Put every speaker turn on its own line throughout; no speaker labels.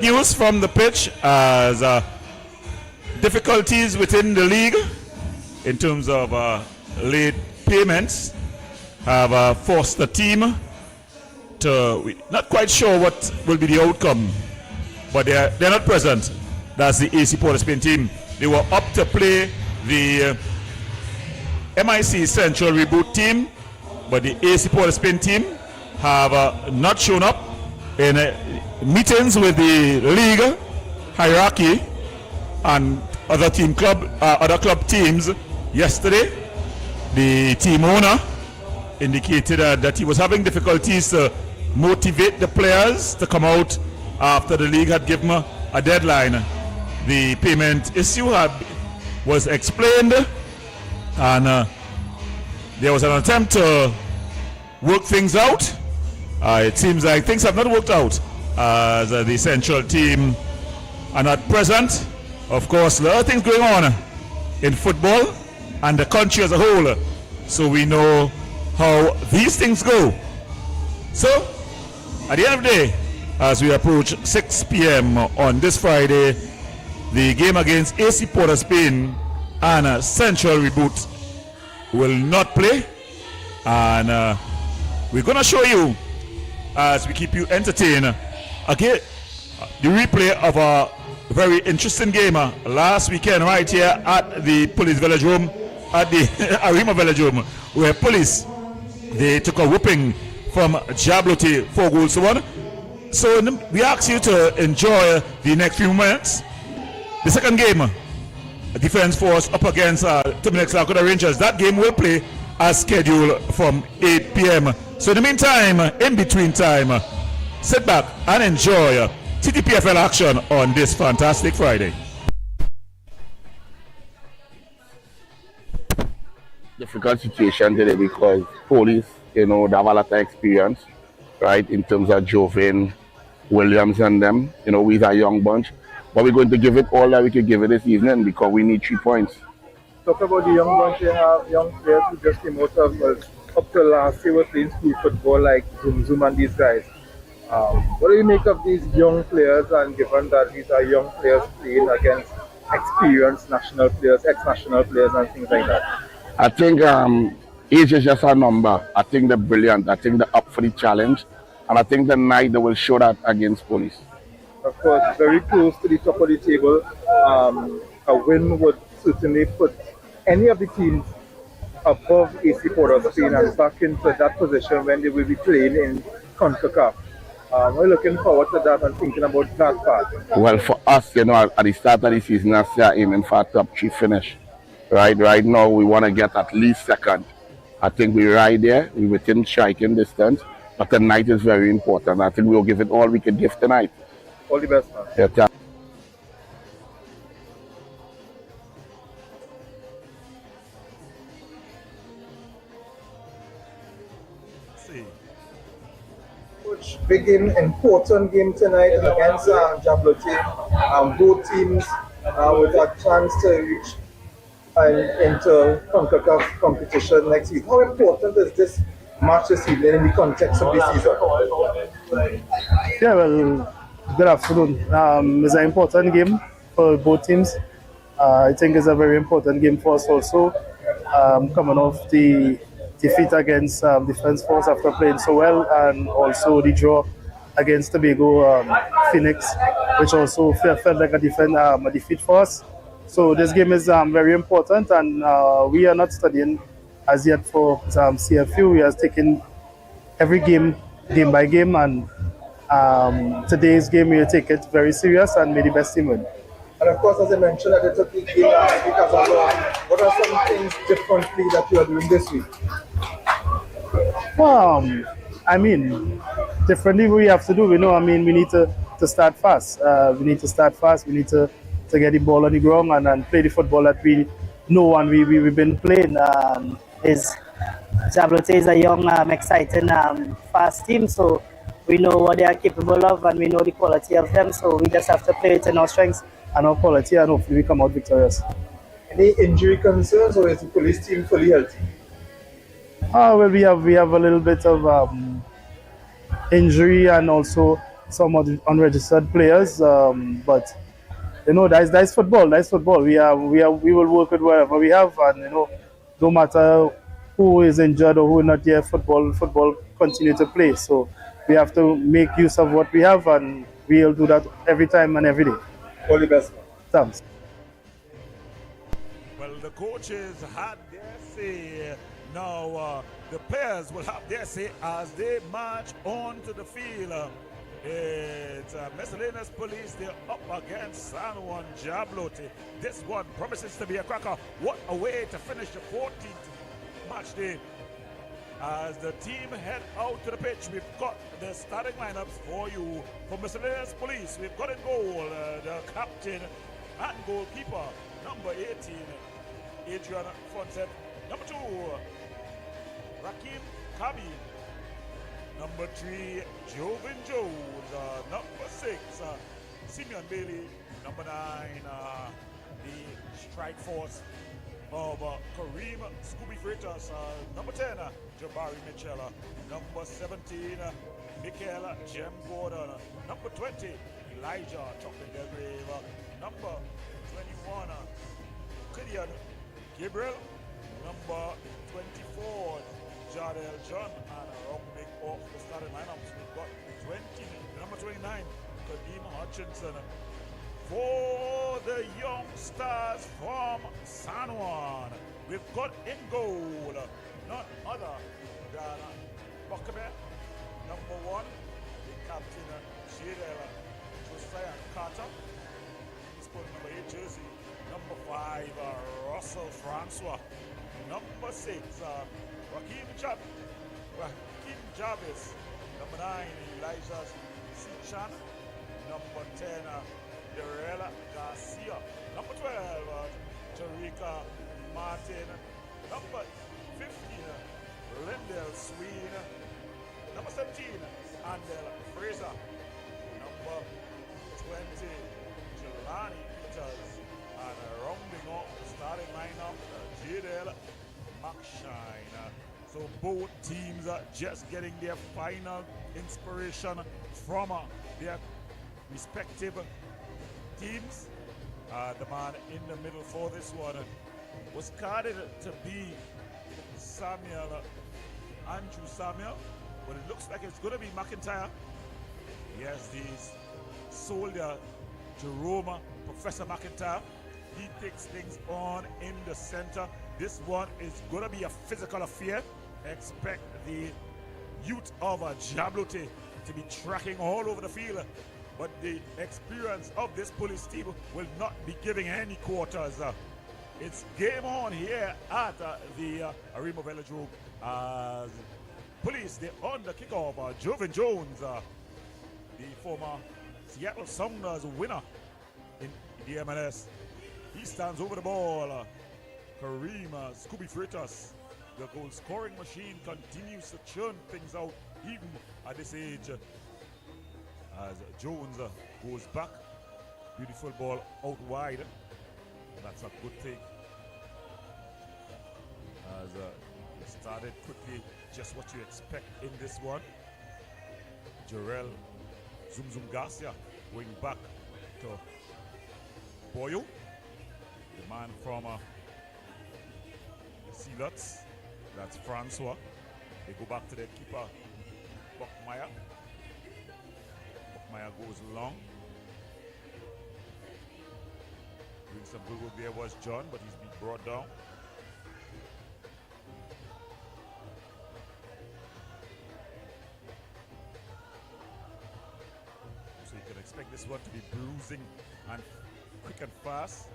News from the pitch as difficulties within the league in terms of late payments have forced the team to, not quite sure what will be the outcome, but they're not present. That's the AC Port of Spain team. They were up to play the MIC Central Reboot team, but the AC Port of Spain team have not shown up in meetings with the league hierarchy and other club teams yesterday. The team owner indicated that he was having difficulties to motivate the players to come out after the league had given a deadline. The payment issue was explained, and there was an attempt to work things out. It seems like things have not worked out as the central team are not present. Of course, there are things going on in football and the country as a whole, so we know how these things go. So, at the end of the day, as we approach 6 p.m. on this Friday, the game against AC Port of Spain and Central Reboot will not play, and we're going to show you, as we keep you entertained, again, the replay of a very interesting game last weekend right here at the Police Velodrome, at the Arima Velodrome, where Police, they took a whooping from Jabloteh 4-1. So we ask you to enjoy the next few minutes. The second game, Defence Force up against Terminex Lakoda Rangers. That game will play as scheduled from 8 p.m. So in the meantime, in between time, sit back and enjoy TTPFL action on this fantastic Friday.
Difficult situation today because Police, they have a lot of experience, right, in terms of Jovin, Williams and them. We're a young bunch. But we're going to give it all that we can give it this evening because we need 3 points.
Talk about the young bunch, you have young players who just came out of, up to last year, were playing school football like Zoom and these guys. What do you make of these young players, and given that these are young players playing against experienced national players, ex-national players and things like that?
I think age is just a number. I think they're brilliant. I think they're up for the challenge. And I think tonight they will show that against Police.
Of course, very close to the top of the table. A win would certainly put any of the teams above AC Port of Spain and back into that position when they will be playing in CONCACAF. We're looking forward to that and thinking about that part.
Well, for us, at the start of the season, I say aiming for a top 3 finish. Right now, we want to get at least second. I think we're right there. We're within striking distance. But tonight is very important. I think we'll give it all we can give tonight.
All the best, man.
Yeah,
Big game, important game tonight against Jabloteh. Both teams with a chance to reach into CONCACAF competition next week. How important is this match this evening in the context of the season?
Yeah, well, good afternoon. It's an important game for both teams. I think it's a very important game for us also, coming off the defeat against Defence Force after playing so well, and also the draw against Tobago Phoenix, which also felt like a defeat for us. So this game is very important, and we are not studying as yet for CFU. We are taking every game by game, and today's game we take it very serious and may the best team win.
And of course, as I mentioned, at the top of the game last week as well, what are some things differently that you are doing this week?
I mean, differently we have to do. We need to start fast. We need to get the ball on the ground and play the football that we know and we've been playing.
Jabloteh is a young, exciting, fast team, so we know what they are capable of and we know the quality of them, so we just have to play it in our strengths and our quality, and hopefully we come out victorious.
Any injury concerns, or is the Police team fully healthy?
Well, we have a little bit of injury, and also some unregistered players, but that's football. That's football. We will work with whatever we have, and no matter who is injured or who not here, football continue to play. So we have to make use of what we have, and we'll do that every time and every day.
All the best, man.
Thanks.
Well, the coaches had their say. Now, the players will have their say as they march onto the field. It's Miscellaneous Police. They're up against San Juan Jabloteh. This one promises to be a cracker. What a way to finish the 14th match day. As the team head out to the pitch, we've got the starting lineups for you. For Miscellaneous Police, we've got in goal the captain and goalkeeper, number 18, Adrian Fonset. Number 2, Rakim Kabi. Number 3, Jovin Jones. Number 6, Simeon Bailey. Number 9, the strike force of Kareem Scooby Freitas. Number 10, Jabari Mitchell. Number 17, Michael Jem Gordon. Number 20, Elijah Chocolate Delgrave. Number 21, Kidian Gabriel. Number 24, Jardel John. And rounding off the starting lineups, we've got number 29, Kadeem Hutchinson. For the young stars from San Juan, we've got in goal none other than Buccabear. Number 1, the captain Jadel Josiah Carter. He's put number 8 jersey. Number 5, Russell Francois. Number 6, Rakim Jarvis. Number 9, Elijah Sichan. Number 10, Darrell Garcia. Number 12, Tarika Martin. Number 15, Lindell Sween. Number 17, Andel Fraser. Number 20, Jelani Peters. And rounding up the starting lineup, Jadel McShine. So both teams are just getting their final inspiration from their respective teams. The man in the middle for this one was carded to be Andrew Samuel, but it looks like it's going to be McIntyre. He has these soldier Jerome, Professor McIntyre. He takes things on in the center. This one is going to be a physical affair. Expect the youth of Jabloteh to be tracking all over the field. But the experience of this police team will not be giving any quarters. It's game on here at the Arima Velodrome as police, they're on the kickoff. Jovin Jones, the former Seattle Sounders winner in the MLS. He stands over the ball. Kareem Scooby Freitas, the goal scoring machine, continues to churn things out even at this age. As Jones goes back, beautiful ball out wide. That's a good thing. As it started quickly, just what you expect in this one. Jarrell Zum Garcia going back to Boyo, the man from Sealots. That's Francois. They go back to their keeper, Buckmeyer. Buckmeyer goes long. Doing some good work there was John, but he's been brought down. So you can expect this one to be bruising and quick and fast,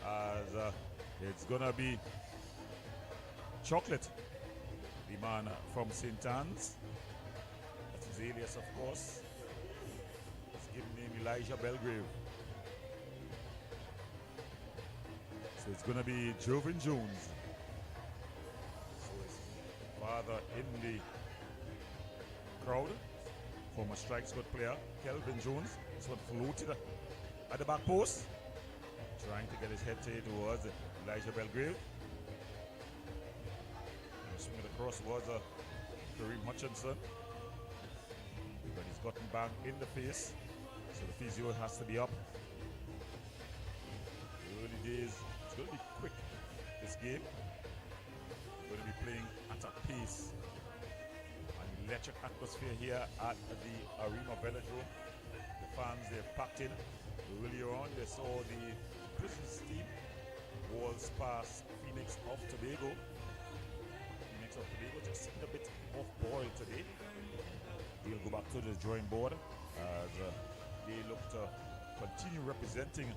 as it's gonna be Chocolate, the man from St. Anne's. That's his alias, of course. His given name Elijah Belgrave. So it's gonna be Jovin Jones. So his father in the crowd, former strike squad player Kelvin Jones. This one floated at the back post, trying to get his head towards Elijah Belgrave. Swinging across was Kareem Hutchinson, but he's gotten banged in the face, so the physio has to be up. Early days, it's going to be quick, this game. We're going to be playing at a pace. An electric atmosphere here at the Arena Velodrome. The fans, they've packed in. Earlier on, they saw the Christmas team walls past Phoenix of Tobago. Phoenix of Tobago just sitting a bit off boil today. They'll go back to the drawing board as they look to continue representing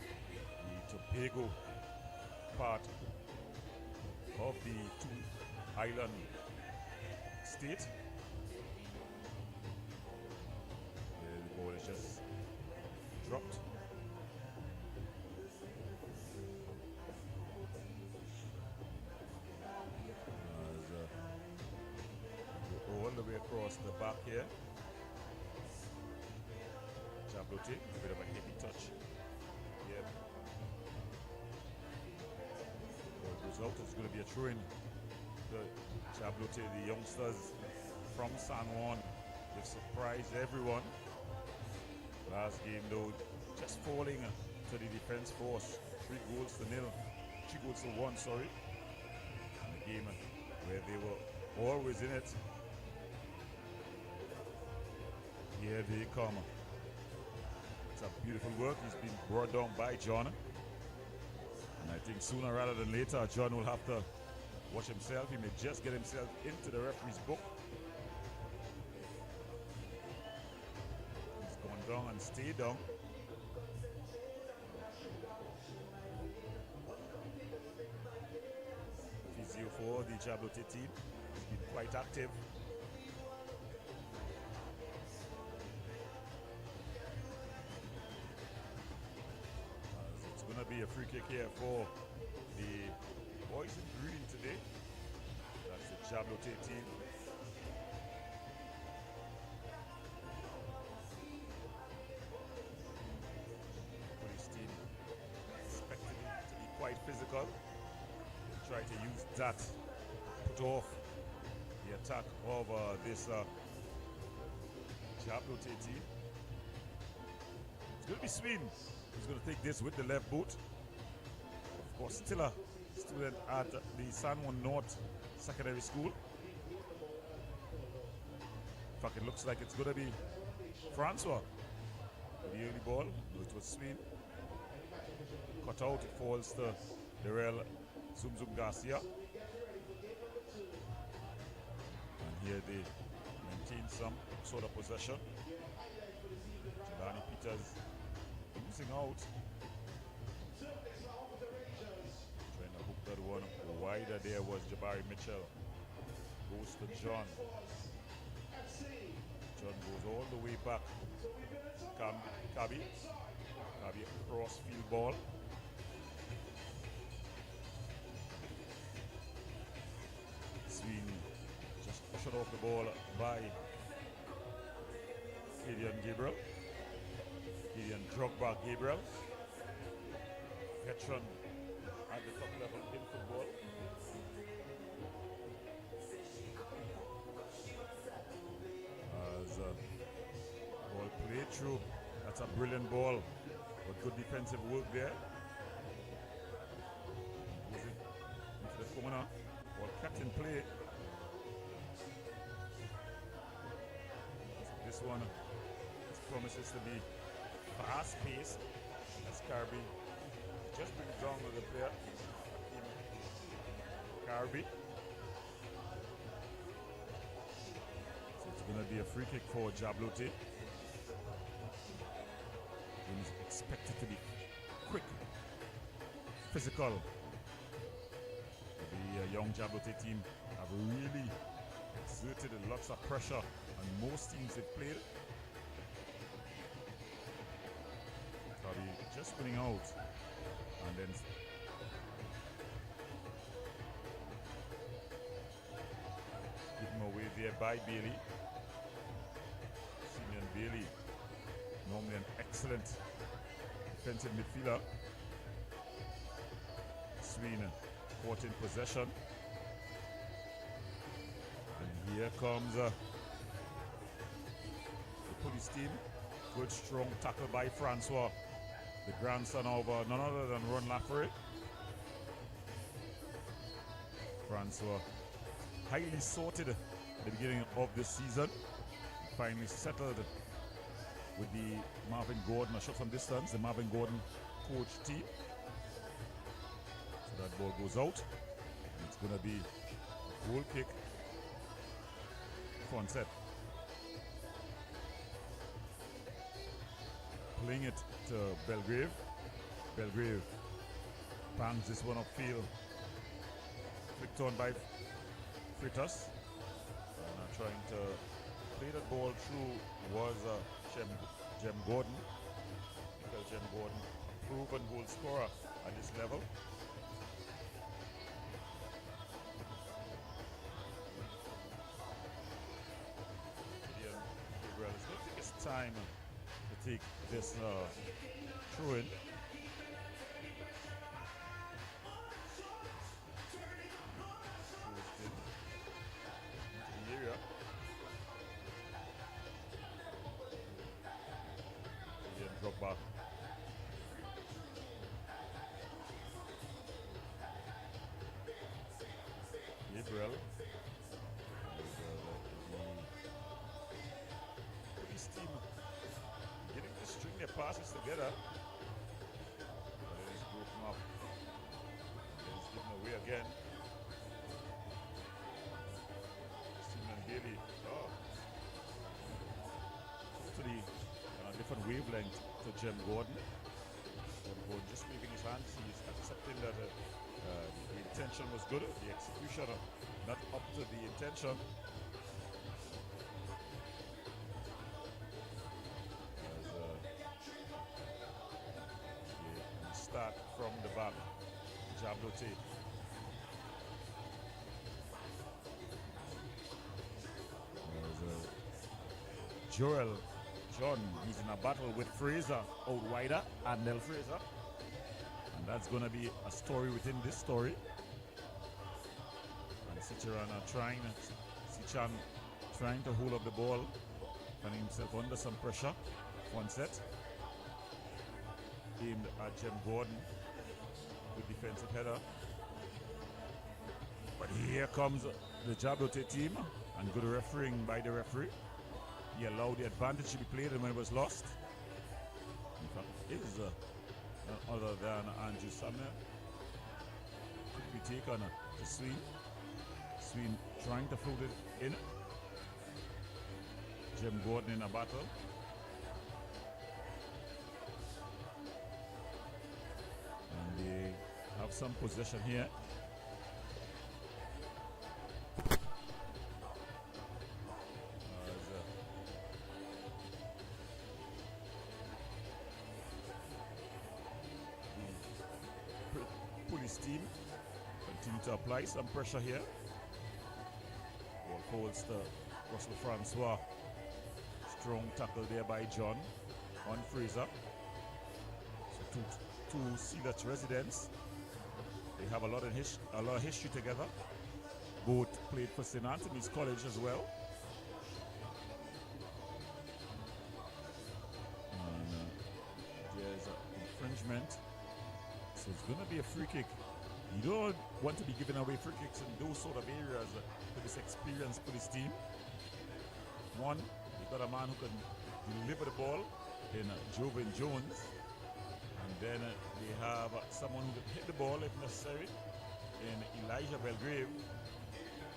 the Tobago part of the two-island state. The ball is just dropped. All the way across the back here. Jabloteh, a bit of a heavy touch. Yeah. Ball goes out. It's going to be a throw-in. The Jabloteh, the youngsters from San Juan, they've surprised everyone. Last game though, just falling to the defense force. 3 goals to 1, sorry. And a game where they were always in it. Here they come. It's a beautiful work. He's been brought down by John. And I think sooner rather than later, John will have to watch himself. He may just get himself into the referee's book. He's gone down and stayed down. Physio for the Jabloteh team. He's been quite active. It's going to be a free kick here for the boys in green today. That's the Jabloteh team. Police team expected it to be quite physical. They try to use that to put off the attack of this Jabloteh team. It's going to be Sween who's going to take this with the left boot. Of course, still a student at the San Juan North Secondary School. In fact, it looks like it's going to be Francois with the early ball. It was Sween. Cut out, it falls to Darrell Zum Garcia. And here they maintain some sort of possession. Jelani Peters losing out. Trying to hook that one wider. There was Jabari Mitchell. Goes to John. John goes all the way back. Kabi cross field ball. Sweeney just pushed off the ball by Gideon Gabriel. Gideon Drogba Gabriel. Veteran at the top level in football. As ball played through. That's a brilliant ball. But good defensive work there. Goes into the corner. Ball kept in play. So this one promises to be fast-paced. As Kirby just brings down with the player. Kirby. So it's going to be a free kick for Jabloteh. He's expected to be quick, physical. The young Jabloteh team have really exerted lots of pressure on most teams they've played. Kirby just spinning out. And then given away there by Bailey. Simeon Bailey, normally an excellent defensive midfielder. Sweeney caught in possession. And here comes police team. Good strong tackle by Francois, the grandson of none other than Ron Laffery. Francois, highly sorted at the beginning of this season. Finally settled with the Marvin Gordon, a shot from distance, the Marvin Gordon coach team. So that ball goes out. And it's going to be a goal kick. Front set. Playing it to Belgrave. Belgrave bangs this one upfield. Flicked on by Fritas. And trying to play that ball through was Jem Gordon. Because Jem Gordon, a proven goal scorer at this level. Gabriel, it's going to take his time to take this through in. Into the area. Again, drop back. Gabriel. This team getting to string their passes together. But it is broken up. It is given away again. Stephen Bailey. Totally on a different wavelength to Jem Gordon. Jem Gordon just waving his hands. He's accepting that the intention was good. The execution not up to the intention. Start from the back. Jabloteh. Joel John, he's in a battle with Fraser out wider, and Nell Fraser. And that's going to be a story within this story. And Sichan trying to hold up the ball, finding himself under some pressure. One set. Aimed at Jem Gordon with defensive header. But here comes the Jabloteh team, and good refereeing by the referee. He allowed the advantage to be played and when it was lost. In fact, it is none other than Andrew Samuel. Could be taken to Sween. Sween trying to float it in. Jem Gordon in a battle. They have some possession here. The police team continue to apply some pressure here. Ball holds to Russell Francois. Strong tackle there by John on Fraser. So two Sealats residents. They have a lot of history together. Both played for St. Anthony's College as well. And there's an infringement. So it's going to be a free kick. You don't want to be giving away free kicks in those sort of areas to this experienced police team. One, you got a man who can deliver the ball in Jovan Jones. And then they have someone who can hit the ball if necessary in Elijah Belgrave.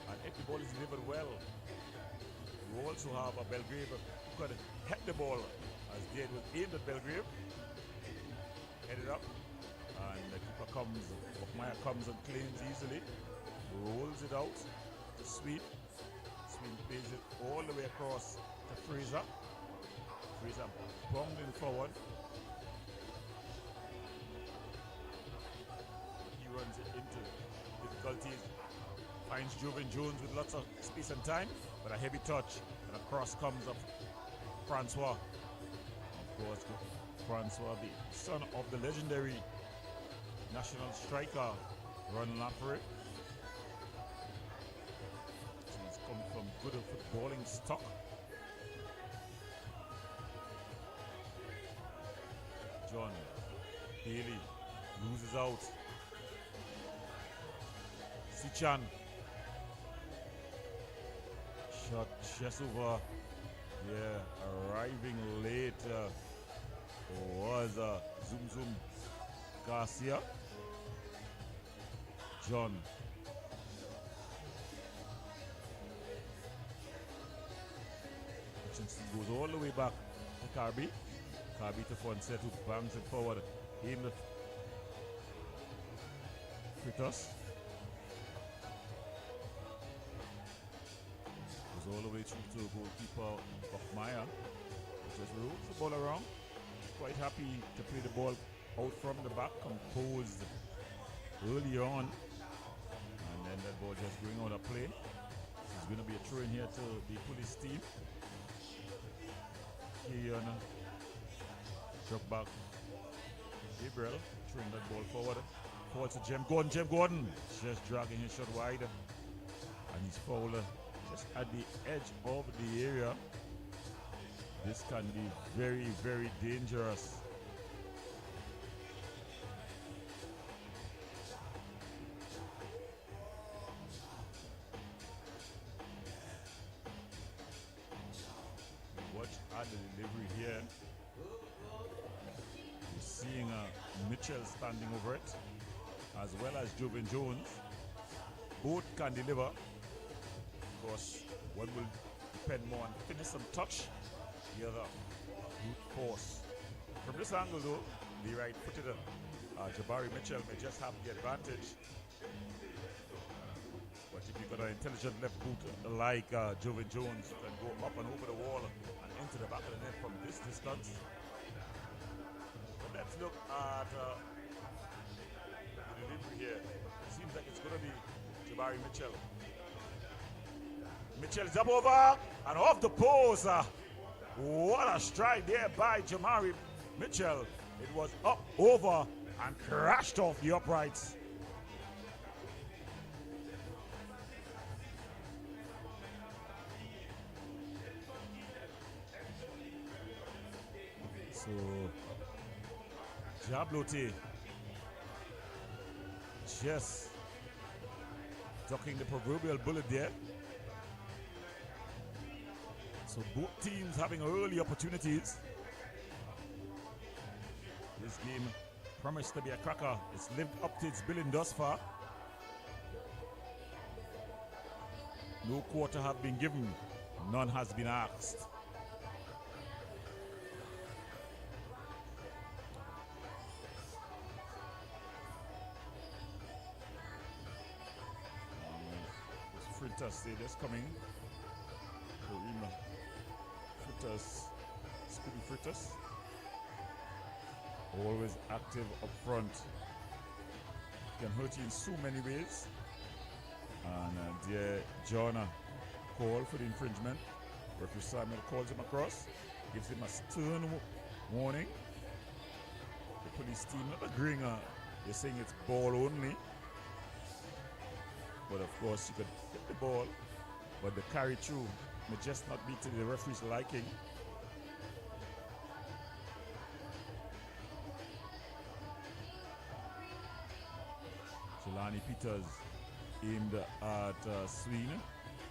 And if the ball is delivered well, you also have a Belgrave who can hit the ball as Dade was aimed at Belgrave. Headed up. And the keeper Hoffmeyer comes and claims easily. Rolls it out to Sween. Sween plays it all the way across to Fraser. Fraser bounding forward. Runs it into difficulties, finds Jovan Jones with lots of space and time, but a heavy touch and a cross comes up Francois. Of course, Francois, the son of the legendary national striker Ron Laffery. So he's come from good footballing stock. John. Bailey loses out. Sichan. Shot just over. Yeah, arriving late was Zoom Zoom Garcia. John. Hutchinson goes all the way back to Kirby. Kirby to Fonset who bangs it forward. In the Fritos. Goes all the way through to goalkeeper Bachmeier. Just rolls the ball around. Quite happy to play the ball out from the back, composed early on. And then that ball just going out of play. This is going to be a throw in here to the police team. Kiana drop back. Gabriel throwing that ball forward. Forward to Jem Gordon. Jem Gordon just dragging his shot wide. And he's fouled just at the edge of the area. This can be very, very dangerous. Watch at the delivery here. You're seeing Mitchell standing over it, as well as Joven Jones. Both can deliver. Of course, one will depend more on finish and touch. The other brute force. From this angle though, the right-footed Jabari Mitchell may just have the advantage. But if you've got an intelligent left boot like Joven Jones, you can go up and over the wall and into the back of the net from this distance. But let's look at the delivery here. It seems like it's going to be Jabari Mitchell. Mitchell is up over and off the post. What a strike there by Jamari Mitchell. It was up, over, and crashed off the uprights. So, Jabloteh just ducking the proverbial bullet there. So both teams having early opportunities. This game promised to be a cracker. It's lived up to its billing thus far. No quarter have been given. None has been asked. Fritas say this coming. Fritas, Scooby Fritas, always active up front. Can hurt you in so many ways. And there, John call for the infringement. Referee Samuel calls him across, gives him a stern warning. The police team not agreeing. They're saying it's ball only. But of course, you could hit the ball, but the carry through may just not be to the referee's liking. Jelani Peters aimed at Sween,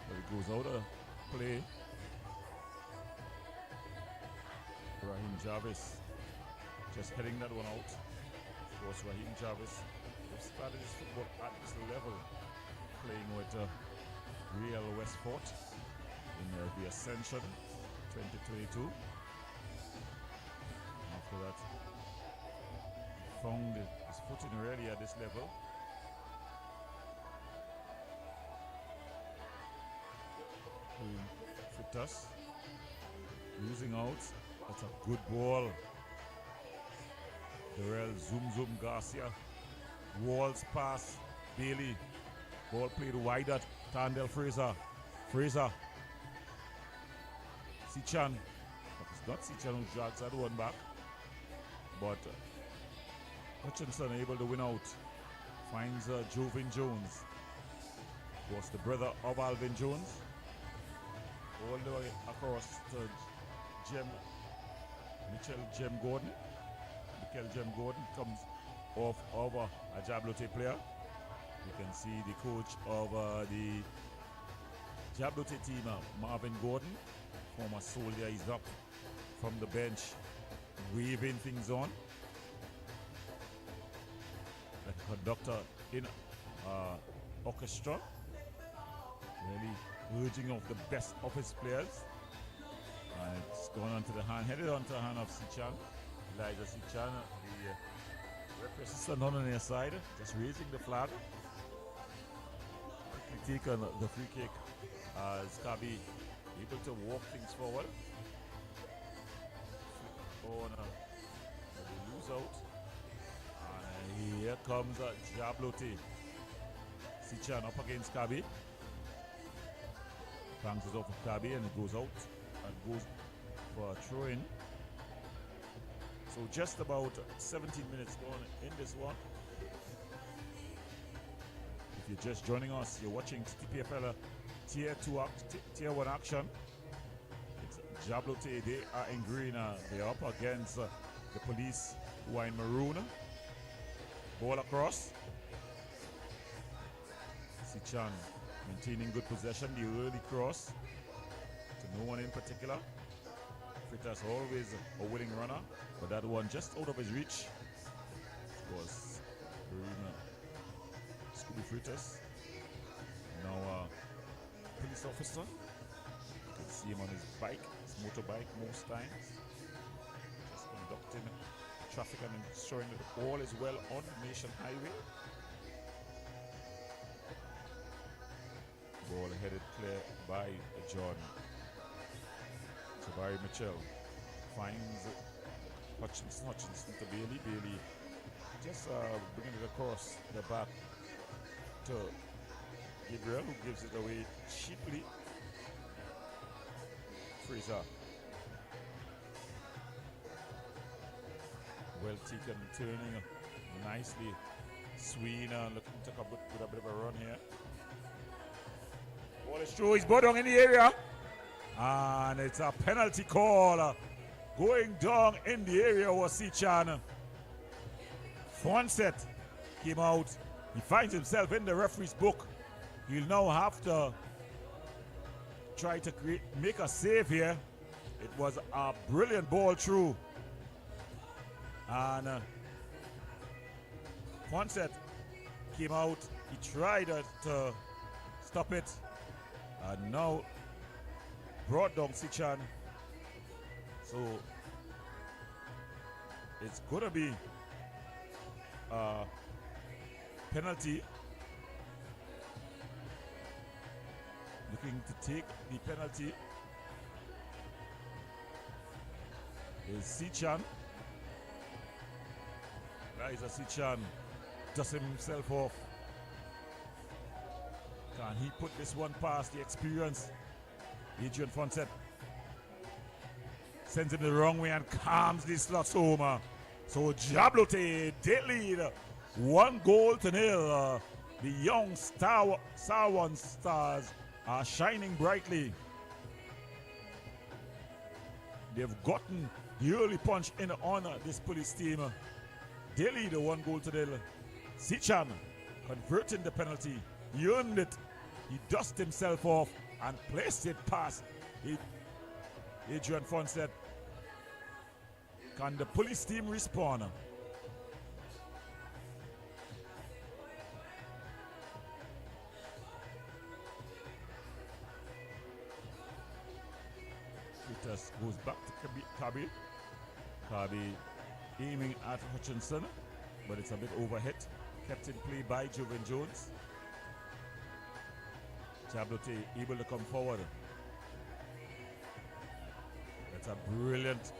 but it goes out of play. Raheem Jarvis just heading that one out. Of course, Raheem Jarvis has started his football at this level, playing with Real Westport in the Ascension 2022. After that, found his footing really at this level. Fritas losing out. That's a good ball. Darrell Zoom Garcia. Walls pass. Bailey. Ball played wide at Tandel Fraser. Sichan. It's not Sichan who drags that one back. But Hutchinson able to win out. Finds Joven Jones. Of course, the brother of Alvin Jones. All the way across to Jem Gordon. The John Gordon comes off over a Jabloteh player. You can see the coach of the Jabloteh team, Marvin Gordon, former soldier, is up from the bench, waving things on. The conductor in orchestra, really urging of the best of his players. And it's gone onto the hand, headed onto the hand of Sichan. Elijah Sichan, the referee assistant on their side, just raising the flag. Quickly taken the free kick as Kabi able to walk things forward. Corner, they lose out. And here comes Jabloteh. Sichan up against Kabi. Bounces off of Kabi and it goes out and goes for a throw-in. So just about 17 minutes gone in this one. If you're just joining us, you're watching TTPFL Tier 1 action. It's Jabloteh, they are in green. They're up against the police who are in maroon. Ball across. Sichan maintaining good possession, the early cross to no one in particular. Fritas always a winning runner, but that one just out of his reach was Scooby Fritas. Now police officer, you can see him on his bike, his motorbike most times, just conducting traffic and ensuring that all is well on the Nation Highway. Ball headed clear by John. Jabari Mitchell finds Hutchinson to Bailey. Bailey just bringing it across the back to Gabriel, who gives it away cheaply. Fraser. Well taken, turning nicely. Sweeney looking to come with a bit of a run here. Ball is through, he's Bodong in the area. And it's a penalty call. Going down in the area was Sichan. Fonset came out. He finds himself in the referee's book. He'll now have to try to make a save here. It was a brilliant ball through. And Fonset came out. He tried to stop it. And now brought down Sichan. So it's going to be a penalty. Looking to take the penalty is Sichan. Liza Sichan dusting himself off. Can he put this one past the experience? Adrian Fonset sends him the wrong way and calms the slots home. So Jabloteh, they lead 1-0. The young Star Stars are shining brightly. They've gotten the early punch in on this police team. They lead 1-0. Sichan converting the penalty. He earned it. He dusted himself off and placed it past Adrian Fonset. Can the police team respond? Peters goes back to Kabi. Kabi aiming at Hutchinson, but it's a bit overhit. Kept in play by Jovan Jones. Jabloteh able to come forward. That's a brilliant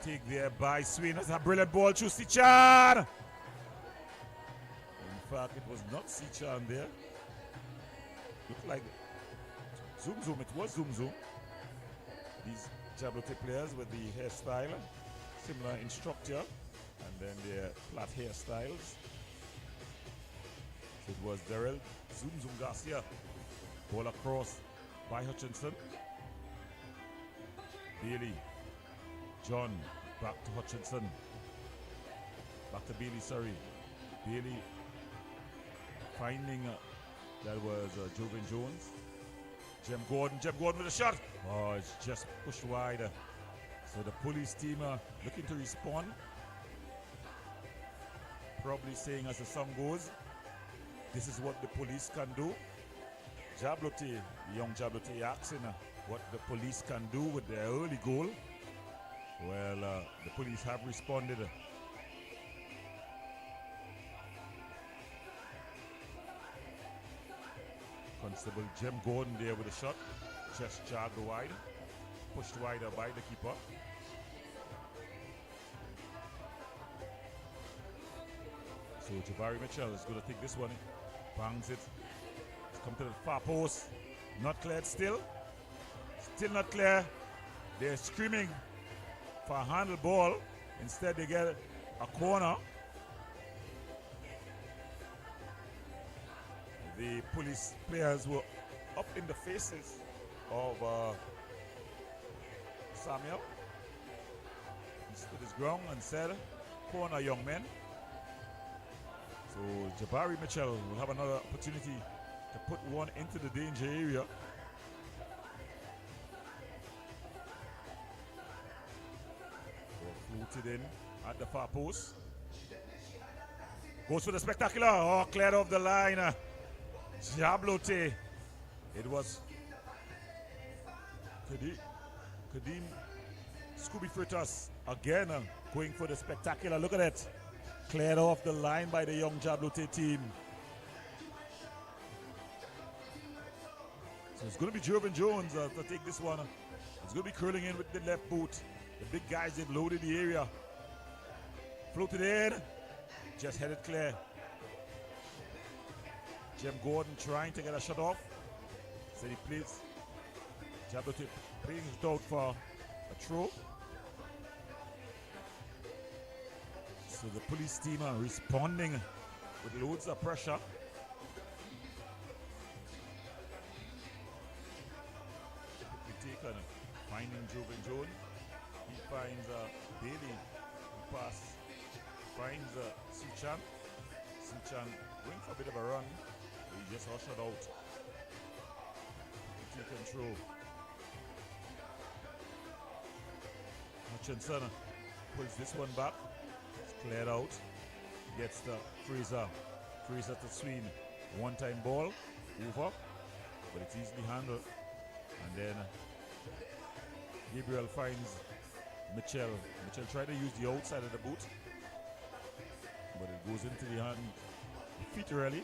take there by Sween. That's a brilliant ball to Sichan. In fact, it was not Sichan there. Looked like Zoom. It was Zoom. These Jabloteh players with the hairstyle, similar in structure, and then their flat hairstyles. So it was Daryl Zoom Garcia. Ball across by Hutchinson. Bailey. John back to Hutchinson. to Bailey, sorry. Bailey finding that was Joven Jones. Jem Gordon with a shot. Oh, it's just pushed wide. So the police team looking to respond. Probably saying as the song goes, this is what the police can do. Jabloteh, young Jabloteh asking what the police can do with their early goal. Well, the police have responded. Constable Jem Gordon there with a shot. Just jogged wide. Pushed wider by the keeper. So Jabari Mitchell is going to take this one. Bangs it. It's come to the far post. Not cleared still. Still not clear. They're screaming for a handle ball. Instead they get a corner. The police players were up in the faces of Samuel. He stood his ground and said, corner, young men. So Jabari Mitchell will have another opportunity to put one into the danger area. Floated in at the far post. Goes for the spectacular. Oh, cleared off the line. Jabloteh. It was Kadim Scooby Fritters again going for the spectacular. Look at it. Cleared off the line by the young Jabloteh team. So it's going to be Joven Jones to take this one. It's going to be curling in with the left boot. The big guys, they've loaded the area. Floated in. Just headed clear. Jem Gordon trying to get a shot off. Said he plays. Jabloteh playing it out for a throw. So the police team are responding with loads of pressure. Typically taken, finding Joven Jones. He finds Bailey. He pass. Finds Suchan. Suchan going for a bit of a run. He just ushered out. He take control. Hutchinson pulls this one back. It's cleared out. Gets the Fraser. Fraser to swing. One-time ball. Over. But it's easily handled. And then Gabriel finds Mitchell. Mitchell tried to use the outside of the boot. But it goes into the hand. The feet really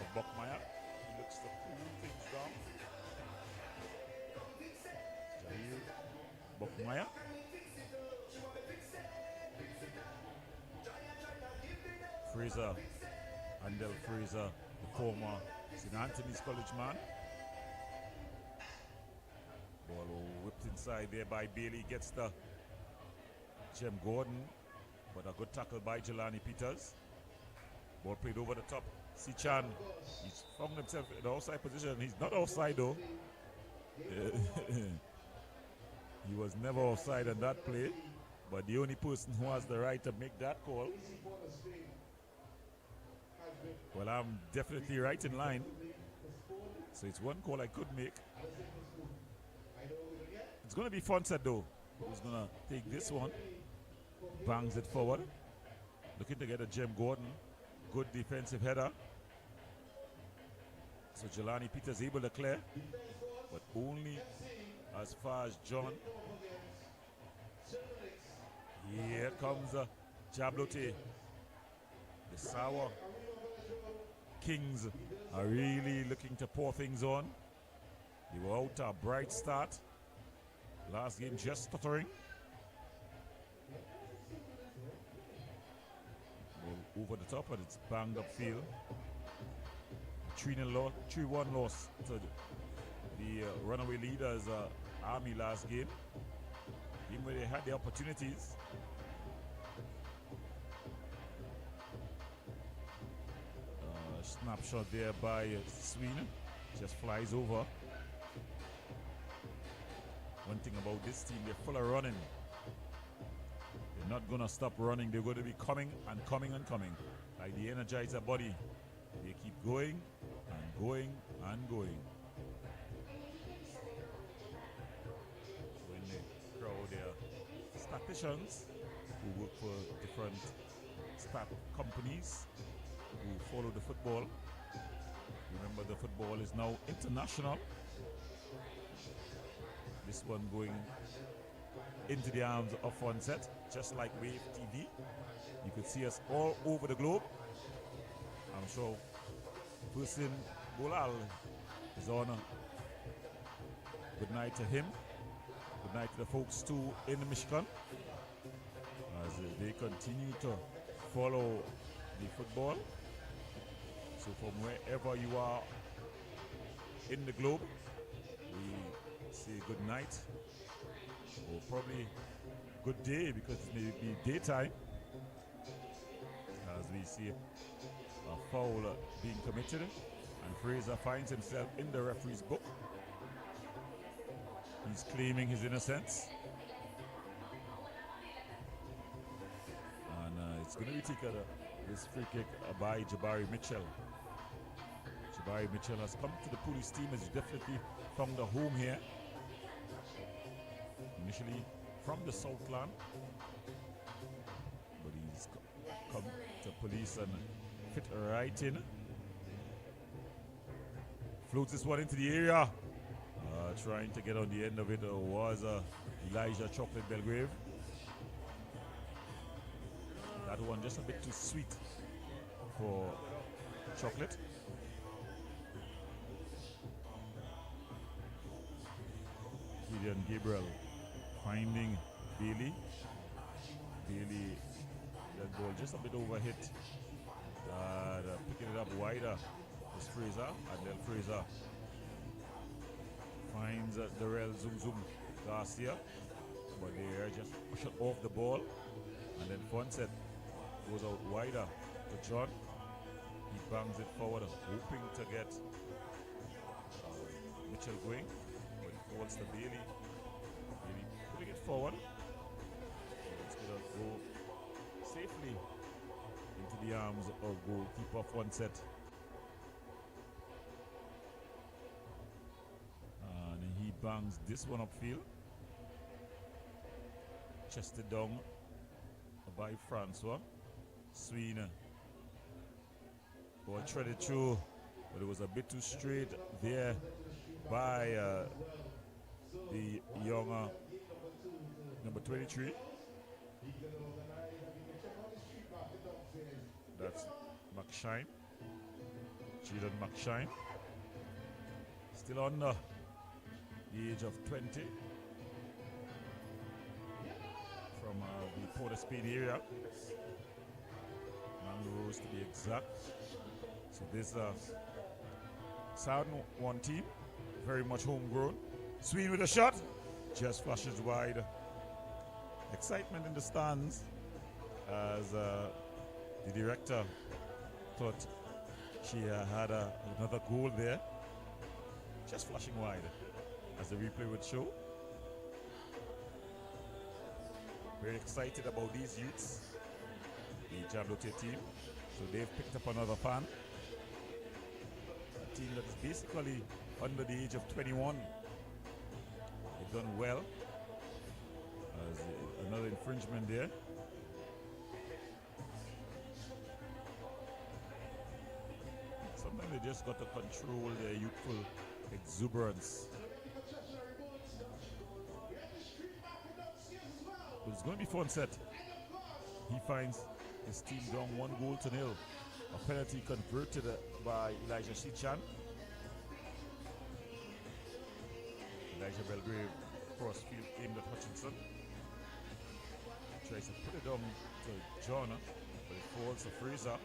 of Buckmeyer. He looks to cool things down. Jahir Buckmeyer. Fraser, Andel Fraser, the former St. Anthony's College man. Ball whipped inside there by Bailey. Gets the Jem Gordon, but a good tackle by Jelani Peters. Ball played over the top. Sichan, he's found himself in the offside position. He's not offside though. He was never offside on that play, but the only person who has the right to make that call. Well, I'm definitely right in line. So it's one call I could make. It's going to be Fonset though, who's going to take this one. Bangs it forward. Looking to get a Jem Gordon. Good defensive header. So Jelani Peters able to clear, but only as far as John. Here comes Jabloteh. The Sour Kings are really looking to pour things on. They were out to a bright start. Last game just stuttering. Over the top, and it's banged up field. 3-1 loss to the runaway leaders Army last game. Even when they had the opportunities. Snapshot there by Sween. Just flies over. One thing about this team, they're full of running. They're not going to stop running. They're going to be coming and coming and coming. Like the Energizer body. They keep going and going and going. So in the crowd there are statisticians who work for different stat companies who follow the football. Remember, the football is now international. This one going into the arms of Onset, just like Wave TV. You could see us all over the globe. I'm sure Fusin Bulal is on. Good night to him. Good night to the folks too in Michigan as they continue to follow the football. So from wherever you are in the globe, we say good night, or probably good day because it may be daytime, as we see a foul being committed, and Fraser finds himself in the referee's book. He's claiming his innocence, and it's going to be taken, this free kick by Jabari Mitchell. Jabari Mitchell has come to the police team, has definitely found a home here. Initially from the Southland, but he's come to police and fit right in. Floats this one into the area. Trying to get on the end of it was Elijah Chocolate Belgrave. That one just a bit too sweet for Chocolate. Gideon Gabriel finding Bailey. Bailey, that ball just a bit overhit. Picking it up wider is Fraser, and then Fraser finds Darrell Zoom Zoom Garcia, but they are just pushed off the ball, and then Fonset goes out wider to John. He bangs it forward, hoping to get Mitchell going, but it falls to Bailey. Bailey putting it forward. So it's going to go safely into the arms of goalkeeper Fonset. And he bangs this one upfield. Chested down by Francois. Sweeney. Ball threaded through, but it was a bit too straight there by the younger number 23. That's McShine. Jadon McShine. Still under the age of 20. From the Port of Spain area. Mangroves to be exact. So this Southern one team, very much homegrown. Sween with a shot, just flashes wide. Excitement in the stands as the director thought she had another goal there. Just flashing wide, as the replay would show. Very excited about these youths, the Jabloteh team. So they've picked up another fan. A team that is basically under the age of 21. They've done well. As another infringement there. Sometimes they just got to control their youthful exuberance. But it's going to be fun set. He finds his team down 1-0. A penalty converted by Elijah Shichan. Elijah Belgrave crossfield aimed at Hutchinson. Tries to put it down to John, but it falls to Fraser.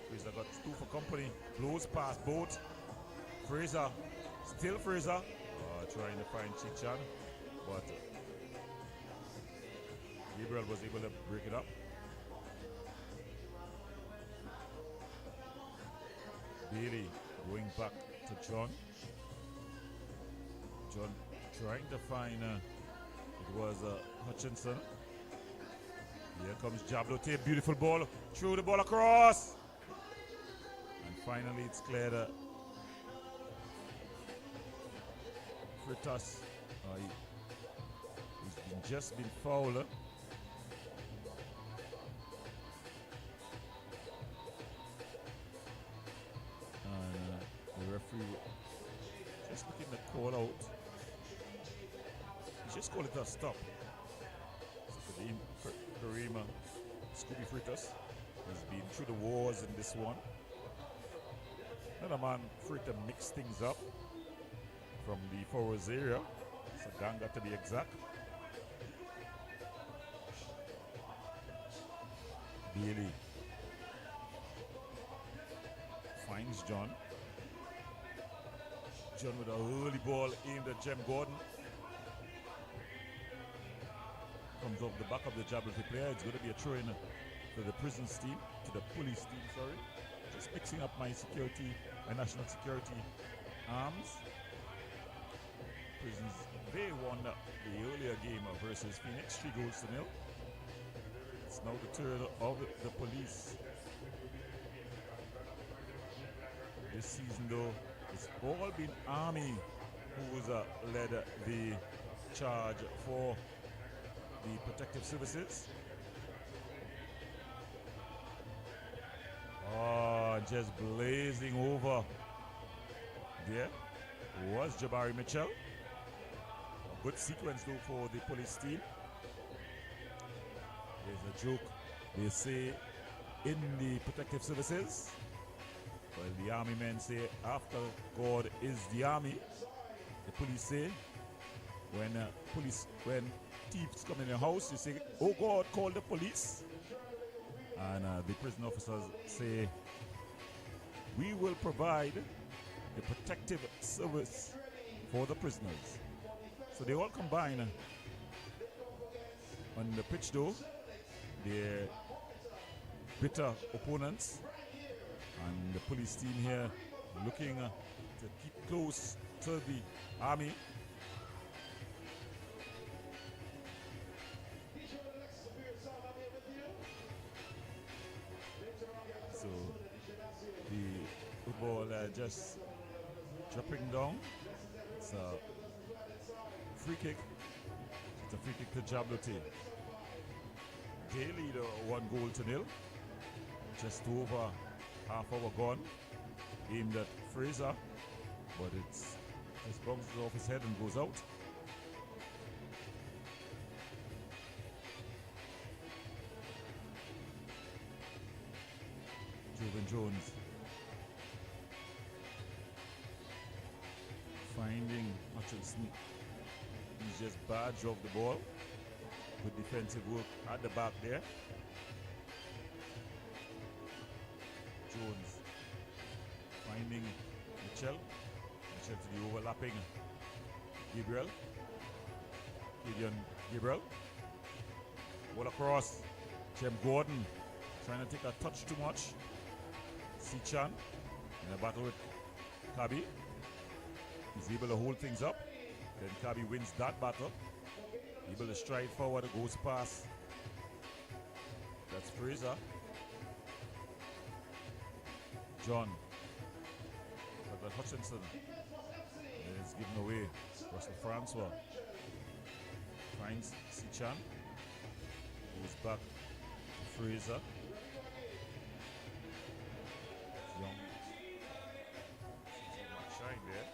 Fraser got 2 for company. Blows past both. Fraser, still Fraser. Trying to find Shichan, but Gabriel was able to break it up. Bailey going back to John. John trying to find, it was Hutchinson. Here comes Jabloteh, beautiful ball, through the ball across. And finally it's cleared. Freitas, he's just been fouled. And the referee just looking the call out. He just called it a stop. So Karima Scooby Freitas has been through the wars in this one. Another man Freitas mixed things up from the forwards area. Saganga to be exact. Bailey finds John. John with a early ball aimed at Jem Gordon. Comes off the back of the Jabloteh player. It's going to be a throw in to the prisons team, to the police team, sorry. Just mixing up my national security arms. Prisons, they won the earlier game versus Phoenix, 3-0. It's now the turn of the police. This season though, it's all been Army who's led the charge for the protective services. Oh, just blazing over there was Jabari Mitchell. A good sequence though for the police team. There's a joke they say in the protective services. Well, the army men say after God is the army. The police say when thieves come in the house, they say, "Oh God, call the police." And the prison officers say, "We will provide the protective service for the prisoners." So they all combine on the pitch though. They're bitter opponents, and the police team here looking to keep close to the army. So the football just dropping down. It's a free kick. It's a free kick to Jabloteh. They lead 1-0. Just over half hour gone. Aimed at Fraser, but it's just bounces off his head and goes out. Jovan Jones finding Hutchinson. He's just barged off the ball. Good defensive work at the back there. Jones finding Mitchell. Mitchell to the overlapping Gabriel. Gabriel. Ball across. Jem Gordon trying to take a touch too much. Sichan in a battle with Kabi. He's able to hold things up. Then Kabi wins that battle. Able to stride forward, goes past. That's Fraser. John. But Hutchinson is given away. Russell Francois finds Sichan. Goes back to Fraser. Young. Shine there.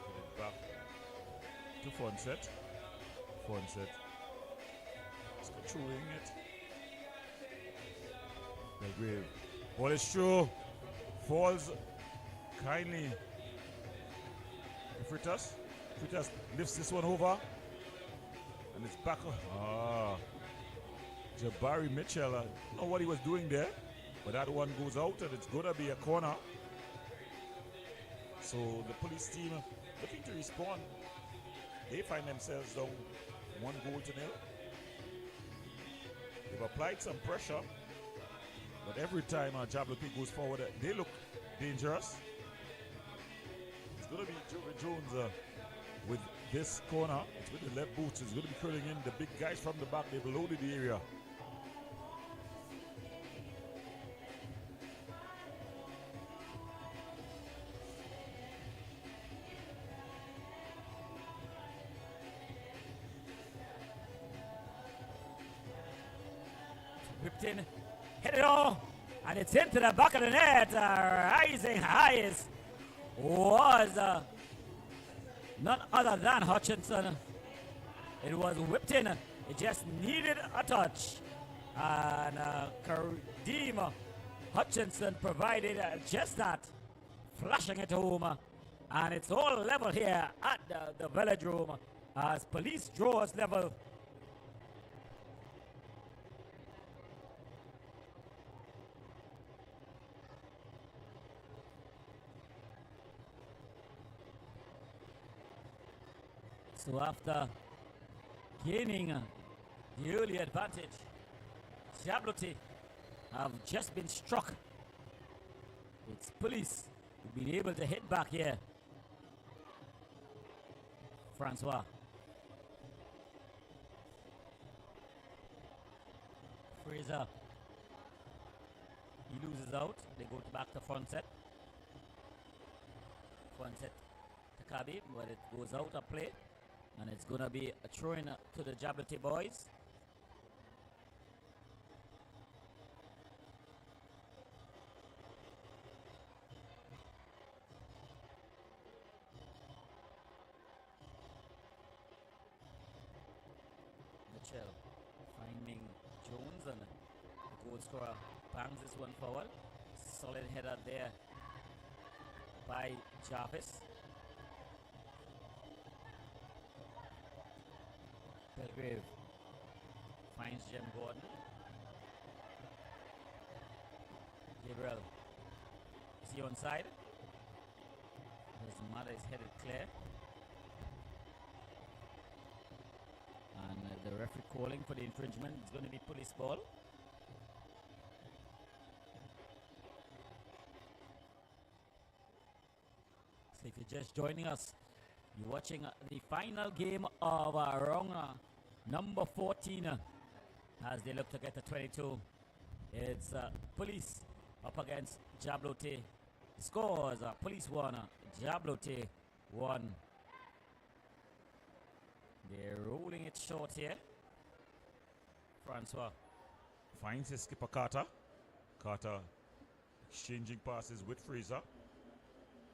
Put it back to Fonset. He's controlling it. Belgrave. Ball is through. Falls kindly. Freitas lifts this one over. And it's back. Jabari Mitchell. I don't know what he was doing there. But that one goes out and it's going to be a corner. So the police team looking to respond. They find themselves down 1-0. They've applied some pressure. But every time Jabloteh goes forward, they look dangerous. It's going to be Jovan Jones with this corner. It's with the left boot. It's going to be curling in. The big guys from the back, they've loaded the area.
Whipped in, hit it all, and it's into the back of the net. Rising highest was none other than Hutchinson. It was whipped in. It just needed a touch. And Kareem Hutchinson provided just that, flashing it home. And it's all level here at the Velodrome as police draws level. So after gaining the early advantage, Jabloteh have just been struck. It's police who've been able to hit back here. Francois. Fraser. He loses out. They go back to front set. Front set to Kabi, but it goes out of play. And it's going to be a throw-in to the Jabloteh boys. Mitchell finding Jones, and the goal scorer bangs this one forward. Solid header there by Jarvis. Belgrave finds Jim Gordon. Gabriel, is he onside? His mother is headed clear. And the referee calling for the infringement. It's going to be police ball. So if you're just joining us, you're watching the final game of round number 14 as they look to get to 22. It's police up against Jabloteh. Scores police 1, Jabloteh 1. They're rolling it short here. Francois
Finds his skipper Carter. Carter exchanging passes with Fraser.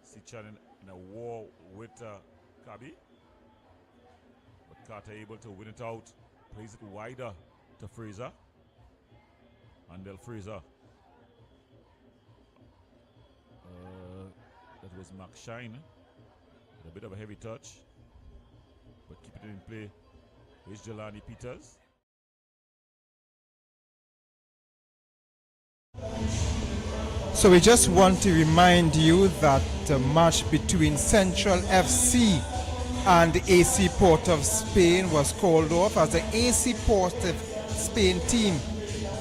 Sichan in a war with Kabi. But Carter able to win it out. Plays it wider to Fraser. And Del Fraser. That was Mark Shine. A bit of a heavy touch. But keeping it in play is Jelani Peters.
So we just want to remind you that the match between Central FC and the AC Port of Spain was called off as the AC Port of Spain team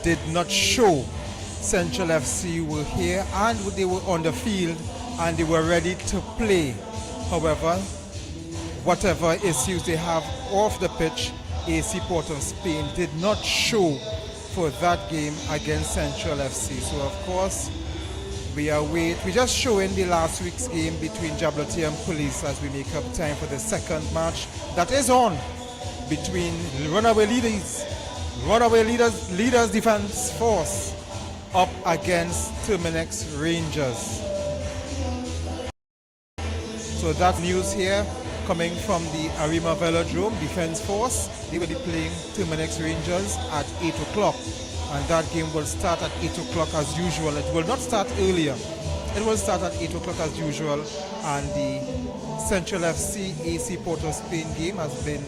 did not show. Central FC were here and they were on the field and they were ready to play. However, whatever issues they have off the pitch, AC Port of Spain did not show for that game against Central FC. So of course, we're just showing the last week's game between Jabloteh and Police as we make up time for the second match that is on between Runaway Leaders Defense Force up against Terminex Rangers. So that news here coming from the Arima Velodrome Defense Force. They will be playing Terminex Rangers at 8 o'clock. And that game will start at 8 o'clock as usual. It will not start earlier. It will start at 8 o'clock as usual. And the Central FC AC Port of Spain game has been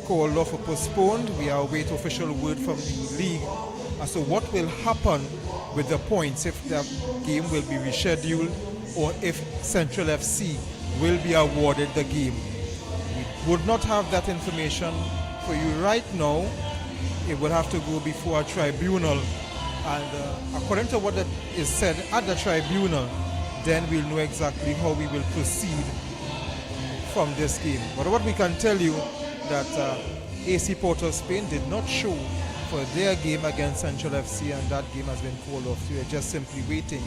called off or postponed. We are awaiting official word from the league as to what will happen with the points, if the game will be rescheduled or if Central FC will be awarded the game. We would not have that information for you right now. It will have to go before a tribunal, and according to what is said at the tribunal, then we'll know exactly how we will proceed from this game. But what we can tell you that AC Port of Spain did not show for their game against Central FC, and that game has been called off. We are just simply waiting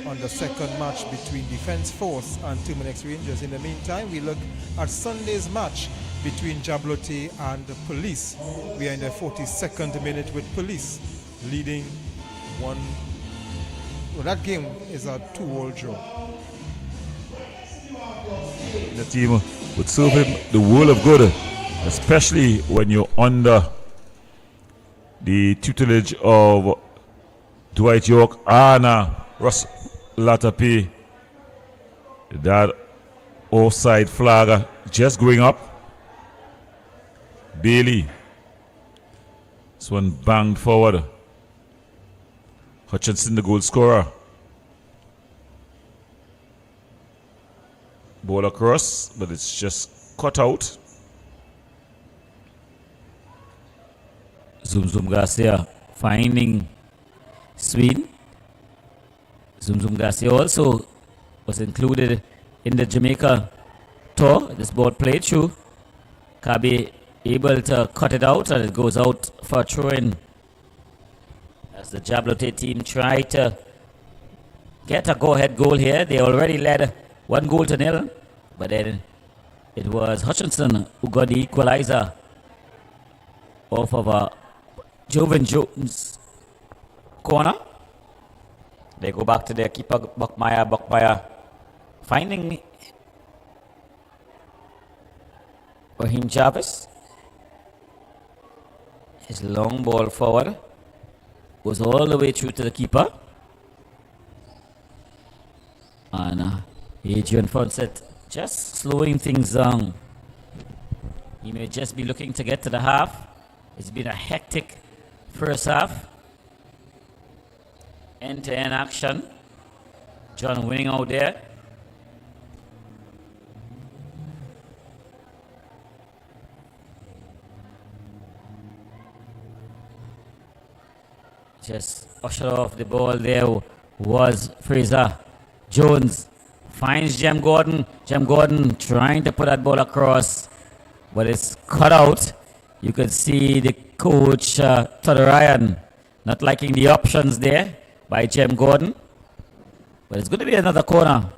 on the second match between Defence Force and Terminix Rangers. In the meantime, we look at Sunday's match between Jabloteh and Police. We are in the 42nd minute with Police leading 1. Well, that game is a 2-all draw.
The team would serve him the world of good, especially when you're under the tutelage of Dwight York and Russ Latapi. That offside flag just going up. Bailey. This one banged forward. Hutchinson, the goal scorer. Ball across, but it's just cut out.
Zoom Garcia finding Sweden. Zoom Garcia also was included in the Jamaica tour. This ball played through. Kabi able to cut it out, and it goes out for a throw-in as the Jabloteh team try to get a go-ahead goal here. They already led 1-0, but then it was Hutchinson who got the equalizer off of a Joven Jones corner. They go back to their keeper, Buckmeyer. Buckmeyer finding Raheem Jarvis. His long ball forward goes all the way through to the keeper. And Adrian Fonset just slowing things down. He may just be looking to get to the half. It's been a hectic first half. End-to-end action. John winning out there. Just ushered off the ball there was Fraser. Jones finds Jem Gordon. Jem Gordon trying to put that ball across, but it's cut out. You can see the coach, Todd Ryan, not liking the options there by Jem Gordon. But it's going to be another corner.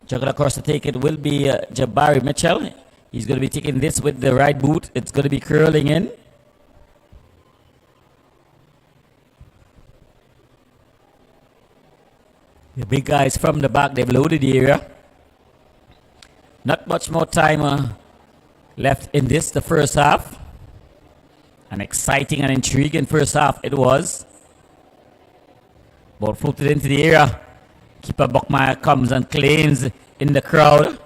Juggle across to take it will be Jabari Mitchell. He's going to be taking this with the right boot. It's going to be curling in. The big guys from the back, they've loaded the area. Not much more time left in this, the first half. An exciting and intriguing first half it was. Ball floated into the area. Keeper Buckmeyer comes and claims in the crowd.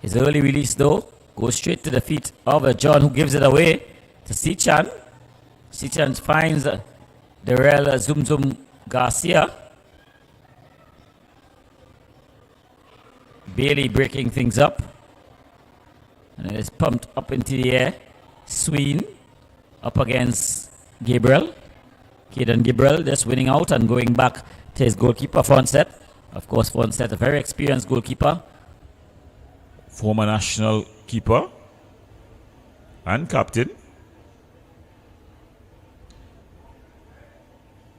His early release though goes straight to the feet of John, who gives it away to Sichan. Sichan finds Darrell Zoom Garcia. Bailey breaking things up. And it is pumped up into the air. Sween up against Gabriel. Caden Gabriel just winning out and going back to his goalkeeper, Fonset. Of course, Fonset, a very experienced goalkeeper.
Former national keeper and captain.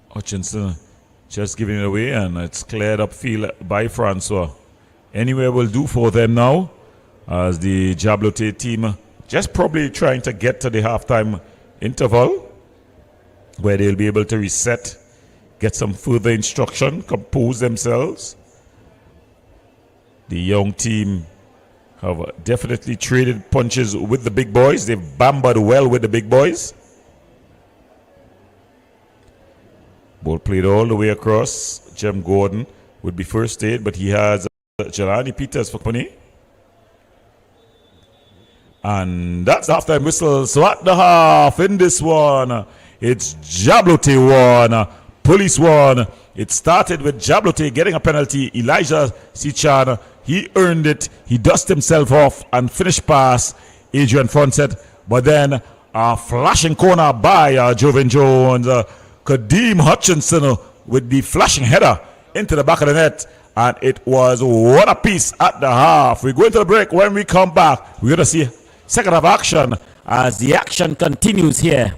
Hutchinson just giving it away, and it's cleared up field by Francois. Anywhere will do for them now, as the Jabloteh team just probably trying to get to the halftime interval, where they'll be able to reset, get some further instruction, compose themselves. The young team have definitely traded punches with the big boys. They've bambered well with the big boys. Ball played all the way across. Jem Gordon would be first aid, but he has Jelani Peters for company. And that's the halftime whistle. So at the half in this one, it's Jabloteh 1, Police 1. It started with Jabloteh getting a penalty. Elijah Sichan, he earned it. He dusted himself off and finished past Adrian Fonset. But then a flashing corner by Joven Jones. Kadeem Hutchinson with the flashing header into the back of the net. and it was one apiece at the half. We go into the break. When we come back, we're going to see second half action
as the action continues here.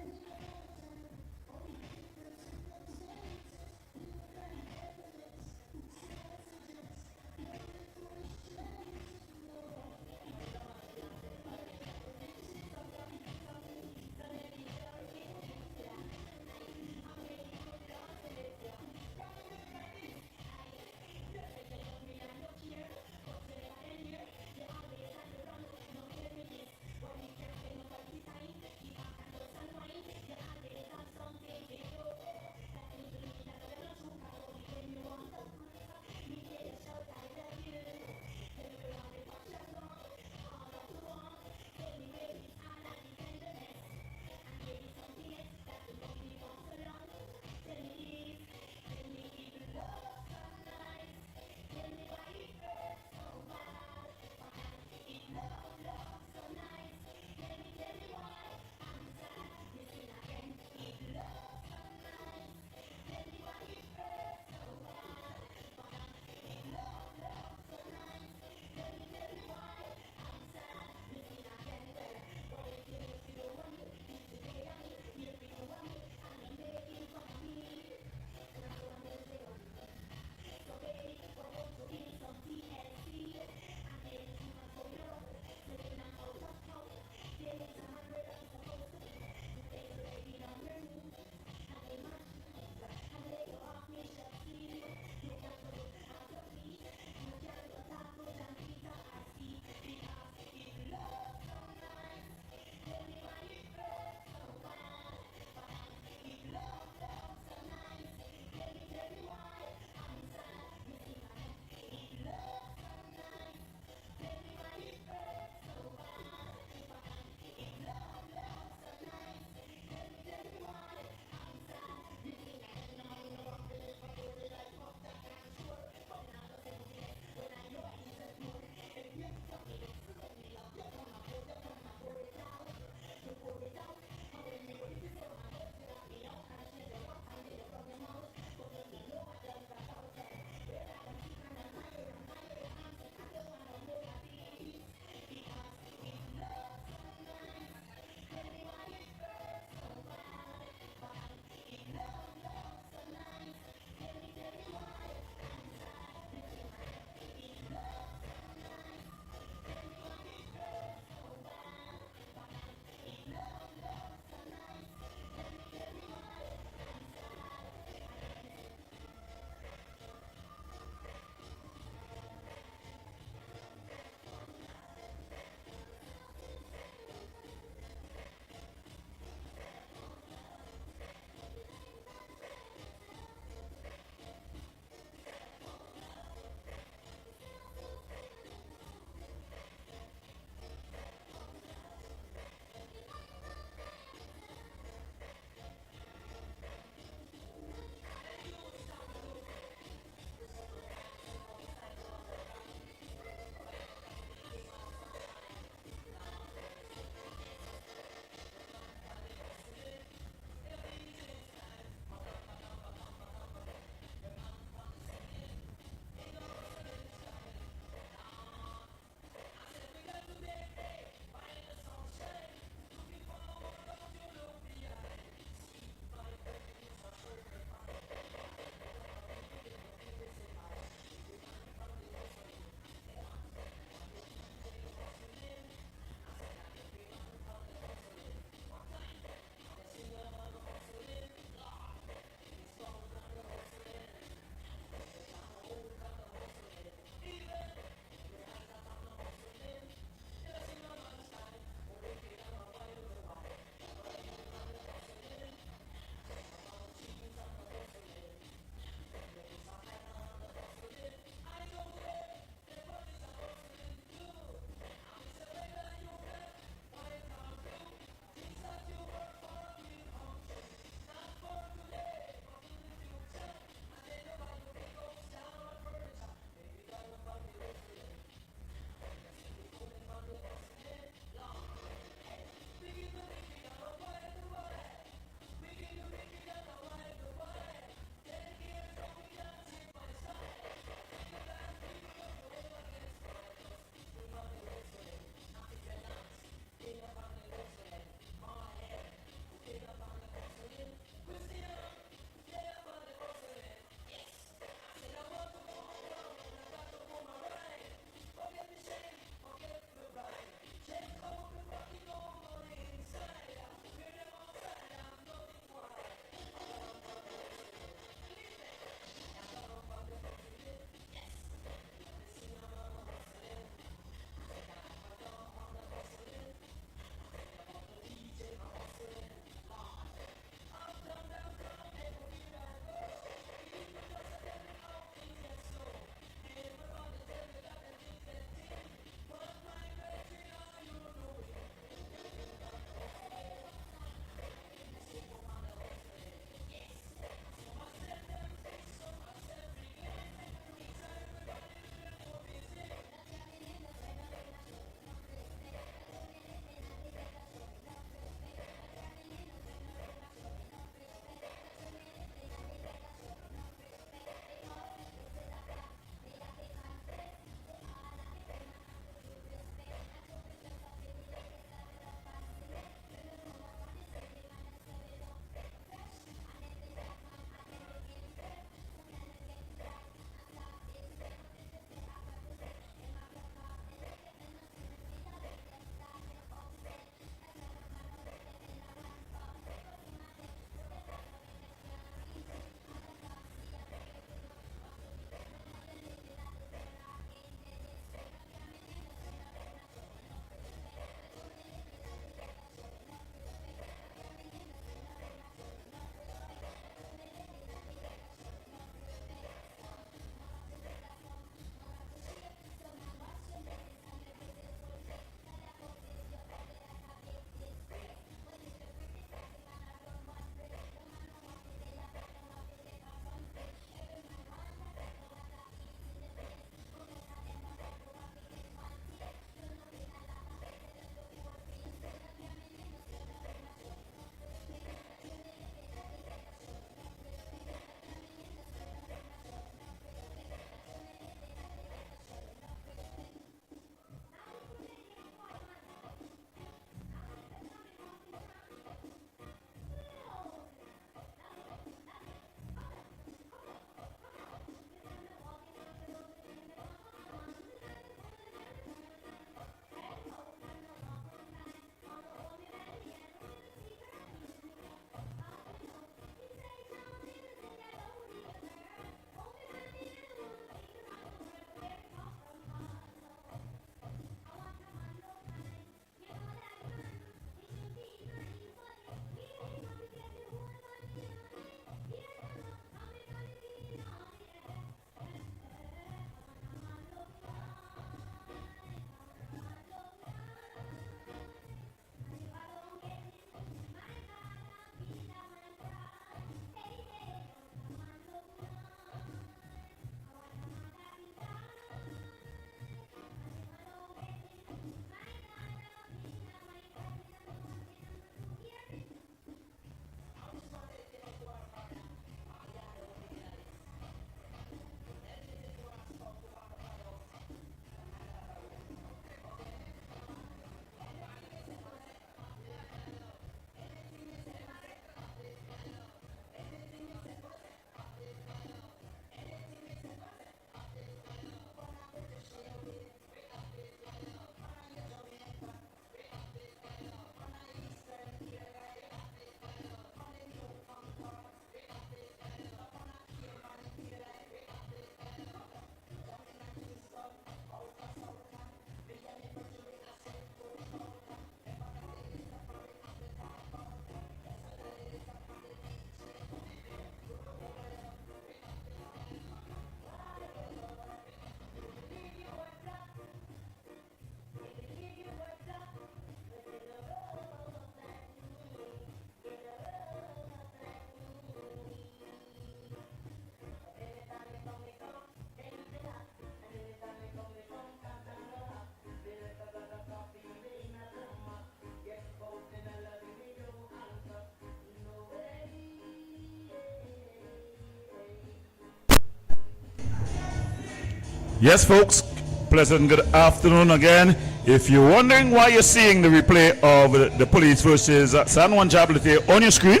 Yes, folks, pleasant good afternoon again. If you're wondering why you're seeing the replay of the Police versus San Juan Jabloteh on your screen,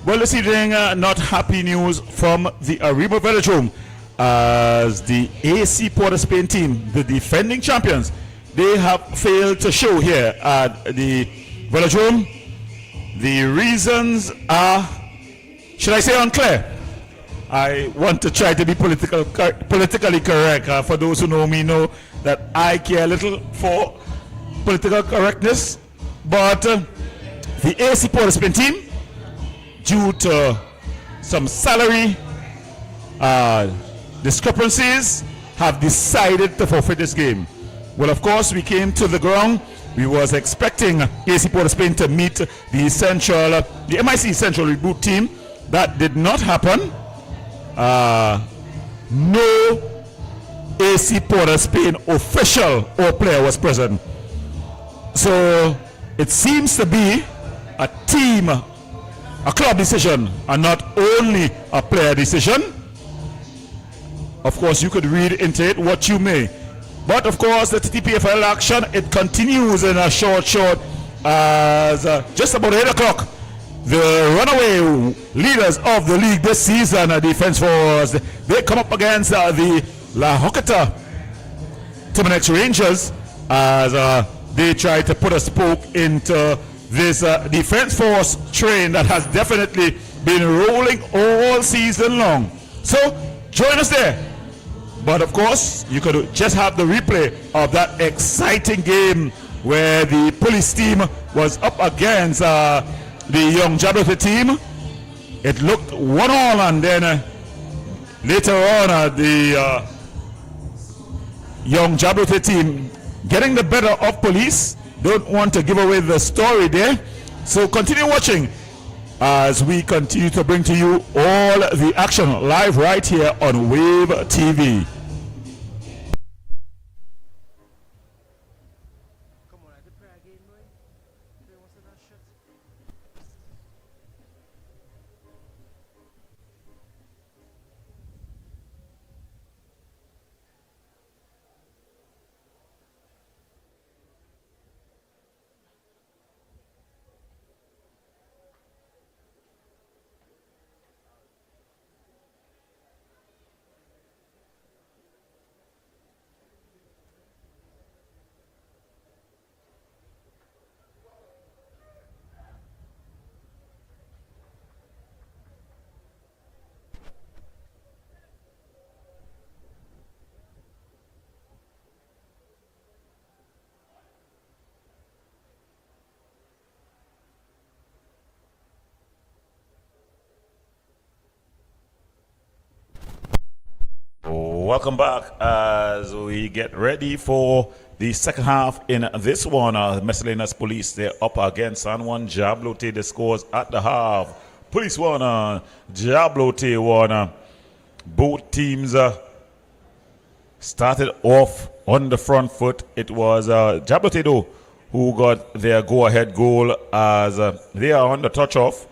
well, this evening, not happy news from the Ariba Velodrome, as the AC Port of Spain team, the defending champions, they have failed to show here at the Velodrome. The reasons are, should I say, unclear? I want to try to be politically correct. For those who know me, know that I care little for political correctness. But the AC Port of Spain team, due to some salary discrepancies, have decided to forfeit this game. Well, of course, we came to the ground. We was expecting AC Port of Spain to meet the MIC Central Reboot team. That did not happen. No AC Port of Spain official or player was present. So it seems to be a team, a club decision, and not only a player decision. Of course, you could read into it what you may. But of course, the TTPFL action, it continues in a short as just about 8 o'clock. The runaway leaders of the league this season, Defense Force, they come up against the La Hokata Terminex Rangers as they try to put a spoke into this Defense Force train that has definitely been rolling all season long. So join us there. But of course, you could just have the replay of that exciting game where the police team was up against the young Jabloteh team. It looked 1-1, and then later on the young Jabloteh team getting the better of police. Don't want to give away the story there. So continue watching as we continue to bring to you all the action live right here on Wave TV. Welcome back as we get ready for the second half in this one. Miscellaneous Police, they're up against San Juan Jabloteh. The scores at the half. Police 1, Jabloteh 1. Both teams started off on the front foot. It was Jabloteh, though, who got their go-ahead goal as they are on the touch-off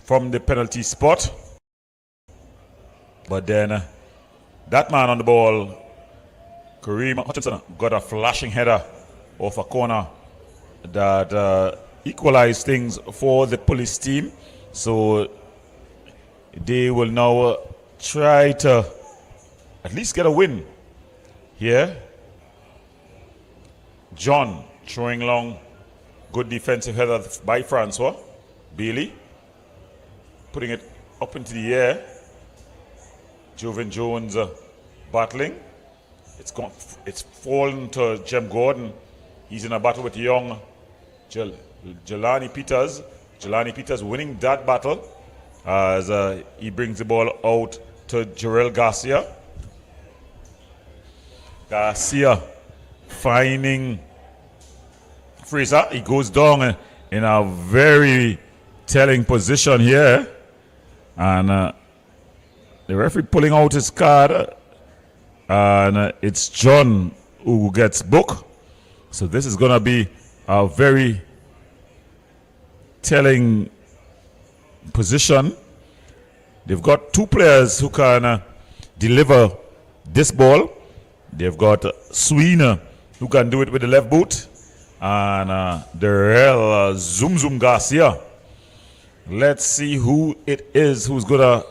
from the penalty spot. But then that man on the ball, Kareem Hutchinson, got a flashing header off a corner that equalized things for the police team. So they will now try to at least get a win here. John throwing long, good defensive header by Francois Bailey, putting it up into the air. Joven Jones battling. It's fallen to Jem Gordon. He's in a battle with young Jelani Peters. Jelani Peters winning that battle as he brings the ball out to Jarrell Garcia. Garcia finding Fraser. He goes down in a very telling position here. And the referee pulling out his card, and it's John who gets booked. So this is going to be a very telling position. They've got two players who can deliver this ball. They've got Sweeney, who can do it with the left boot, and the real Zoom Zoom Garcia. Let's see who it is who's gonna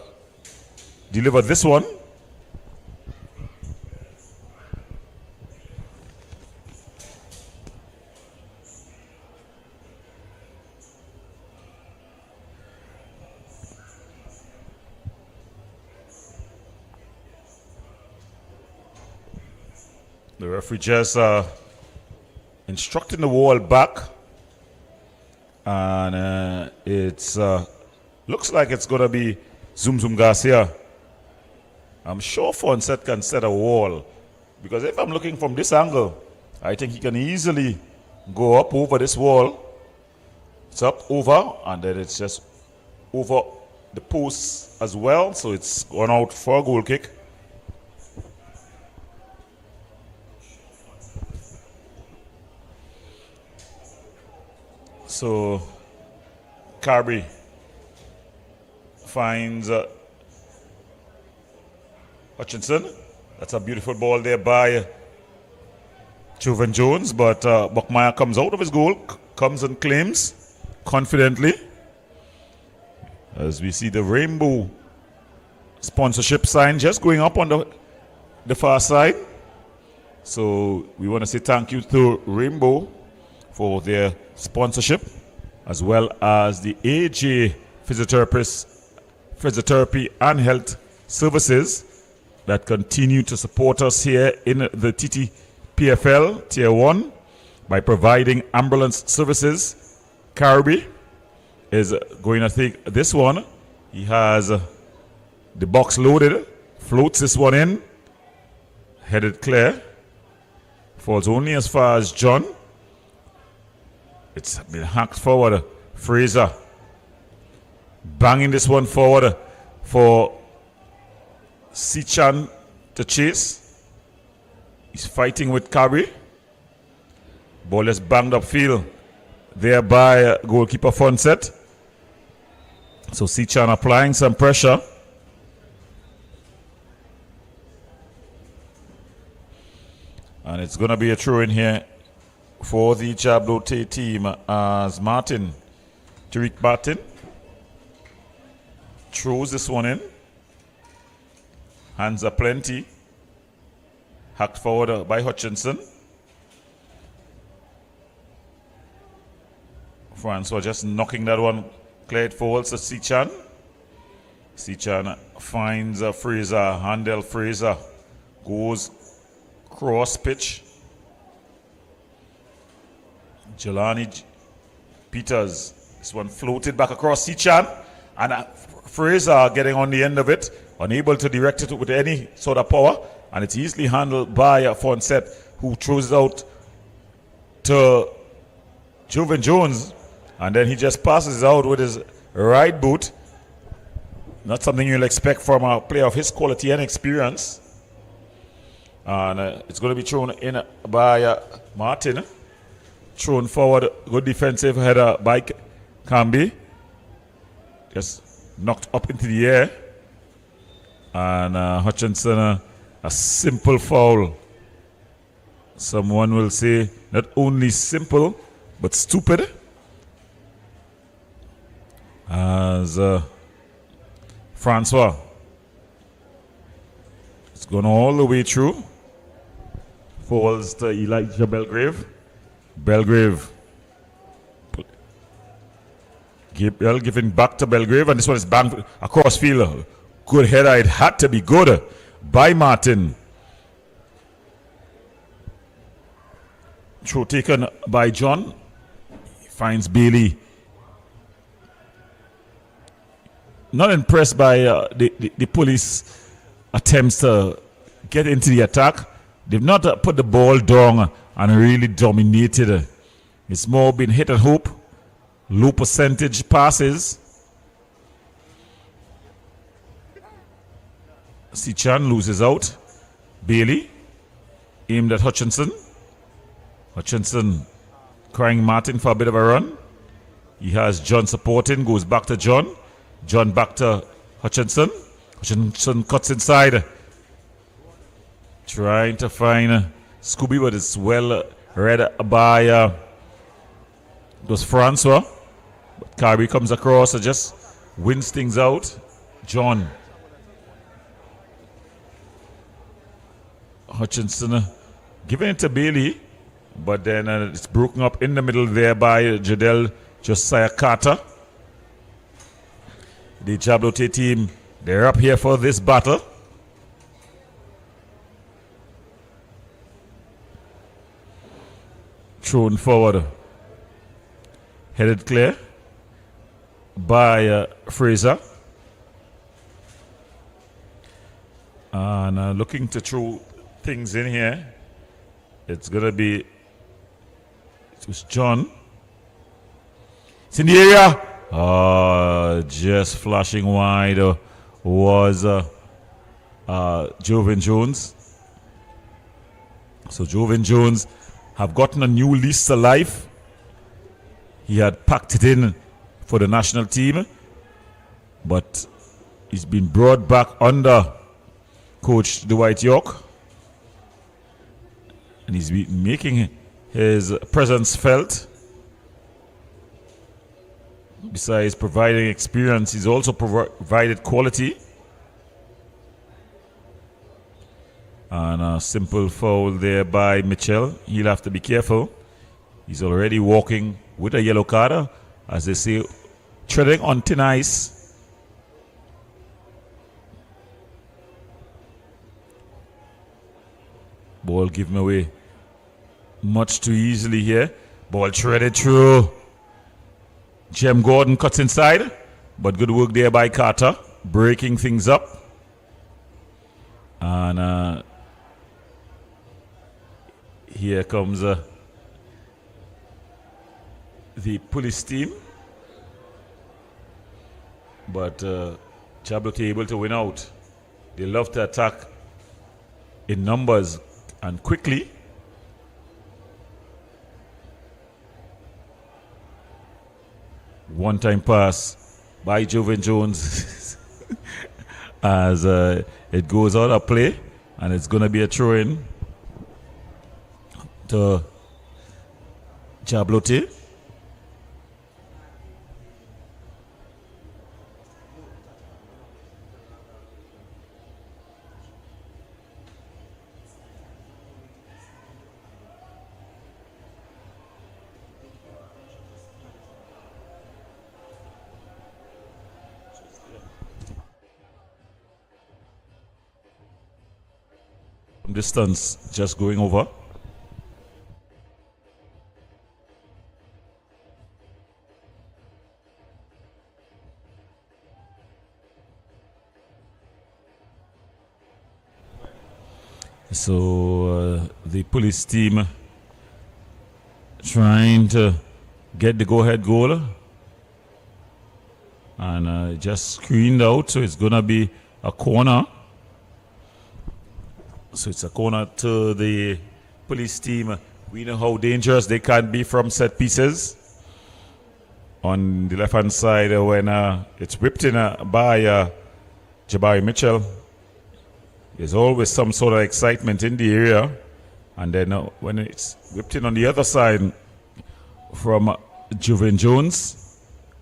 deliver this one. The referee just instructing the wall back, and it's looks like it's gonna be Zoom Zoom Garcia. I'm sure Fonset can set a wall, because if I'm looking from this angle, I think he can easily go up over this wall. It's up over, and then it's just over the post as well, so it's gone out for a goal kick. So Carby finds Hutchinson. That's a beautiful ball there by Joven Jones, but Buckmeyer comes out of his goal, comes and claims confidently. As we see the rainbow sponsorship sign just going up on the far side. So we want to say thank you to Rainbow for their sponsorship, as well as the AJ Physiotherapy and Health Services that continue to support us here in the TTPFL Tier 1 by providing ambulance services. Carby is going to take this one. He has the box loaded, floats this one in, headed clear, falls only as far as John. It's been hacked forward. Fraser banging this one forward for Sichan to chase. He's fighting with Carby. Ball is banged upfield there by goalkeeper Fonset. So Sichan applying some pressure. And it's going to be a throw in here for the Jabloteh team, as Tariq Martin throws this one in. Hands are plenty. Hacked forward by Hutchinson. Francois just knocking that one cleared forward to Sichan. Sichan finds Fraser. Handel Fraser goes cross pitch. Jelani Peters. This one floated back across Sichan, and Fraser getting on the end of it, unable to direct it with any sort of power, and it's easily handled by Fonset, who throws it out to Joven Jones, and then he just passes it out with his right boot. Not something you'll expect from a player of his quality and experience. And it's going to be thrown in by Martin. Thrown forward, good defensive header by Camby. Just knocked up into the air. And Hutchinson, a simple foul. Someone will say not only simple, but stupid. As Francois, it's gone all the way through. Falls to Elijah Belgrave. Belgrave. Gabriel giving back to Belgrave, and this one is banged across field. Good header. It had to be good by Martin. Throw taken by John. He finds Bailey. Not impressed by the police attempts to get into the attack. They've not put the ball down and really dominated. It's more been hit and hope, low percentage passes. Sichan loses out. Bailey aimed at Hutchinson. Hutchinson crying Martin for a bit of a run. He has John supporting, goes back to John. John back to Hutchinson. Hutchinson cuts inside. Trying to find Scooby, but it's well read by it was Francois. But Kirby comes across and just wins things out. John Hutchinson giving it to Bailey, but then it's broken up in the middle there by Jadel Josiah Carter. The Jabloteh team, they're up here for this battle. Thrown forward, headed clear by Fraser. And looking to throw things in here. It's going to be, it was John. It's in the area. Just flashing wide was Joven Jones. So Joven Jones have gotten a new lease of life. He had packed it in for the national team, but he's been brought back under Coach Dwight York, and he's been making his presence felt. Besides providing experience, he's also provided quality. And a simple foul there by Mitchell. He'll have to be careful. He's already walking with a yellow card, as they say, treading on thin ice. Ball given away much too easily here. Ball threaded through. Jem Gordon cuts inside, but good work there by Carter, breaking things up. And here comes the police team, but Jabloteh able to win out. They love to attack in numbers and quickly. One-time pass by Joven Jones as it goes out of play, and it's going to be a throw-in to Jabloteh. Distance just going over. So the police team trying to get the go-ahead goal, and just screened out, so it's gonna be a corner. So it's a corner to the police team. We know how dangerous they can be from set pieces. On the left-hand side, when it's whipped in by Jabari Mitchell, there's always some sort of excitement in the area. And then when it's whipped in on the other side from Joven Jones,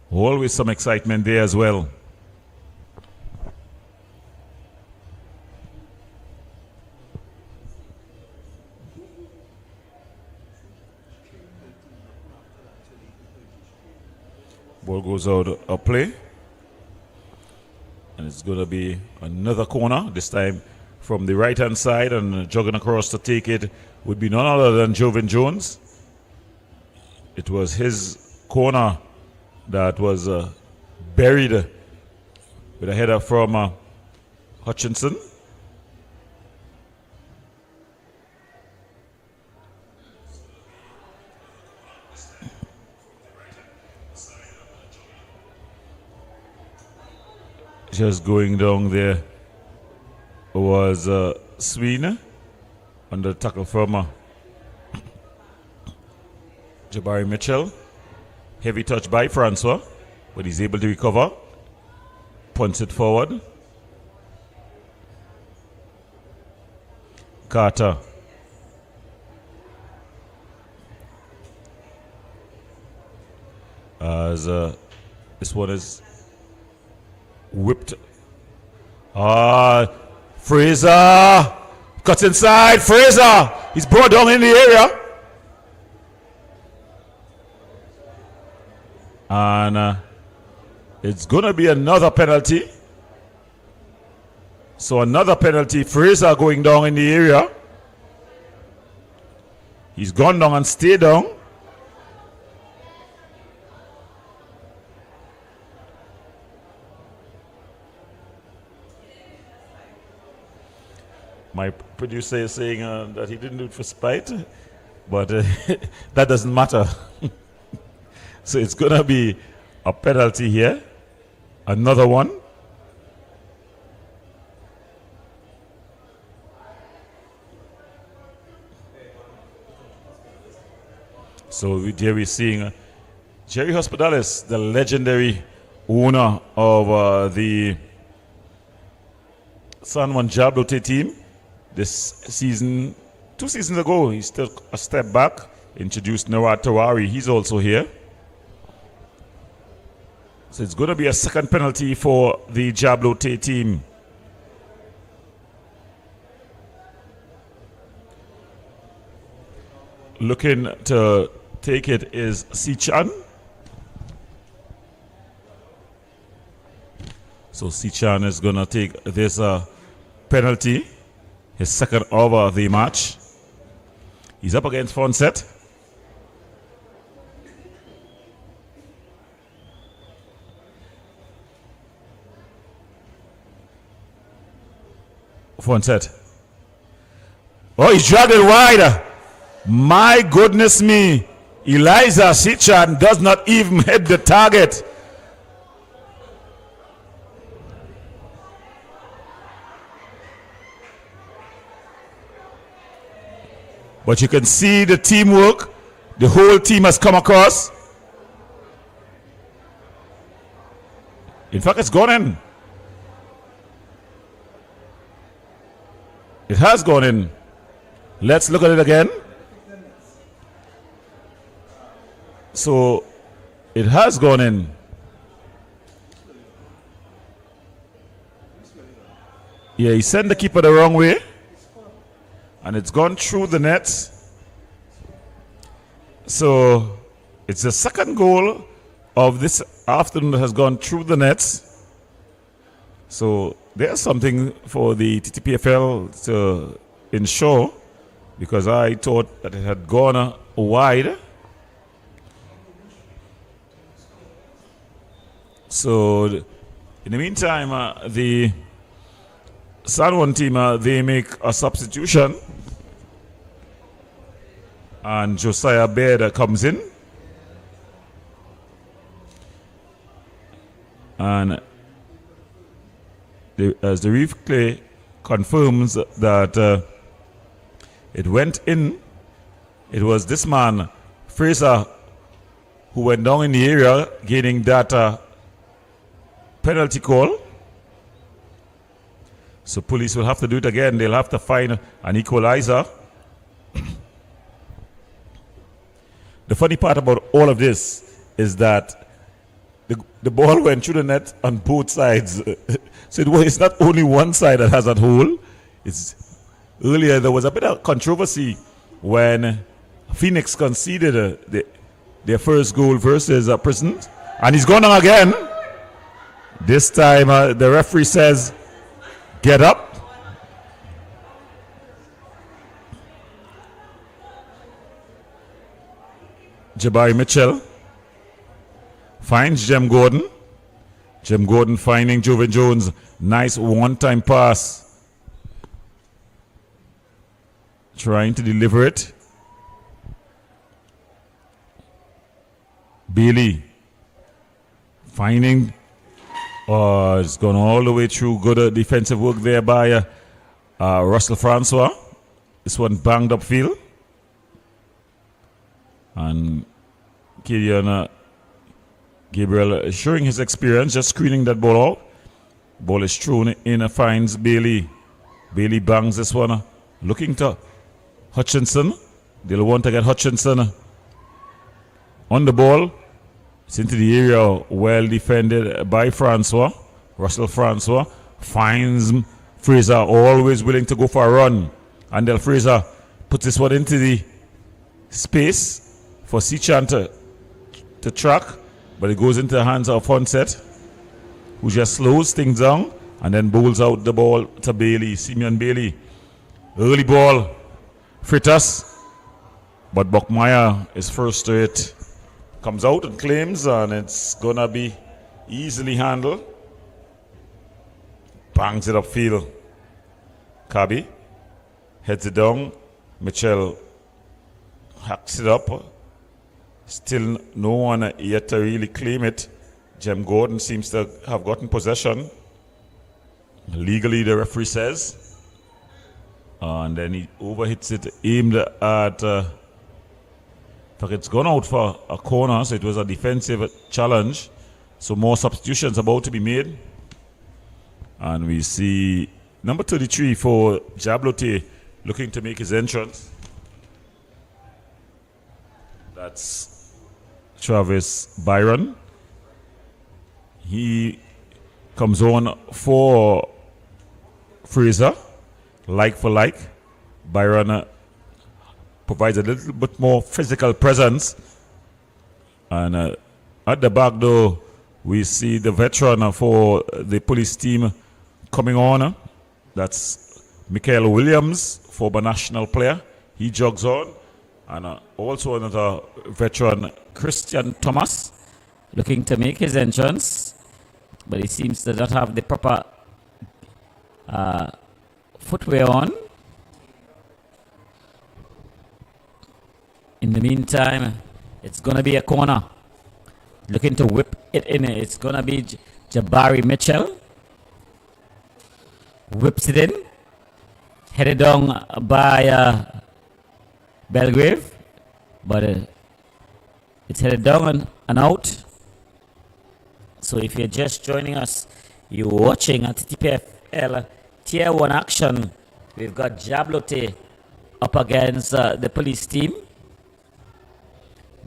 always some excitement there as well. Ball goes out of play, and it's going to be another corner, this time from the right hand side, and jogging across to take it would be none other than Joven Jones. It was his corner that was buried with a header from Hutchinson. Just going down there was Sweeney under tackle from Jabari Mitchell. Heavy touch by Francois, but he's able to recover. Punts it forward. Carter. As this one is whipped. Fraser cuts inside. Fraser, he's brought down in the area. And it's going to be another penalty. So another penalty. Fraser going down in the area. He's gone down and stayed down. My producer is saying that he didn't do it for spite, but that doesn't matter. So it's going to be a penalty here. Another one. So here we're seeing Jerry Hospitalis, the legendary owner of the San Juan Jabloteh team. This season, 2 seasons ago, he took a step back, introduced Nawad Tawari. He's also here. So it's going to be a second penalty for the Jabloteh team. Looking to take it is Sichan. So Sichan is going to take this penalty, his second over of the match. He's up against Fonset. Fonset. Oh, he's dragged it wide. My goodness me. Eliza Sichan does not even hit the target. But you can see the teamwork. The whole team has come across. In fact, it's gone in. It has gone in. Let's look at it again. So it has gone in. Yeah, he sent the keeper the wrong way. And it's gone through the net. So it's the second goal of this afternoon that has gone through the nets. So there's something for the TTPFL to ensure, because I thought that it had gone wide. So in the meantime, the San Juan team, they make a substitution. And Josiah Baird comes in. And as the replay confirms that it went in, it was this man, Fraser, who went down in the area, gaining that penalty call. So police will have to do it again. They'll have to find an equalizer. The funny part about all of this is that the ball went through the net on both sides. So it's not only one side that has that hole. Earlier there was a bit of controversy when Phoenix conceded their first goal versus Prison. And he's gone on again. This time the referee says, get up. Jabari Mitchell finds Jem Gordon. Jem Gordon finding Joven Jones. Nice one-time pass. Trying to deliver it. Bailey finding. It's gone all the way through. Good defensive work there by Russell Francois. This one banged upfield. And Killian Gabriel showing his experience, just screening that ball out. Ball is thrown in, finds Bailey. Bailey bangs this one looking to Hutchinson. They'll want to get Hutchinson on the ball. It's into the area, well defended by Francois. Russell Francois finds Fraser, always willing to go for a run. And Del Fraser puts this one into the space for Sichan to track, but it goes into the hands of Fonset, who just slows things down and then bowls out the ball to Bailey, Simeon Bailey. Early ball, Freitas, but Buckmeyer is first to it. Comes out and claims, and it's gonna be easily handled. Bangs it upfield. Kabi heads it down. Mitchell hacks it up. Still no one yet to really claim it. Jem Gordon seems to have gotten possession. Legally, the referee says. And then he overhits it, aimed at... it's gone out for a corner, so it was a defensive challenge. So more substitutions about to be made. And we see number 33 for Jabloteh looking to make his entrance. That's Travis Byron. He comes on for Fraser, like for like. Byron provides a little bit more physical presence. And at the back, though, we see the veteran for the police team coming on. That's Michael Williams, former national player. He jogs on. And also another veteran, Christian Thomas, looking to make his entrance. But he seems to not have the proper footwear on. In the meantime, it's going to be a corner. Looking to whip it in. It's going to be Jabari Mitchell. Whips it in. Headed down by Belgrave. But it's headed down and out. So if you're just joining us, you're watching at TTPFL Tier 1 action. We've got Jabloteh up against the police team.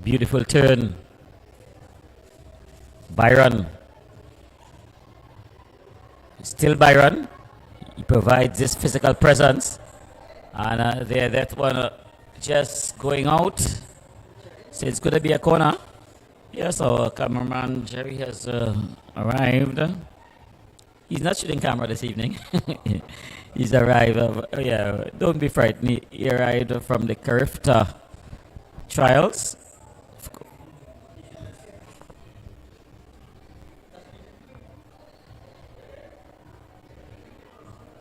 Beautiful turn. Byron. Still Byron. He provides this physical presence. And there, that one just going out. So it's going to be a corner. Yes, our cameraman Jerry has arrived. He's not shooting camera this evening. He's arrived. Yeah, don't be frightened. He arrived from the Carifta trials.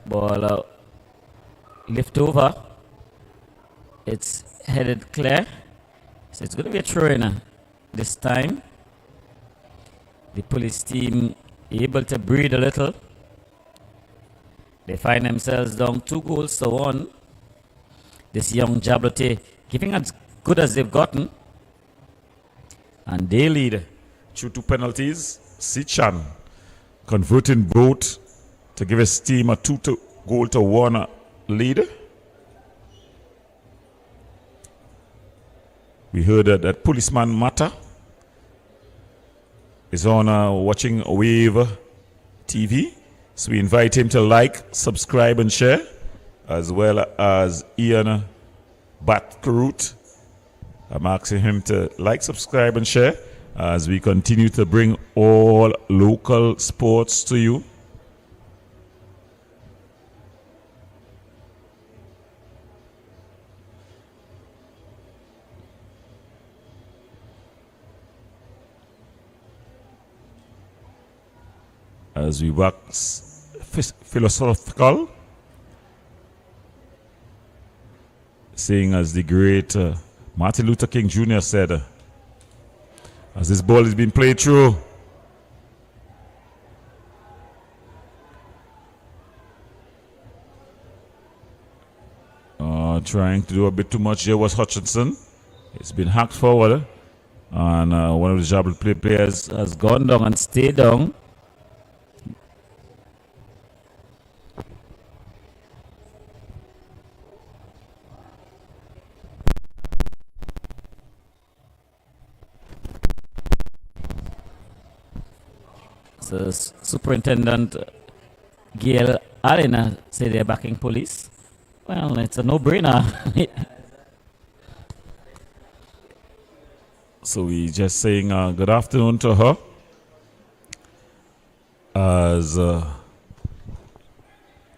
Ball lift over. It's headed clear. So it's going to be a throw-in this time. The police team able to breathe a little. They find themselves down 2-1. This young Jabloteh giving as good as they've gotten. And they lead through 2 penalties. Sichan converting both to give his team a 2-1 lead. We heard that policeman Mata is on watching Wave TV. So we invite him to like, subscribe, and share, as well as Ian Batkarut. I'm asking him to like, subscribe, and share as we continue to bring all local sports to you. As we wax philosophical, saying as the great Martin Luther King Jr. said, as this ball is being played through, trying to do a bit too much here was Hutchinson. It's been hacked forward, and one of the Jabloteh players has gone down and stayed down.
So Superintendent Gail Allen say they're backing police. Well, it's a no-brainer.
So we just saying good afternoon to her. As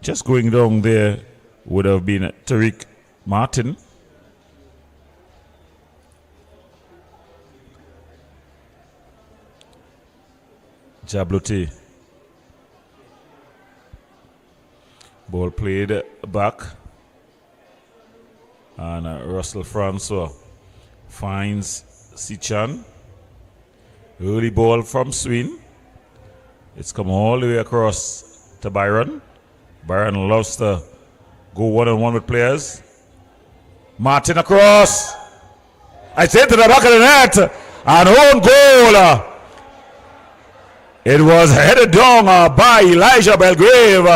just going down there would have been Tariq Martin. Jabloteh. Ball played back. And Russell Francois finds Sichan. Early ball from Swin. It's come all the way across to Byron. Byron loves to go one-on-one with players. Martin across. I say to the back of the net. And own goal. It was headed down by Elijah Belgrave.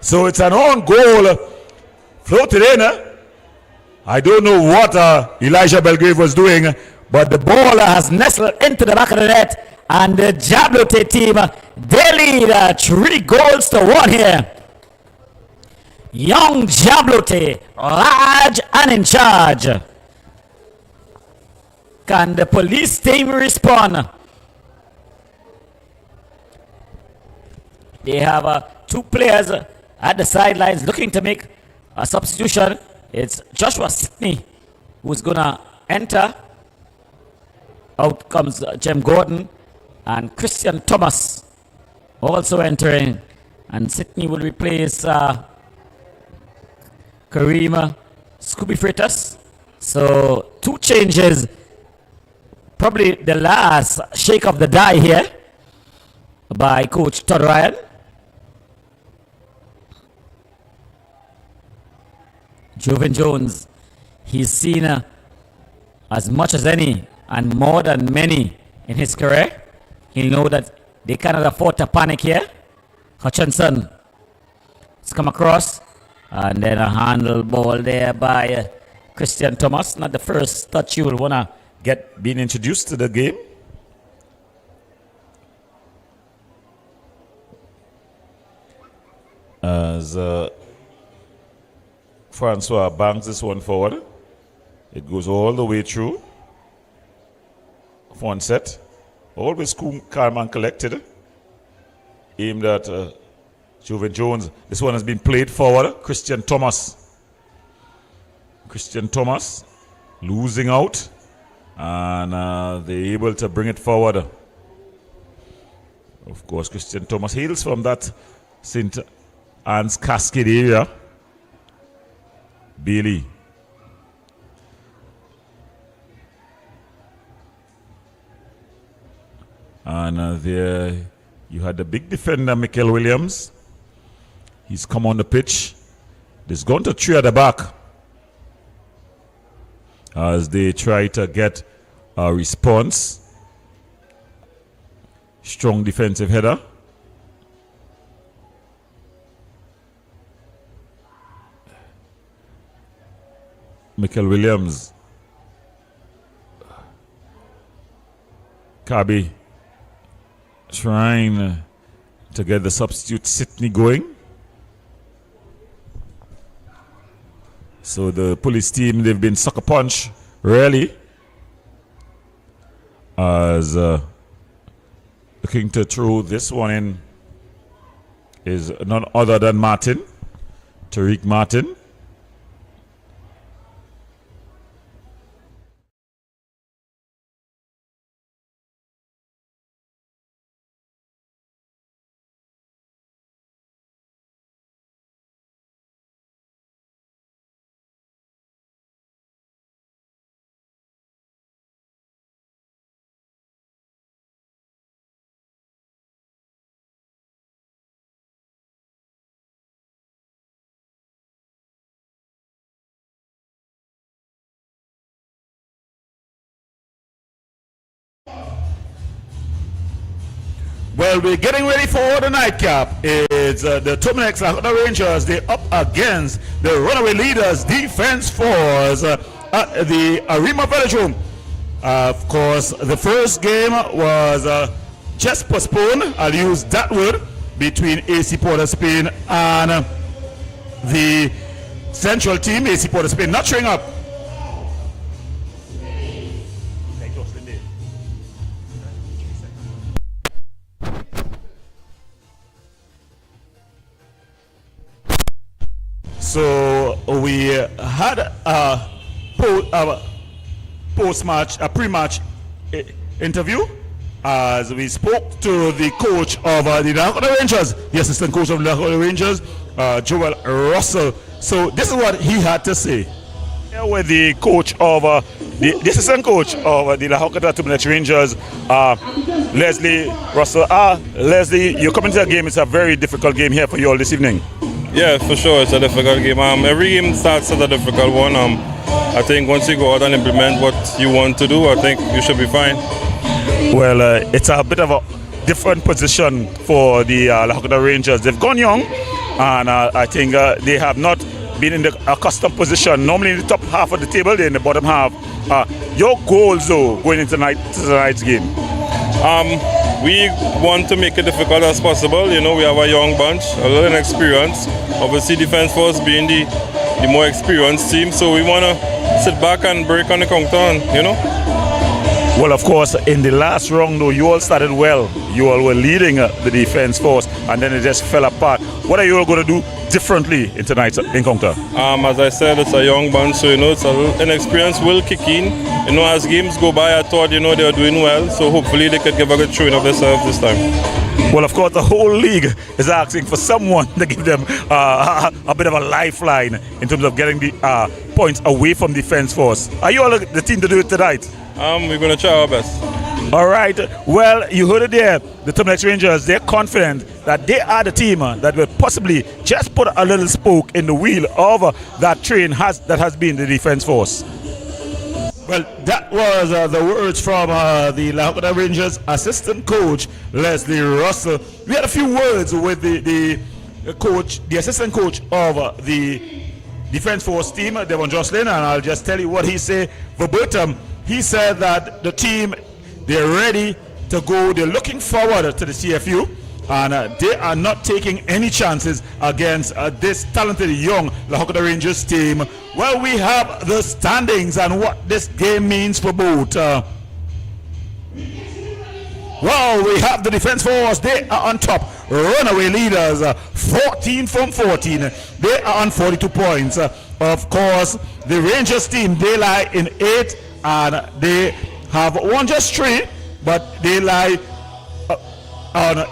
So it's an own goal. Floated in. I don't know what Elijah Belgrave was doing, but the ball has nestled into the back of the net, and the Jabloteh team, they lead 3-1 here. Young Jabloteh, large and in charge. Can the police team respond? They have 2 players at the sidelines looking to make a substitution. It's Joshua Sidney who's going to enter. Out comes Jem Gordon and Christian Thomas also entering. And Sidney will replace Kareem Scooby Freitas. So 2 changes. Probably the last shake of the die here by Coach Todd Ryan. Joven Jones, he's seen as much as any and more than many in his career. He'll know that they cannot afford to panic here. Hutchinson has come across, and then a handle ball there by Christian Thomas. Not the first touch you will want to get being introduced to the game. As Francois bangs this one forward. It goes all the way through. One set. Always cool, calm and collected. Aimed at Joven Jones. This one has been played forward. Christian Thomas. Christian Thomas losing out. And they're able to bring it forward. Of course, Christian Thomas hails from that St. Anne's Cascade area. Bailey. And there you had the big defender, Michael Williams. He's come on the pitch. He's gone to 3 at the back as they try to get a response. Strong defensive header. Michael Williams. Kabi trying to get the substitute Sidney going. So the police team, they've been sucker punch really. As looking to throw this one in is none other than Martin. Tariq Martin. Well, we're getting ready for the nightcap. It's the Tomanex Lakota Rangers. They're up against the runaway leaders, Defense Force, at the Arima Velodrome. Of course, the first game was just postponed, I'll use that word, between AC Port of Spain and the central team, AC Port of Spain, not showing up. So we had a post-match, a pre-match interview as we spoke to the coach of the Jabloteh Rangers, the assistant coach of the Jabloteh Rangers, Joel Russell. So this is what he had to say. Here with the coach of the assistant coach of the Jabloteh Rangers, Leslie Russell. Leslie, you're coming to the game. It's a very difficult game here for you all this evening.
Yeah, for sure, it's a difficult game. Every game starts as a difficult one. I think once you go out and implement what you want to do, I think you should be fine.
Well, it's a bit of a different position for the Jabloteh Rangers. They've gone young, and I think they have not been in the accustomed position. Normally in the top half of the table, they're in the bottom half. Your goals, though, going into tonight's game?
We want to make it difficult as possible. You know, we have a young bunch, a little inexperienced. Obviously, Defense Force being the more experienced team, so we want to sit back and break on the counter, you know.
Well, of course, in the last round, though, you all started well. You all were leading the Defense Force, and then it just fell apart. What are you all going to do differently in tonight's encounter?
As I said, it's a young bunch, so, you know, it's a little inexperience will kick in. You know, as games go by, I thought, you know, they were doing well, so hopefully they could give a good showing of themselves this time.
Well, of course, the whole league is asking for someone to give them a bit of a lifeline in terms of getting the points away from Defense Force. Are you all the team to do it tonight?
We're going to try our best.
All right. Well, you heard it there. The Jabloteh Rangers, they're confident that they are the team that will possibly just put a little spoke in the wheel of that train that has been the Defense Force. Well, that was the words from the Jabloteh Rangers assistant coach, Leslie Russell. We had a few words with the coach, the assistant coach of the Defense Force team, Devon Jocelyn, and I'll just tell you what he said verbatim. He said that the team, they're ready to go. They're looking forward to the CFU, and they are not taking any chances against this talented young Jabloteh Rangers team. Well, we have the standings and what this game means for both. Well, we have the Defense Force. They are on top. Runaway leaders, 14 from 14. They are on 42 points. Of course, the Rangers team, they lie in 8th, and they have won just 3, but they lie on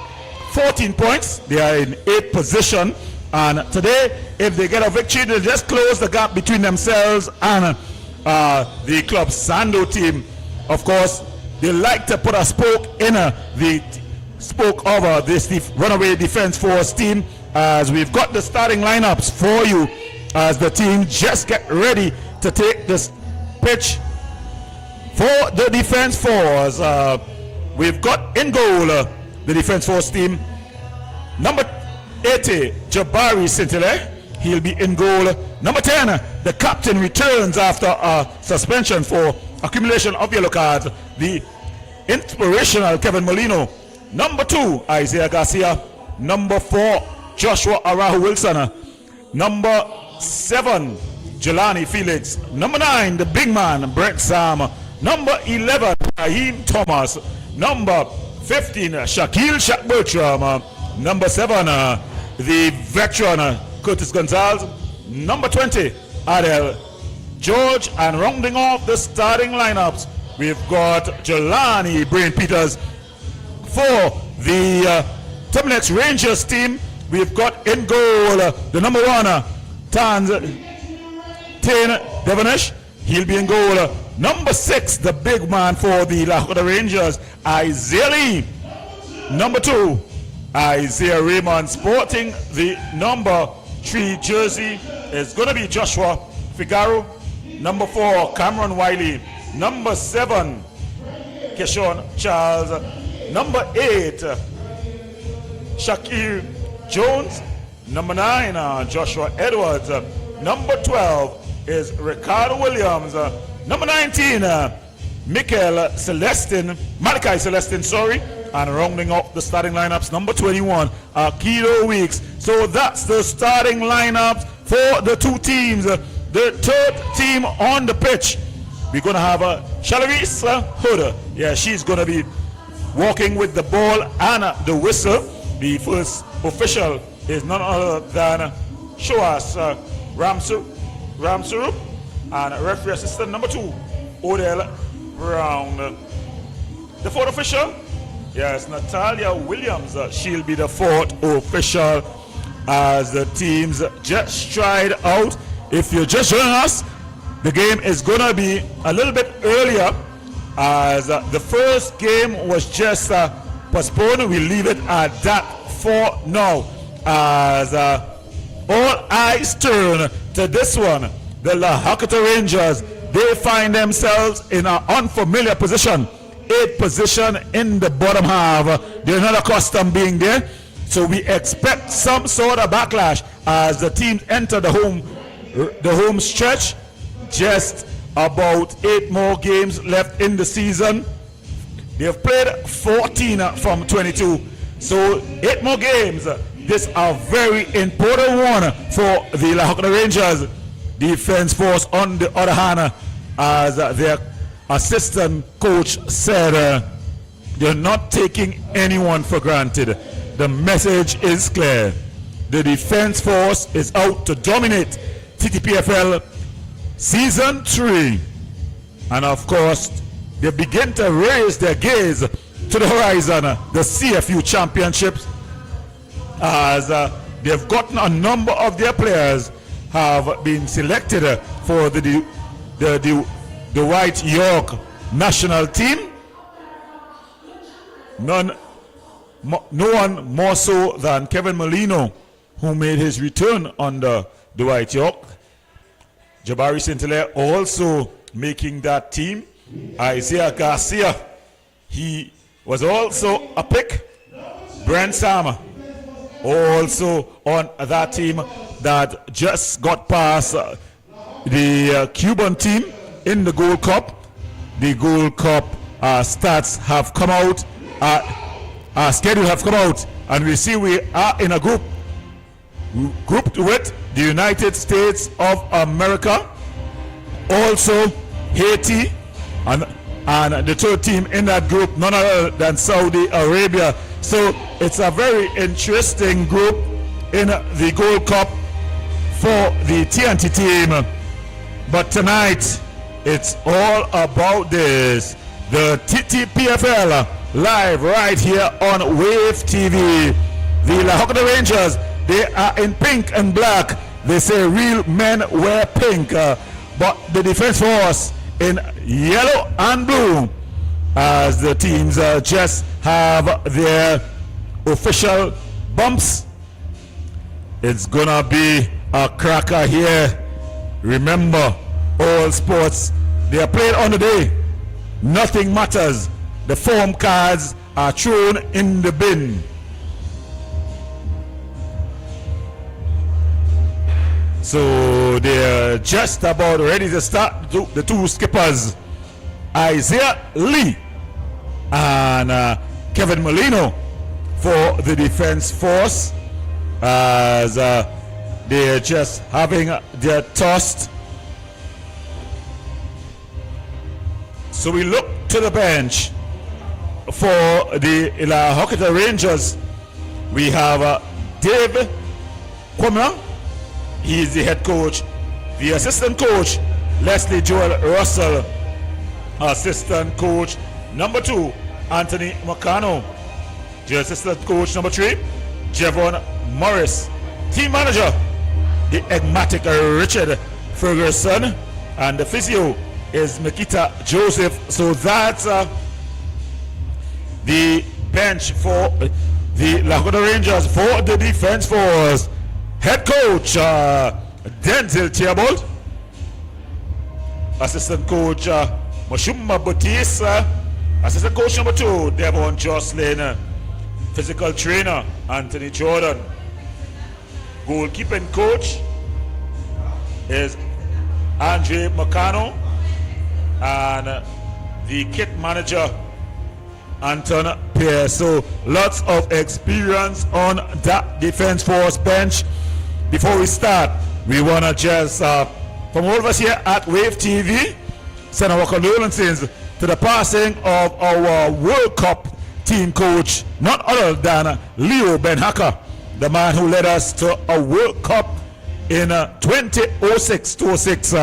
14 points. They are in 8th position, and today, if they get a victory, they'll just close the gap between themselves and the Club Sando team. Of course, they like to put a spoke in the spoke of this runaway Defense Force team, as we've got the starting lineups for you as the team just get ready to take this pitch. For the Defense Force, we've got in goal the Defense Force team. Number 80, Jabari Sintele. He'll be in goal. Number 10, the captain returns after a suspension for accumulation of yellow cards. The inspirational Kevin Molino. Number 2, Isaiah Garcia. Number 4, Joshua Arahu Wilson. Number 7, Jelani Felix. Number 9, the big man, Brett Sam. Number 11, Raheem Thomas. Number 15, Shaquille Shaq Bertram. Number 7, the veteran, Curtis Gonzalez. Number 20, Adel George. And rounding off the starting lineups, we've got Jelani Brain Peters. For the Jabloteh Rangers team, we've got in goal the number 1, Tane Devonish. He'll be in goal. Number 6, the big man for the Jabloteh Rangers, Isaiah Lee. Number 2, Isaiah Raymond. Sporting the number 3 jersey is going to be Joshua Figaro. Number 4, Cameron Wiley. Number 7, Keshawn Charles. Number 8, Shaquille Jones. Number 9, Joshua Edwards. Number 12 is Ricardo Williams. Number 19, Malachi Celestin, And rounding up the starting lineups, number 21, Akido Weeks. So that's the starting lineups for the two teams. The third team on the pitch, we're going to have Shalaris Hood. Yeah, she's going to be walking with the ball and the whistle. The first official is none other than Shoas Ramsurup, and referee assistant number 2, Odell Brown. The fourth official, yes, Natalia Williams. She'll be the fourth official as the teams just tried out. If you're just joining us, the game is going to be a little bit earlier as the first game was just postponed. We leave it at that for now as all eyes turn to this one. The La Hakata Rangers, they find themselves in an unfamiliar position. 8th position in the bottom half. They're not accustomed being there, so we expect some sort of backlash as the teams enter the home stretch. Just about 8 more games left in the season. They have played 14 from 22, so 8 more games. This is a very important one for the La Hakata Rangers Defense Force. On the other hand, as their assistant coach said, they're not taking anyone for granted. The message is clear. The Defense Force is out to dominate TTPFL Season 3. And of course, they begin to raise their gaze to the horizon, the CFU Championships, as they've gotten a number of their players have been selected for the White York national team. No one more so than Kevin Molino, who made his return under the White York. Jabari St. Hilaire also making that team. Isaiah Garcia, he was also a pick. Brent Sama, also on that team that just got past the Cuban team in the Gold Cup. The Gold Cup stats have come out, schedule have come out, and we see we are in a grouped with the United States of America, also Haiti, and the third team in that group, none other than Saudi Arabia. So it's a very interesting group in the Gold Cup for the TNT team. But tonight, it's all about this. The TTPFL live right here on Wave TV. The La Hakata Rangers, they are in pink and black. They say real men wear pink. But the Defense Force in yellow and blue, as the teams just have their official bumps. It's gonna be a cracker here. Remember, all sports, they are played on the day. Nothing matters. The form cards are thrown in the bin. So they're just about ready to start. The two skippers, Isaiah Lee and Kevin Molino, for the Defense Force, as they're just having their tossed. So we look to the bench for the La Hakata Rangers. We have Dave Kwamna. He is the head coach. The assistant coach, Leslie Joel Russell. Assistant coach number 2, Anthony Macano. The assistant coach number 3, Jevon Morris. Team manager, the enigmatic Richard Ferguson. And the physio is Mikita Joseph. So that's the bench for the La Hakata Rangers. For the Defense Force, head coach Denzel Theobald, assistant coach Mashumba Batista, assistant coach number 2, Devon Jocelyn, physical trainer Anthony Jordan, goalkeeping coach is Andre Macano, and the kit manager Anton Pierre. So lots of experience on that defense force bench. Before we start, we want to just, from all of us here at Wave TV, send our condolences to the passing of our World Cup team coach, none other than Leo Ben-Hacker, the man who led us to a World Cup in 2006.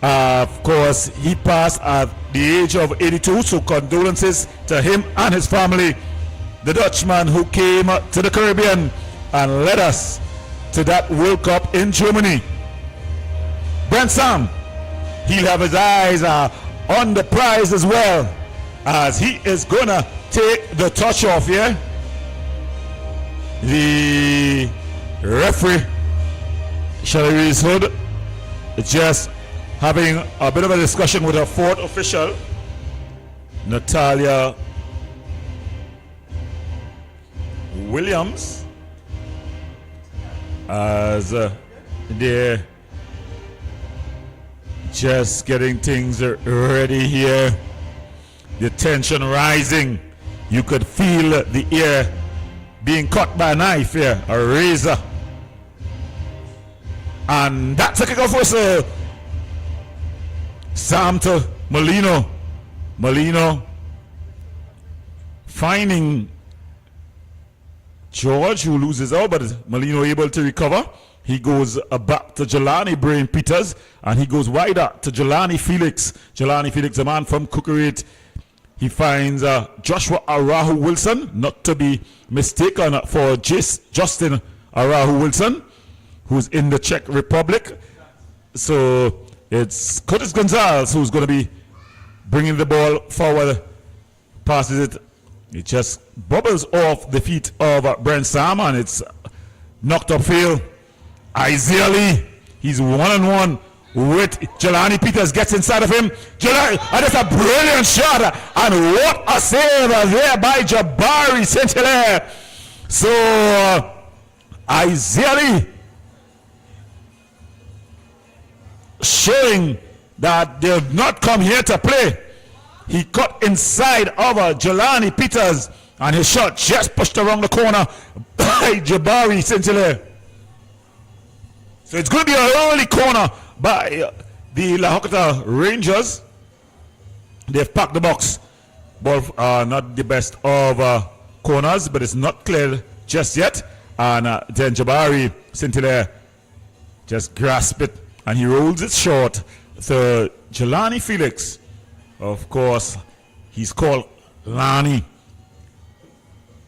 Of course, he passed at the age of 82, so condolences to him and his family. The Dutchman who came to the Caribbean and led us to that World Cup in Germany. Brent Sam, he'll have his eyes on the prize as well, as he is gonna take the touch off here. The referee, Sharice Hood, just having a bit of a discussion with her fourth official, Natalia Williams, as they're just getting things ready here. The tension rising. You could feel the air being cut by a knife here, a razor. And that's a kickoff whistle. Sam to Molino. Molino finding George, who loses out, but Molino able to recover. He goes back to Jelani Brain Peters, and he goes wider to Jelani Felix. Jelani Felix, a man from Kukurit. He finds Joshua Arahu Wilson, not to be mistaken for Justin Arahu Wilson, who's in the Czech Republic. So it's Curtis Gonzalez who's going to be bringing the ball forward, passes it. It just bubbles off the feet of Brent Sam, and it's knocked upfield. Isaiah Lee, he's one-on-one with Jelani Peters, gets inside of him. Jelani, and it's a brilliant shot, and what a save there by Jabari Saint-Hilaire. So Isaiah Lee showing that they've not come here to play. He cut inside of Jelani Peters, and his shot just pushed around the corner by Jabari Saint-Hilaire. So it's going to be an early corner by the La Hokata Rangers. They've packed the box. Ball not the best of corners, but it's not cleared just yet. And then Jabari Saint-Hilaire just grasps it, and he rolls it short. So Jelani Felix, of course, he's called Lani.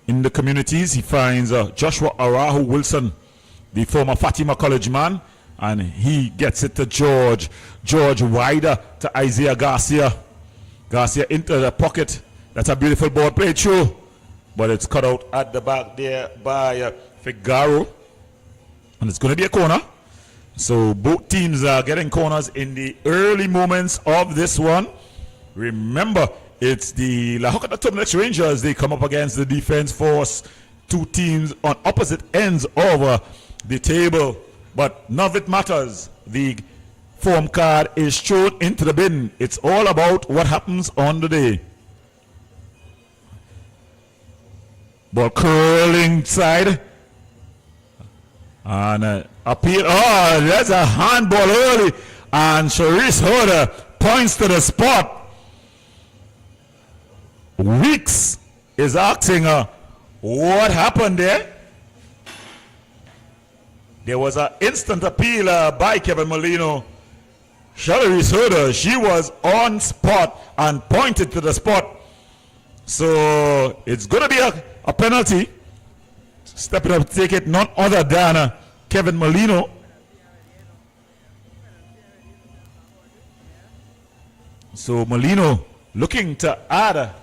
In the communities, he finds Joshua Arahu Wilson, the former Fatima College man, and he gets it to George. George wider to Isaiah Garcia. Garcia into the pocket. That's a beautiful ball played through, but it's cut out at the back there by Figaro, and it's going to be a corner. So both teams are getting corners in the early moments of this one. Remember, it's the La Hokata Tumlex Rangers. They come up against the Defense Force. Two teams on opposite ends of the table, but none of it matters. The form card is thrown into the bin. It's all about what happens on the day. Ball curling side, and appeal. Oh, there's a handball early, and Sharice Hoda points to the spot. Weeks is asking what happened there. There was an instant appeal by Kevin Molino. Sharice Hoda, she was on spot and pointed to the spot. So it's going to be a penalty. Stepping up to take it, none other than Kevin Molino. So Molino looking to add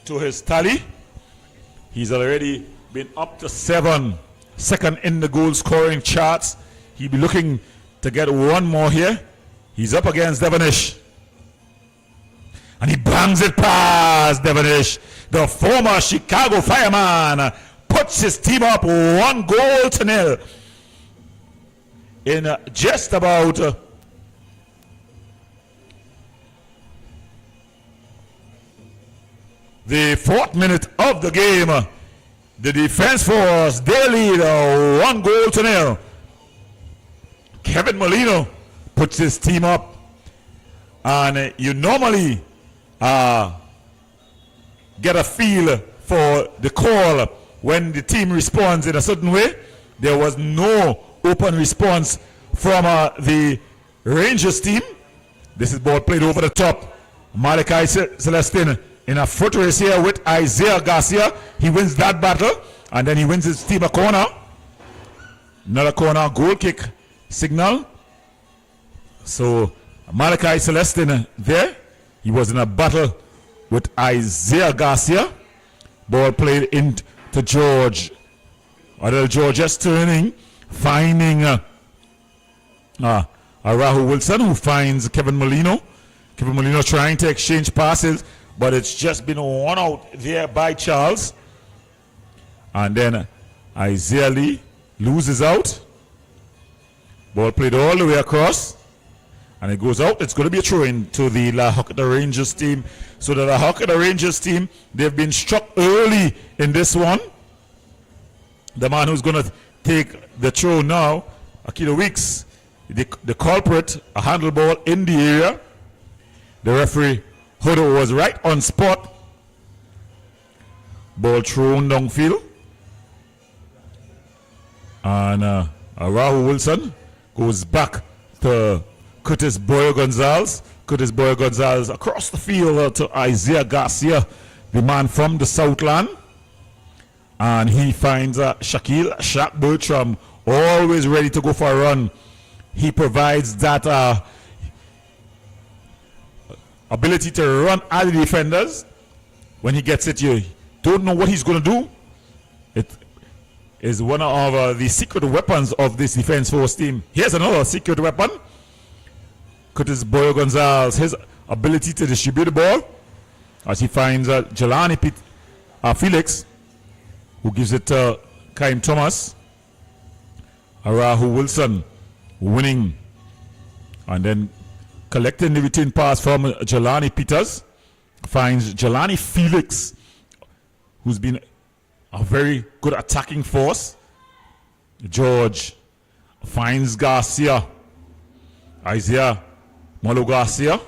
to his tally. He's already been up to 7, second in the goal scoring charts. He'll be looking to get one more here. He's up against Devonish, and he bangs it past Devonish. The former Chicago Fireman puts his team up 1-0 in just about the 4th minute of the game. The defense force, they lead 1-0. Kevin Molino puts his team up. And you normally get a feel for the call when the team responds in a certain way. There was no open response from the Rangers team. This is ball played over the top. Malachi Celestin in a foot race here with Isaiah Garcia. He wins that battle, and then he wins his team a corner. Another corner, goal kick signal. So Malachi Celestin there. He was in a battle with Isaiah Garcia. Ball played into George. Adel George just turning, finding Rahul Wilson, who finds Kevin Molino. Kevin Molino trying to exchange passes, but it's just been won out there by Charles. And then Isaiah Lee loses out. Ball played all the way across. And it goes out. It's going to be a throw-in to the La Hocketa Rangers team. So the La Hocketa Rangers team, they've been struck early in this one. The man who's going to take the throw now, Akito Weeks, the culprit, a handle ball in the area. The referee, Hodo, was right on spot. Ball thrown downfield. And Rahul Wilson goes back to Curtis Boyer Gonzalez. Curtis Boyer Gonzalez across the field to Isaiah Garcia, the man from the Southland. And he finds Shaquille Shaq Bertram, always ready to go for a run. He provides that ability to run at the defenders. When he gets it, you don't know what he's going to do. It is one of the secret weapons of this defense force team. Here's another secret weapon. Curtis Boyer Gonzalez, his ability to distribute the ball as he finds Jelani Felix, who gives it to Kaim Thomas. Rahul Wilson winning and then collecting the return pass from Jelani Peters, finds Jelani Felix, who's been a very good attacking force. George finds Garcia, Isaiah Molo Garcia,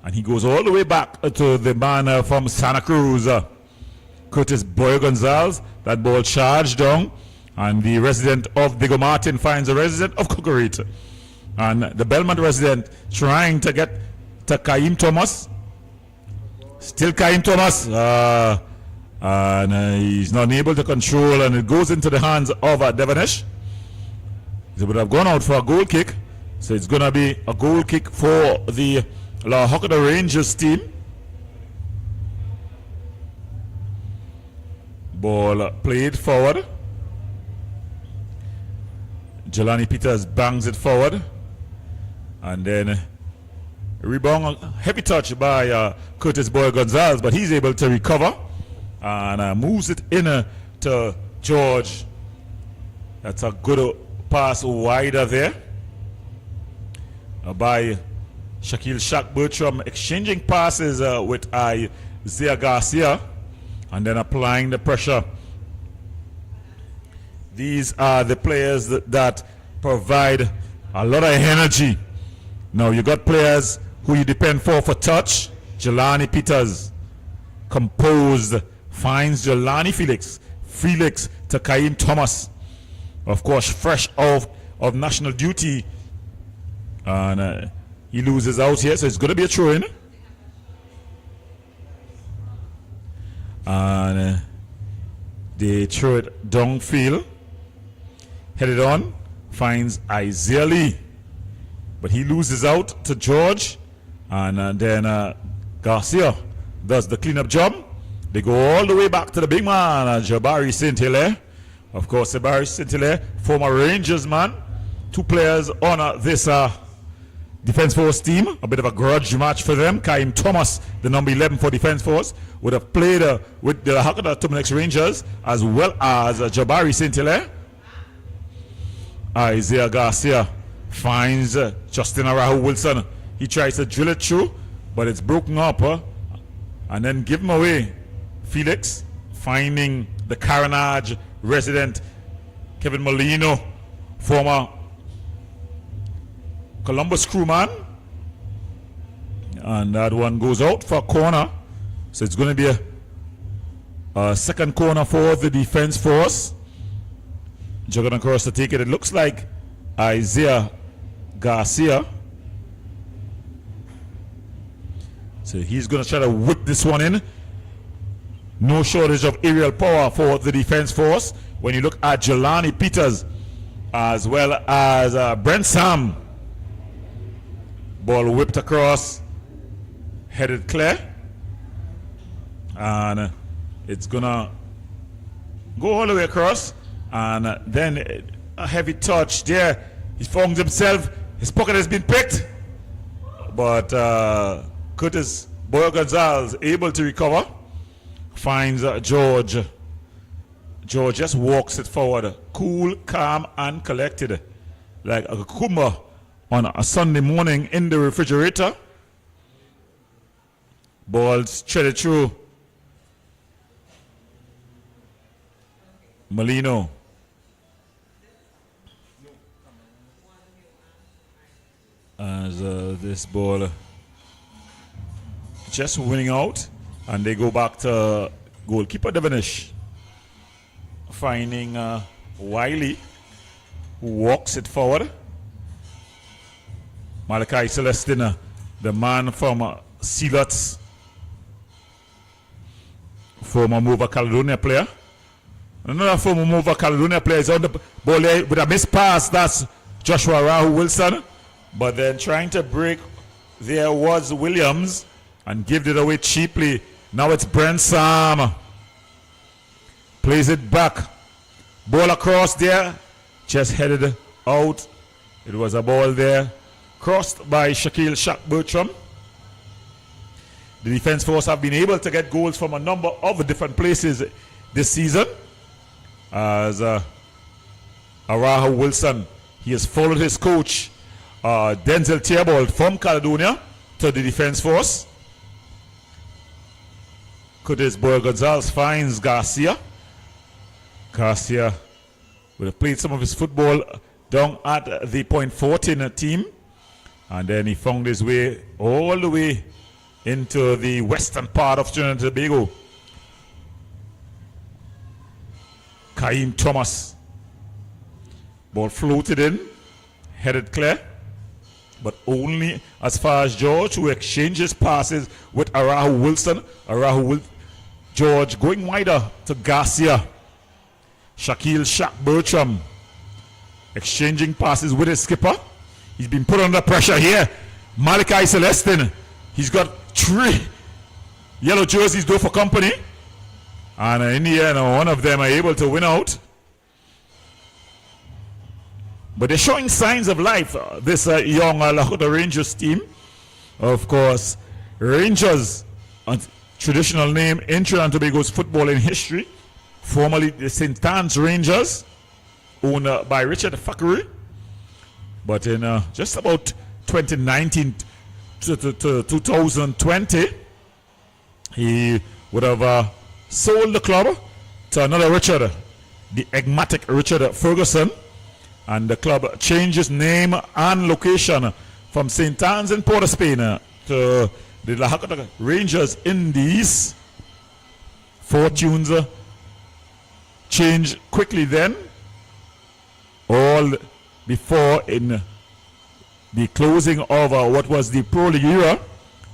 and he goes all the way back to the man from Santa Cruz, Curtis Boyer Gonzalez. That ball charged down, and the resident of Diego Martin finds the resident of Cocorite. And the Belmont resident trying to get to Kaim Thomas. Still Kaim Thomas. And he's not able to control, and it goes into the hands of Devonish. He would have gone out for a goal kick. So it's going to be a goal kick for the La Hocketa Rangers team. Ball played forward. Jelani Peters bangs it forward. And then rebound, heavy touch by Curtis Boyer Gonzalez, but he's able to recover and moves it in to George. That's a good pass wider there by Shaquille Shaq Bertram, exchanging passes with Isaiah Garcia and then applying the pressure. These are the players that provide a lot of energy. Now you got players who you depend for touch. Jelani Peters, composed, finds Jelani Felix to Kaim Thomas, of course fresh off of national duty, and he loses out here, so it's going to be a throw-in. And they throw it downfield, headed on, finds Isaiah Lee, but he loses out to George, and then Garcia does the cleanup job. They go all the way back to the big man, Jabari St. Hilaire. Of course, Jabari St. Hilaire, former Rangers man. Two players on this Defense Force team. A bit of a grudge match for them. Kaim Thomas, the number 11 for Defense Force, would have played with the Hocketa Tumanex Rangers, as well as Jabari St. Hilaire. Isaiah Garcia finds Justin Rahul Wilson. He tries to drill it through, but it's broken up and then give him away Felix, finding the Carenage resident Kevin Molino, former Columbus crewman. And that one goes out for a corner. So it's going to be a second corner for the defense force. Jogging across to take it. It looks like Isaiah Garcia. So he's going to try to whip this one in. No shortage of aerial power for the defense force. When you look at Jelani Peters as well as Brent Sam. Ball whipped across, headed clear. And it's going to go all the way across. And then a heavy touch there. He found himself. His pocket has been picked. But Curtis Boyer Gonzalez able to recover. Finds George. George just walks it forward. Cool, calm, and collected. Like a cucumber on a Sunday morning in the refrigerator. Balls threaded through. Molino. As this ball just winning out, and they go back to goalkeeper Devenish, finding Wiley, who walks it forward. Malachi Celestina, the man from Sealots, former Mova Caledonia player. Another former Mova Caledonia player is on the ball there with a missed pass. That's Joshua Rahu Wilson. But then trying to break there was Williams and gave it away cheaply. Now it's Brent Sam. Plays it back. Ball across there. Just headed out. It was a ball there. Crossed by Shaquille Shaq Bertram. The defense force have been able to get goals from a number of different places this season. As Araha Wilson, he has followed his coach Denzel Theobald from Caledonia to the defense force. Curtis Boyer Gonzalez finds Garcia. Garcia would have played some of his football down at the Point 14 team. And then he found his way all the way into the western part of Trinidad and Tobago. Kaim Thomas. Ball floated in, headed clear, but only as far as George, who exchanges passes with Arahu Wilson. George going wider to Garcia. Shaquille Shaq Bertram exchanging passes with his skipper. He's been put under pressure here. Malachi Celestin. He's got 3 yellow jerseys though for company. And in the end, one of them are able to win out. But they're showing signs of life, this young Lakota Rangers team. Of course, Rangers, a traditional name in Trinidad and Tobago's football in history. Formerly the St. Anne's Rangers, owned by Richard Fackery. But in just about 2019 to 2020, he would have sold the club to another Richard, the enigmatic Richard Ferguson. And the club changes name and location from St. Anne's in Port of Spain to the Lakota Rangers Indies. Fortunes change quickly then. All before in the closing of what was the Pro League era,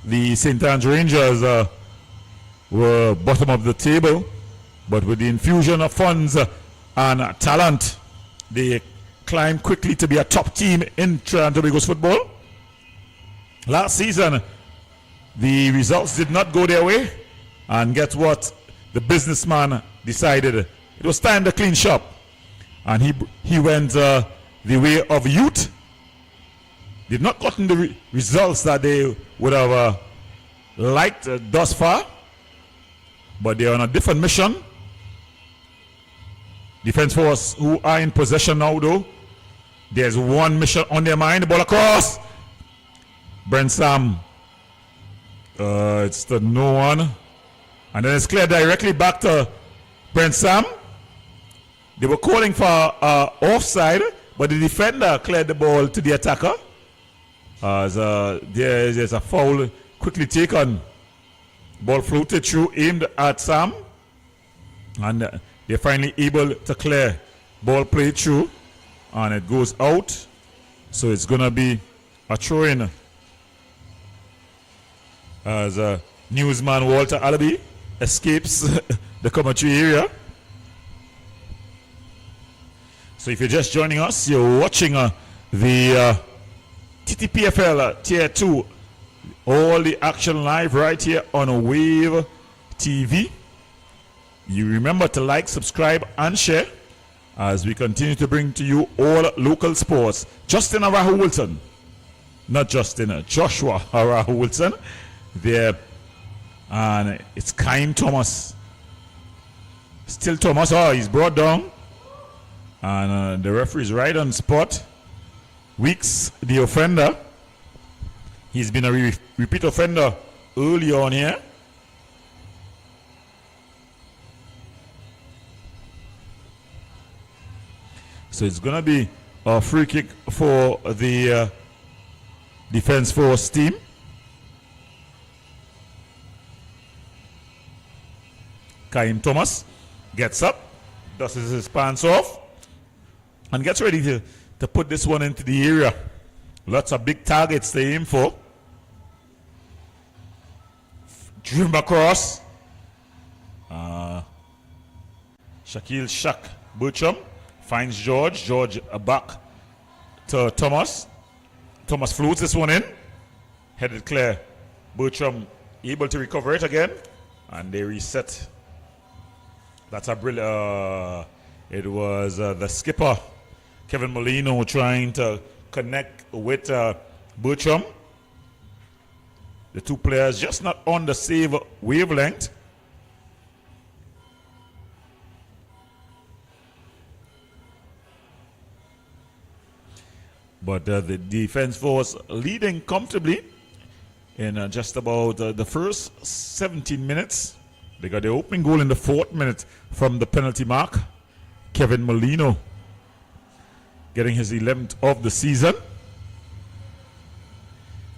the St. Anne's Rangers were bottom of the table. But with the infusion of funds and talent, they climbed quickly to be a top team in Trinidad and Tobago's football. Last season, the results did not go their way. And guess what? The businessman decided it was time to clean shop. And he went the way of youth. Did not gotten the results that they would have liked thus far. But they're on a different mission. Defense force who are in possession now though. There's one mission on their mind. The ball across. Brent Sam. It's the no one. And then it's cleared directly back to Brent Sam. They were calling for offside, but the defender cleared the ball to the attacker. There's a foul quickly taken. Ball floated through, aimed at Sam. And they're finally able to clear. Ball played through, and it goes out. So it's going to be a throw-in. As newsman Walter Allaby escapes the commentary area. So if you're just joining us, you're watching the TTPFL Tier 2. All the action live right here on Wave TV. You remember to like, subscribe, and share as we continue to bring to you all local sports. Justin Arahu Wilson, not Justin, Joshua Arahu Wilson there, and it's Kaim Thomas. Still Thomas. Oh, he's brought down, and the referee is right on spot. Weeks, the offender. He's been a repeat offender early on here. So it's going to be a free kick for the Defense Force team. Kaim Thomas gets up, dusts his pants off, and gets ready to put this one into the area. Lots of big targets to aim for. Driven across. Shaquille Shaq Burcham finds George. George back to Thomas. Thomas floats this one in. Headed clear. Burcham able to recover it again. And they reset. That's a brilliant. It was the skipper, Kevin Molino, trying to connect with Burcham. The two players just not on the same wavelength. But the Defense Force leading comfortably in just about the first 17 minutes. They got the opening goal in the 4th minute from the penalty mark. Kevin Molino getting his 11th of the season.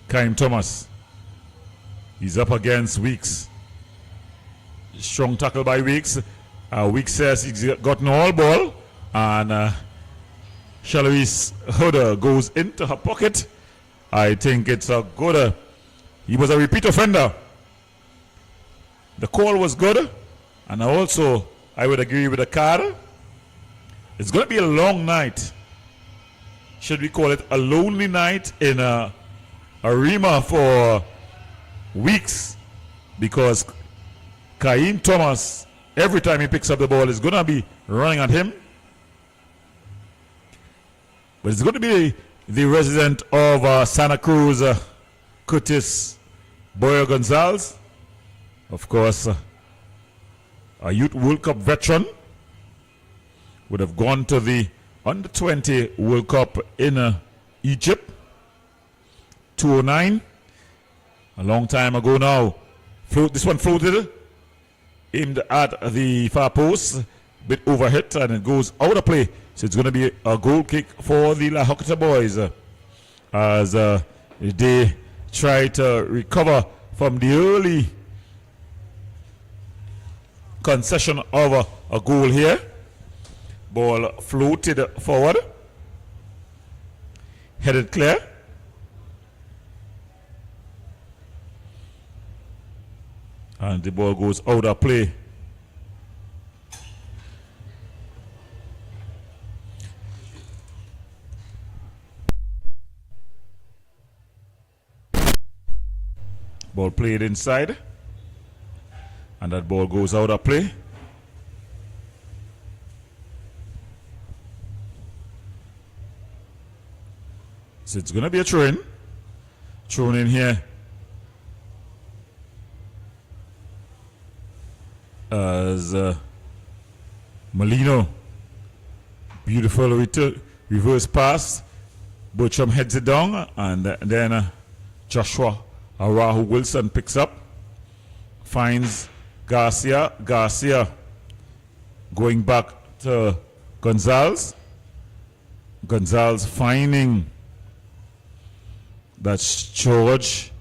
Kaim Thomas. He's up against Weeks. Strong tackle by Weeks. Weeks says he's gotten all ball. And Shaloise Huda goes into her pocket. I think it's a good. He was a repeat offender. The call was good. And also, I would agree with the card. It's going to be a long night. Should we call it a lonely night in Arima for Weeks? Because Kaim Thomas, every time he picks up the ball, is going to be running at him. But it's going to be the resident of Santa Cruz, Curtis Boyer Gonzalez. Of course, a Youth World Cup veteran. Would have gone to the Under-20 World Cup in Egypt. 2009. A long time ago now. This one floated. Aimed at the far post. Bit overhit and it goes out of play. So it's going to be a goal kick for the La Hokata boys as they try to recover from the early concession of a goal here. Ball floated forward. Headed clear. And the ball goes out of play. Ball played inside. And that ball goes out of play. So it's going to be a throw-in. Thrown in here. As Molino. Beautiful reverse pass. Burcham heads it down. And then Joshua Arahu Wilson picks up. Finds Garcia going back to Gonzalez. Gonzalez finding that's George.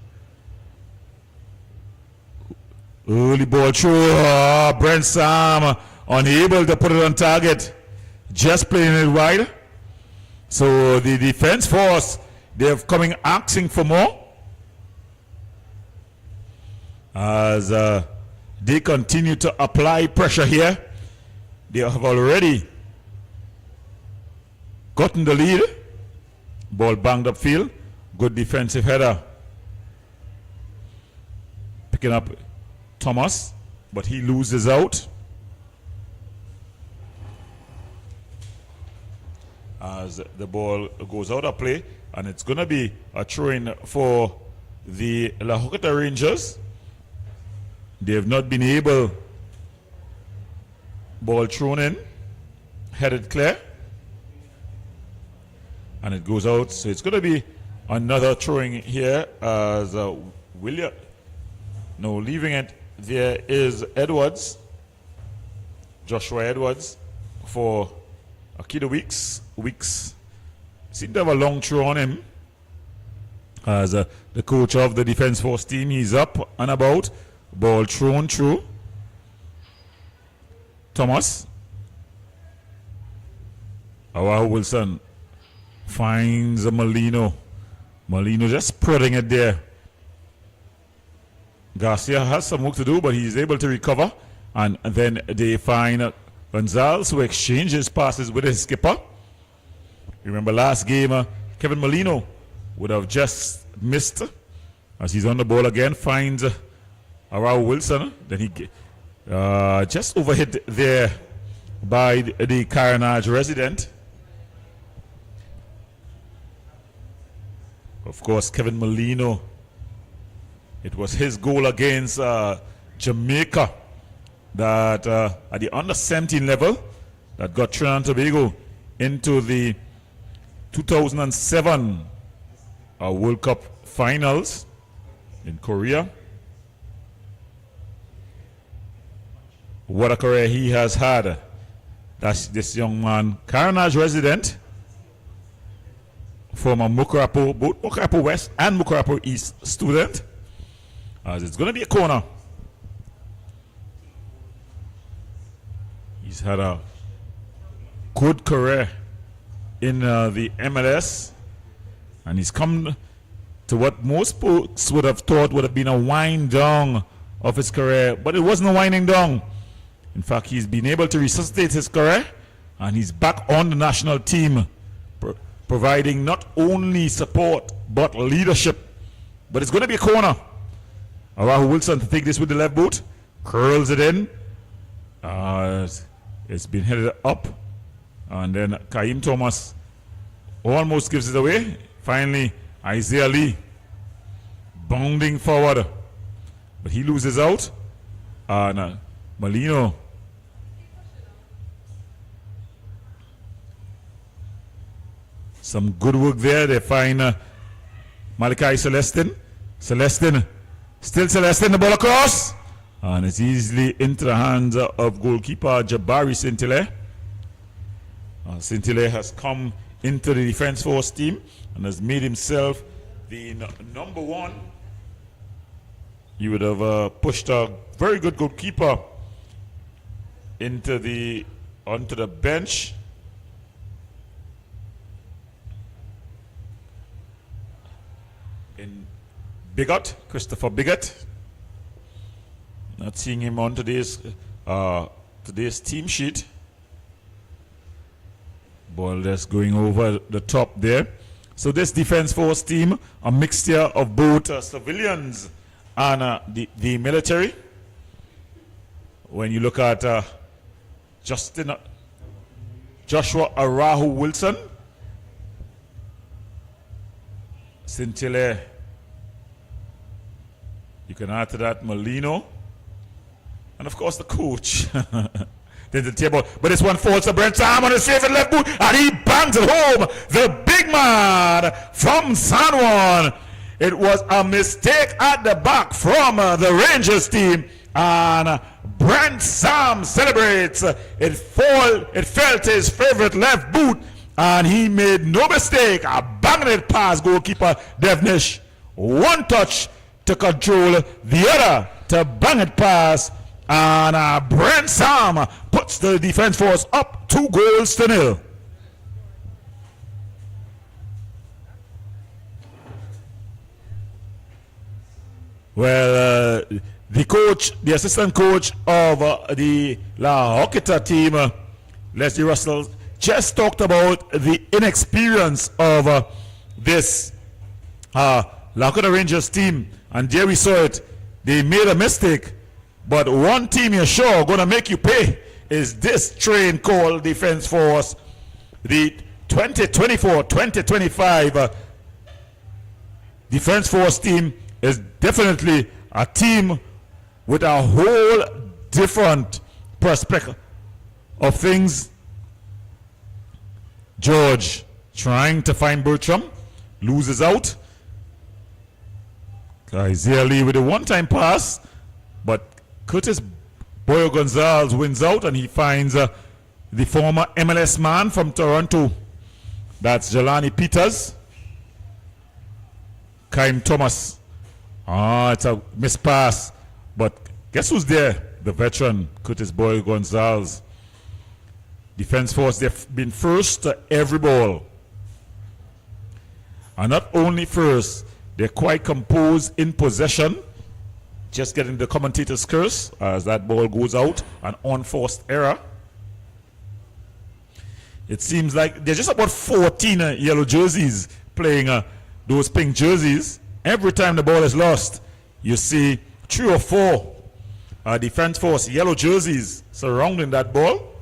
Early ball through. Brent Sam unable to put it on target. Just playing it wide. So the defense force, they're coming asking for more. As they continue to apply pressure here. They have already gotten the lead. Ball banged upfield. Good defensive header. Picking up Thomas, but he loses out. As the ball goes out of play, and it's going to be a throw-in for the La Hokata Rangers. They have not been able. Ball thrown in, headed clear, and it goes out. So it's going to be another throwing here as William. No, leaving it there is Edwards, Joshua Edwards, for Akida Weeks. Weeks seemed to have a long throw on him. As the coach of the defense force team, he's up and about. Ball thrown through. Thomas. Awahu Wilson finds a Molino. Molino just prodding it there. Garcia has some work to do, but he's able to recover. And then they find Gonzalez, who exchanges passes with his skipper. Remember last game, Kevin Molino would have just missed. As he's on the ball again, finds Awahu Wilson. Then he just overhit there by the Carnage resident. Of course, Kevin Molino, it was his goal against Jamaica that at the under 17 level that got Trinidad and Tobago into the 2007 World Cup finals in Korea. What a career he has had. That's this young man, Carnage resident, former Mukurapo, both Mukurapo West and Mukurapo East student. As it's going to be a corner. He's had a good career in the MLS, and he's come to what most folks would have thought would have been a wind down of his career, but it wasn't a winding down. In fact, he's been able to resuscitate his career, and he's back on the national team, providing not only support but leadership. But it's going to be a corner. Awahu Wilson to take this with the left boot, curls it in. It's been headed up, and then Kaim Thomas almost gives it away. Finally, Isaiah Lee bounding forward, but he loses out. And Molino some good work there. They find Malachi Celestin. Still Celestin, the ball across. And it's easily into the hands of goalkeeper Jabari Sintile. Sintile has come into the defense force team and has made himself the number one. He would have pushed a very good goalkeeper onto the bench. In Christopher Bigot. Not seeing him on today's team sheet. Ball just going over the top there. So this defense force team, a mixture of both civilians and the military. When you look at Joshua Awahu Wilson, Sintile, you can add to that Molino, and of course the coach. Then the table, but this one falls to Brent Sam on his favorite left boot, and he bangs it home. The big man from San Juan. It was a mistake at the back from the Rangers team, And Brent Sam celebrates. It fell to his favorite left boot, and he made no mistake. A banging it past goalkeeper Devnish. One touch to control, the other to bang it past. And Brent Sam puts the defense force up 2-0. Well, the assistant coach of the La Hocketa team, Leslie Russell, just talked about the inexperience of this La Hocketa Rangers team. And there we saw it. They made a mistake. But one team you're sure going to make you pay is this train called Defense Force. The 2024-2025 Defense Force team is definitely a team with a whole different perspective of things. George trying to find Bertram, loses out. Isaiah Lee with a one-time pass, but Curtis Boyo Gonzalez wins out, and he finds the former MLS man from Toronto. That's Jelani Peters. Kaim Thomas. It's a missed pass. But guess who's there? The veteran, Curtis Boy Gonzalez. Defense Force, they've been first to every ball. And not only first, they're quite composed in possession. Just getting the commentator's curse as that ball goes out. An unforced error. It seems like there's just about 14 yellow jerseys playing those pink jerseys. Every time the ball is lost, you see 3 or 4 Defense Force yellow jerseys surrounding that ball.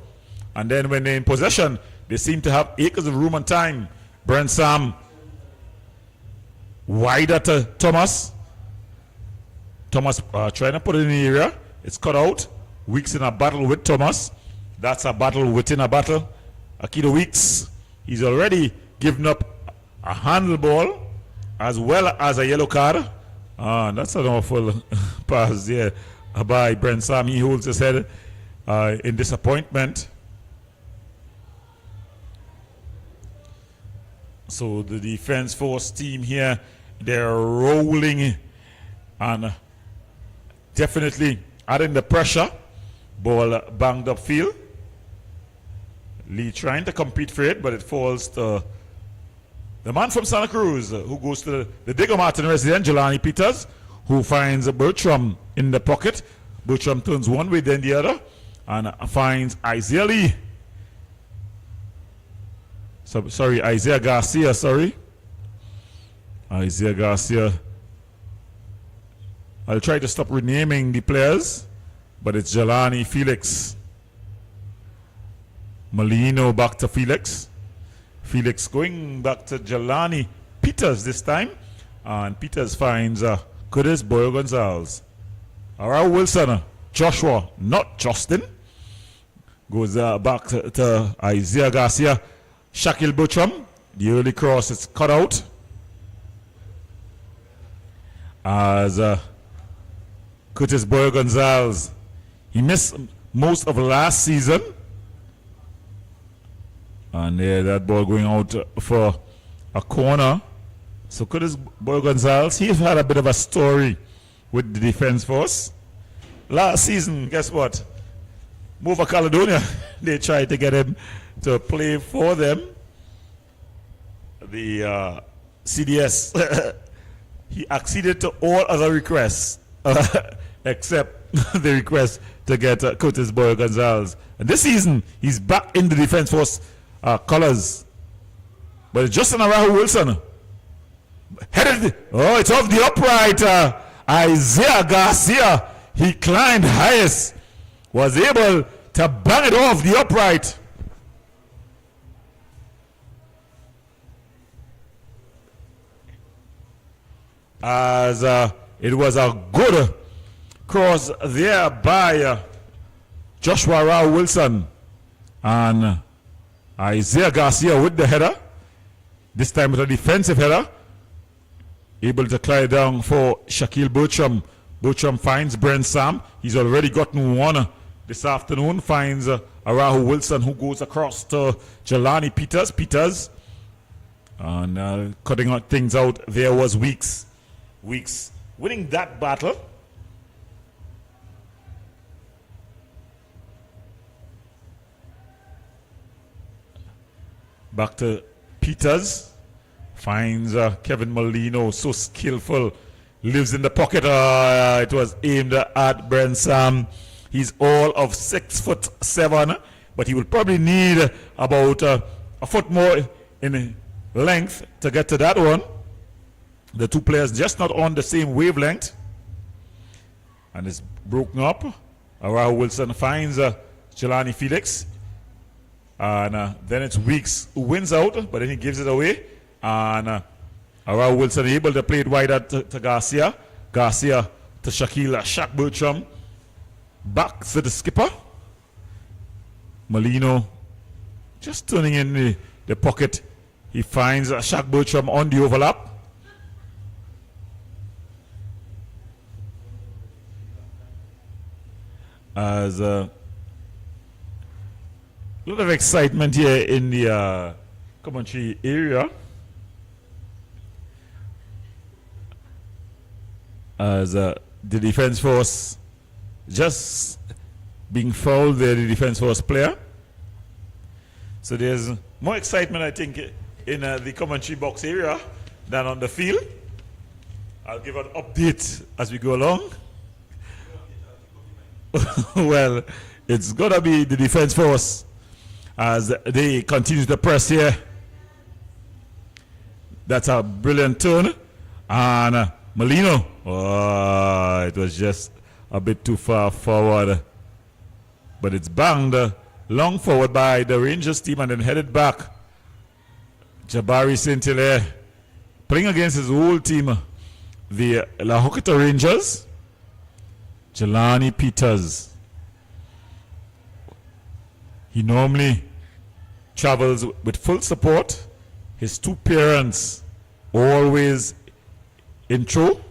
And then when they're in possession, they seem to have acres of room and time. Brent Sam wider to Thomas. Thomas trying to put it in the area. It's cut out. Weeks in a battle with Thomas. That's a battle within a battle. Akido Weeks, he's already given up a handle ball as well as a yellow card. That's an awful pass there by Brent Sam. He holds his head in disappointment. So the Defense Force team here, they're rolling and definitely adding the pressure. Ball banged up field. Lee trying to compete for it, but it falls to the man from Santa Cruz, who goes to the Diego Martin resident, Jelani Peters, who finds Bertram in the pocket. Bertram turns one way, then the other, and finds Isaiah Lee. Isaiah Garcia, Isaiah Garcia. I'll try to stop renaming the players, but it's Jelani Felix. Molino back to Felix. Felix going back to Jelani Peters this time. And Peters finds Curtis Boyo Gonzalez. Alright, Wilson. Joshua, not Justin. Goes back to Isaiah Garcia. Shaquille Bertram. The early cross is cut out. As Curtis Boyo Gonzalez. He missed most of last season. And that ball going out for a corner. So Curtis Boy Gonzalez, he's had a bit of a story with the Defense Force. Last season, guess what? Mova Caledonia, they tried to get him to play for them. The CDS, he acceded to all other requests except the request to get Curtis Boy Gonzalez. And this season, he's back in the Defense Force colors. But it's Justin Arahu Wilson. It's off the upright. Isaiah Garcia, he climbed highest, was able to bang it off the upright. As it was a good cross there by Joshua Rao Wilson, and Isaiah Garcia with the header, this time with a defensive header, able to climb down for Shaquille Bertram, Bertram finds Brent Sam. He's already gotten one this afternoon. Finds Arahu Wilson, who goes across to Jelani Peters. Peters. And cutting out things out there was Weeks. Weeks winning that battle. Back to Peters. Finds Kevin Molino, so skillful. Lives in the pocket. It was aimed at Brent Sam. He's all of 6'7", but he will probably need about a foot more in length to get to that one. The two players just not on the same wavelength. And it's broken up. Arahu Wilson finds Jelani Felix. And then it's Weeks who wins out, but then he gives it away. And Arahu Wilson able to play it wide out to Garcia. Garcia to Shaquille Shaq Bertram. Back to the skipper. Molino just turning in the pocket. He finds Shaq Bertram on the overlap. As a lot of excitement here in the Coventry area. As the defense force just being fouled there, the defense force player. So there's more excitement, I think, in the Coventry box area than on the field. I'll give an update as we go along. Well, it's got to be the defense force as they continue to press here. That's a brilliant turn. And Molino, it was just a bit too far forward. But it's banged long forward by the Rangers team and then headed back. Jabari Saint-Hilaire playing against his whole team, the La Hokita Rangers. Jelani Peters. He normally travels with full support. His two parents always intro.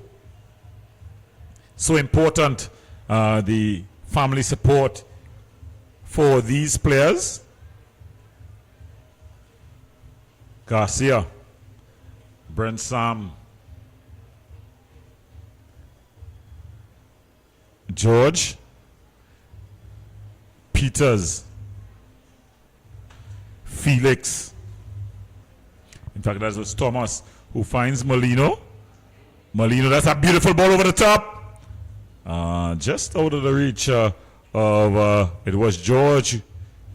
So important, the family support for these players. Garcia, Brent Sam, George, Peters, Felix. In fact, that was Thomas who finds Molino. Molino, that's a beautiful ball over the top. Just out of the reach of, it was George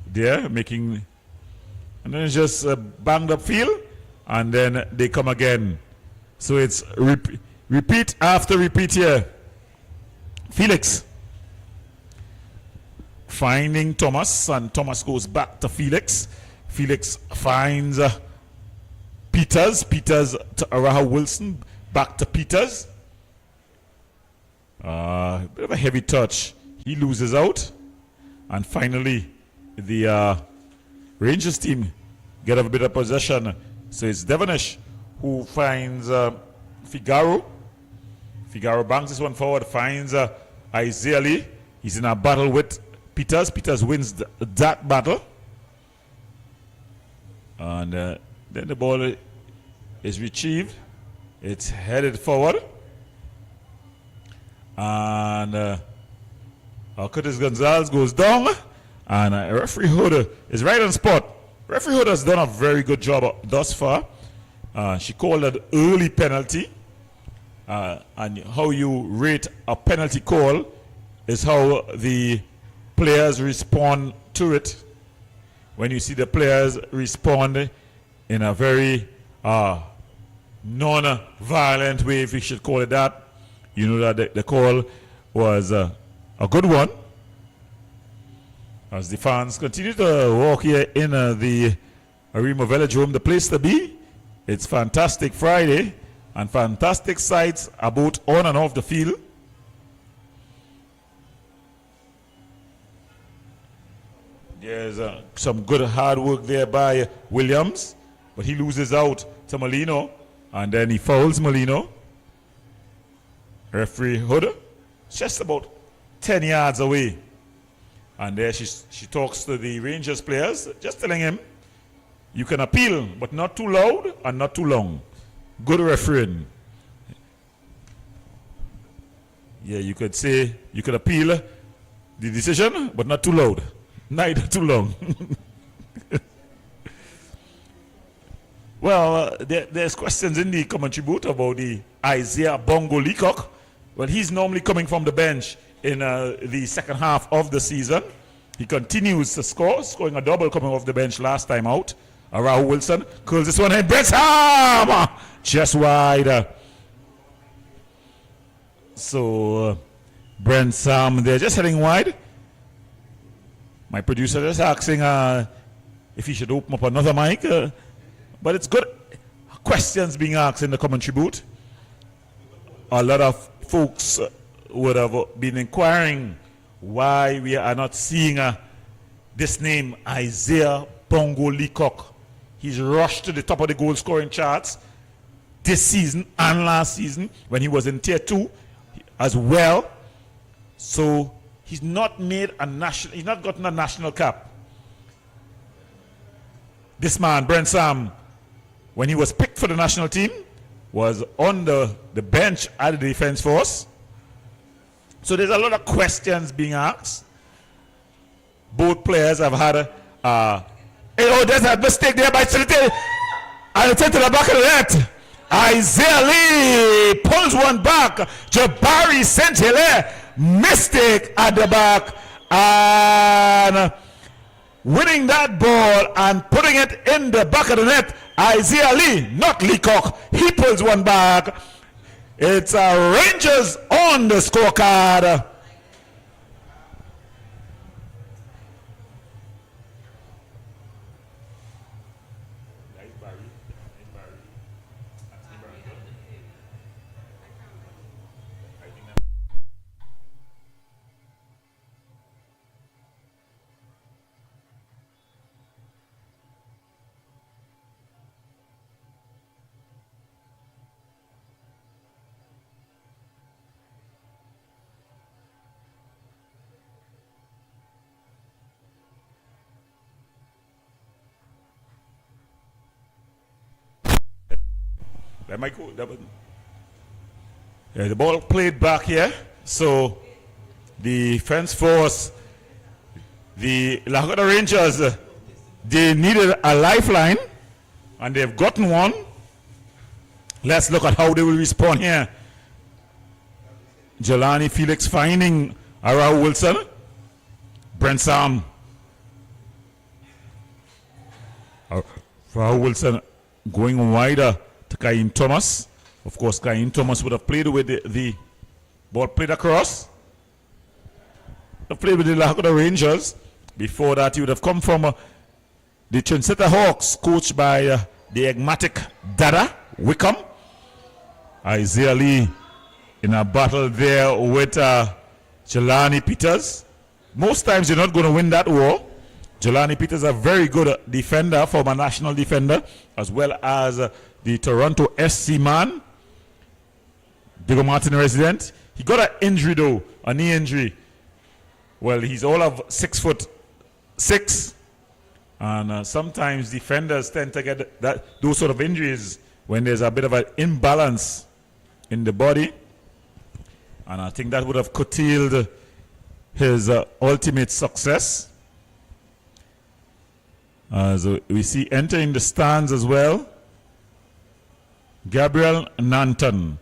there making, and then it's just banged up field, and then they come again. So it's repeat after repeat here. Felix finding Thomas, and Thomas goes back to Felix. Felix finds Peters. Peters to Arahu Wilson. Back to Peters. Bit of a heavy touch. He loses out. And finally, the Rangers team get a bit of possession. So it's Devonish who finds Figaro. Figaro bangs this one forward, finds Isaiah Lee. He's in a battle with Peters. Peters wins that battle. And then the ball is retrieved. It's headed forward. And Curtis Gonzalez goes down. And referee Hood is right on spot. Referee Hood has done a very good job thus far. She called an early penalty. And how you rate a penalty call is how the players respond to it. When you see the players respond in a very non-violent way, if you should call it that, you know that the call was a good one. As the fans continue to walk here in the Arima Velodrome, the place to be. It's fantastic Friday. And fantastic sights are both on and off the field. There's some good hard work there by Williams, but he loses out to Molino, and then he fouls Molino. Referee Hood just about 10 yards away. And there she talks to the Rangers players, just telling him, you can appeal, but not too loud and not too long. Good refereeing. Yeah, you could say, you could appeal the decision, but not too loud, neither too long. Well, there's questions in the commentary booth about the Isaiah Bongo Leacock. Well, he's normally coming from the bench in the second half of the season. He continues to score, scoring a double coming off the bench last time out. Rahul Wilson curls this one in. Brensham! Just wide. So, Brensham, they're just heading wide. My producer is asking if he should open up another mic. But it's good questions being asked in the commentary booth. A lot of folks would have been inquiring why we are not seeing this name, Isaiah Bongo Leacock. He's rushed to the top of the goal scoring charts this season and last season when he was in Tier 2 as well. So he's not made a national, he's not gotten a national cap. This man, Brensham, when he was picked for the national team, was on the bench at the defense force. So there's a lot of questions being asked. Both players have had there's a mistake there by Trinity. And it's into the back of the net. Isaiah Lee pulls one back. Jabari Saint-Hilaire, mistake at the back. And winning that ball and putting it in the back of the net. Isaiah Lee, not Leacock. He pulls one back. It's Rangers on the scorecard. That might go. The ball played back here. So the fence force, the Lakota Rangers, they needed a lifeline and they've gotten one. Let's look at how they will respond here. Jelani Felix finding Rahul Wilson. Brensham. Rahul Wilson going wider to Kaim Thomas. Of course, Kaim Thomas would have played with the ball played across. Played with the Lakota Rangers. Before that, he would have come from the Chinsetta Hawks, coached by the enigmatic Dada Wickham. Isaiah Lee in a battle there with Jelani Peters. Most times you're not going to win that war. Jelani Peters is a very good defender, former national defender, as well as the Toronto SC man, Diego Martin resident. He got an injury though, a knee injury. Well, he's all of 6'6", and sometimes defenders tend to get those sort of injuries when there's a bit of an imbalance in the body, and I think that would have curtailed his ultimate success. As we see entering the stands as well, Gabriel Nanton.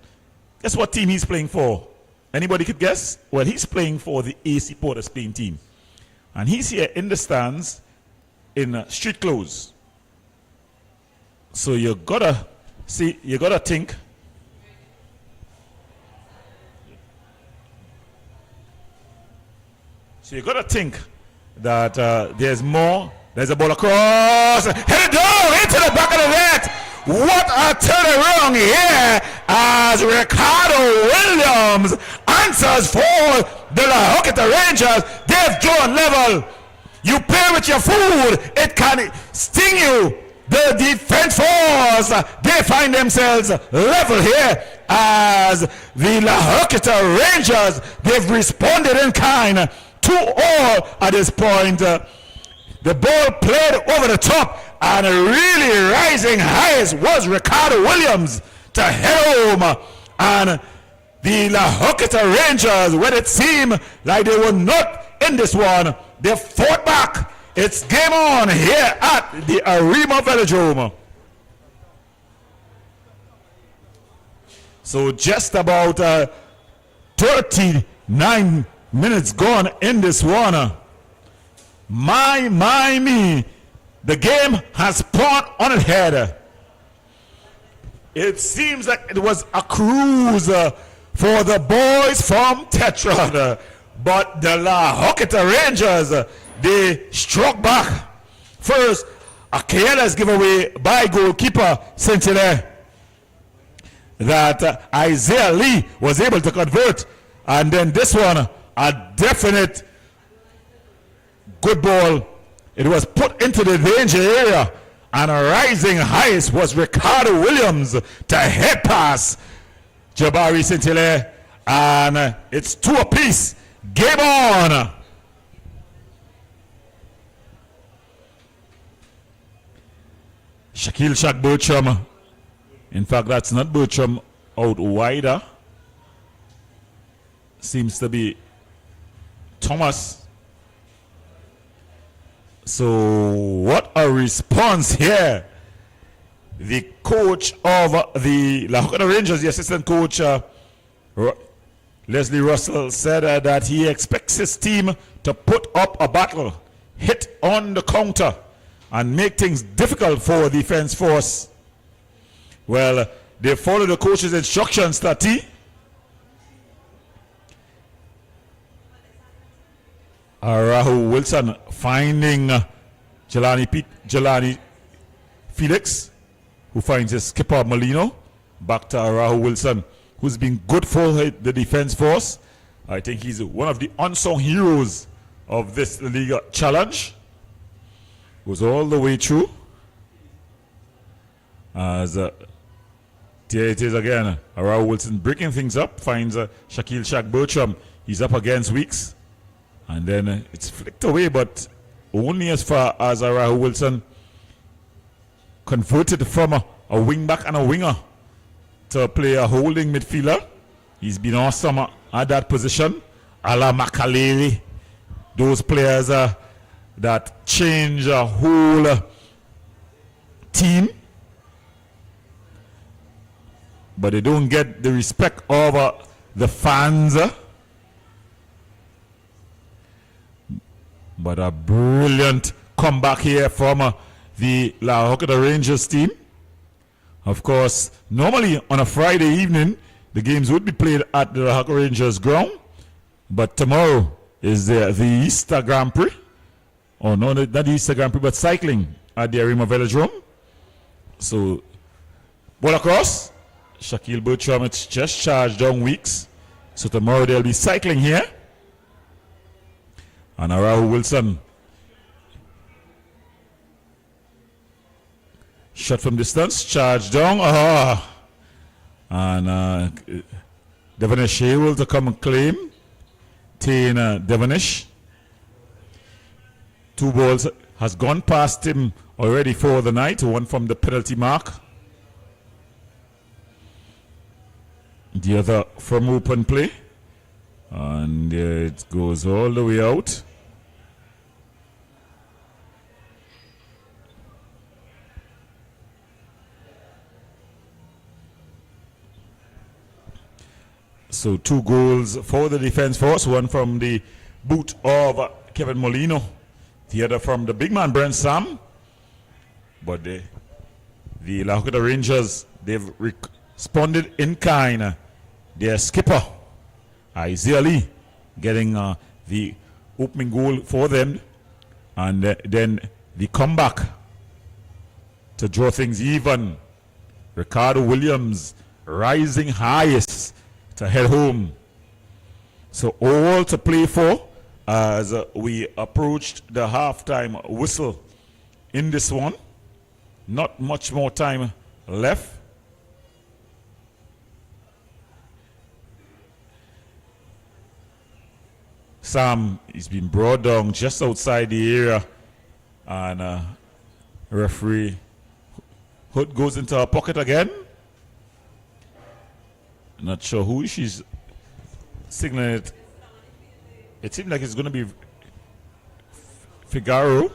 Guess what team he's playing for? Anybody could guess? Well, he's playing for the AC Port of Spain team. And he's here in the stands in street clothes. So you gotta see, you gotta think. So you gotta think that there's more. There's a ball across, headed down into the back of the net. What a turnaround here as Ricardo Williams answers for the La Joqueta Rangers. They've drawn level. You play with your food, it can sting you. the defense force, they find themselves level here as the La Joquita Rangers, they've responded in kind to all at this point. The ball played over the top, and really rising highest was Ricardo Williams to head home. And the La Joquita Rangers, when it seemed like they were not in this one, they fought back. It's game on here at the Arima Velodrome. So just about 39 minutes gone in this one. Me. The game has spun on its head. It seems like it was a cruise for the boys from Tetrad. But the La Joquita Rangers, they struck back. First, a careless giveaway by goalkeeper Saint-Hilaire that Isaiah Lee was able to convert. And then this one, a definite good ball. It was put into the danger area, and a rising highest was Ricardo Williams to head pass Jabari Saint-Hilaire, and it's 2 apiece. Game on. Shaq Bertram. In fact, that's not Bertram out wider. Seems to be Thomas. So what a response here. The coach of the La Joquita Rangers, the assistant coach, Leslie Russell, said that he expects his team to put up a battle, hit on the counter, and make things difficult for the defense force. Well, they follow the coach's instructions, Tati. Rahul Wilson finding Jelani Felix, who finds his skipper Molino. Back to Rahul Wilson, who's been good for the defense force. I think he's one of the unsung heroes of this league challenge. Goes all the way through. As there it is again. Rahul Wilson breaking things up, finds Shaq Bertram. He's up against Weeks. And then it's flicked away, but only as far as Rahul Wilson converted from a wing back and a winger to play a holding midfielder. He's been awesome at that position. A la Makaleli. Those players that change a whole team. But they don't get the respect of the fans. But a brilliant comeback here from the La Joquita Rangers team. Of course, normally on a Friday evening, the games would be played at the La Joquita Rangers ground. But tomorrow is the Easter Grand Prix. Oh, no, not the Easter Grand Prix, but cycling at the Arima Velodrome. So, ball across. Shaquille Bertram, it's just charged down Weeks. So tomorrow they'll be cycling here. And Rahul Wilson. Shot from distance, charged down. And Devonish able to come and claim. Tain Devonish. 2 balls has gone past him already for the night. One from the penalty mark. The other from open play. And it goes all the way out. So 2 goals for the defense force. One from the boot of Kevin Molino. The other from the big man, Brent Sam. But the La Joquita Rangers, they've responded in kind. Their skipper, Isaiah Lee, getting the opening goal for them. And then the comeback to draw things even. Ricardo Williams rising highest to head home. So all to play for as we approached the halftime whistle in this one. not much more time left. Sam is being brought down just outside the area, and referee Hood goes into her pocket again. Not sure who she's signaling it. It seems like it's going to be Figaro.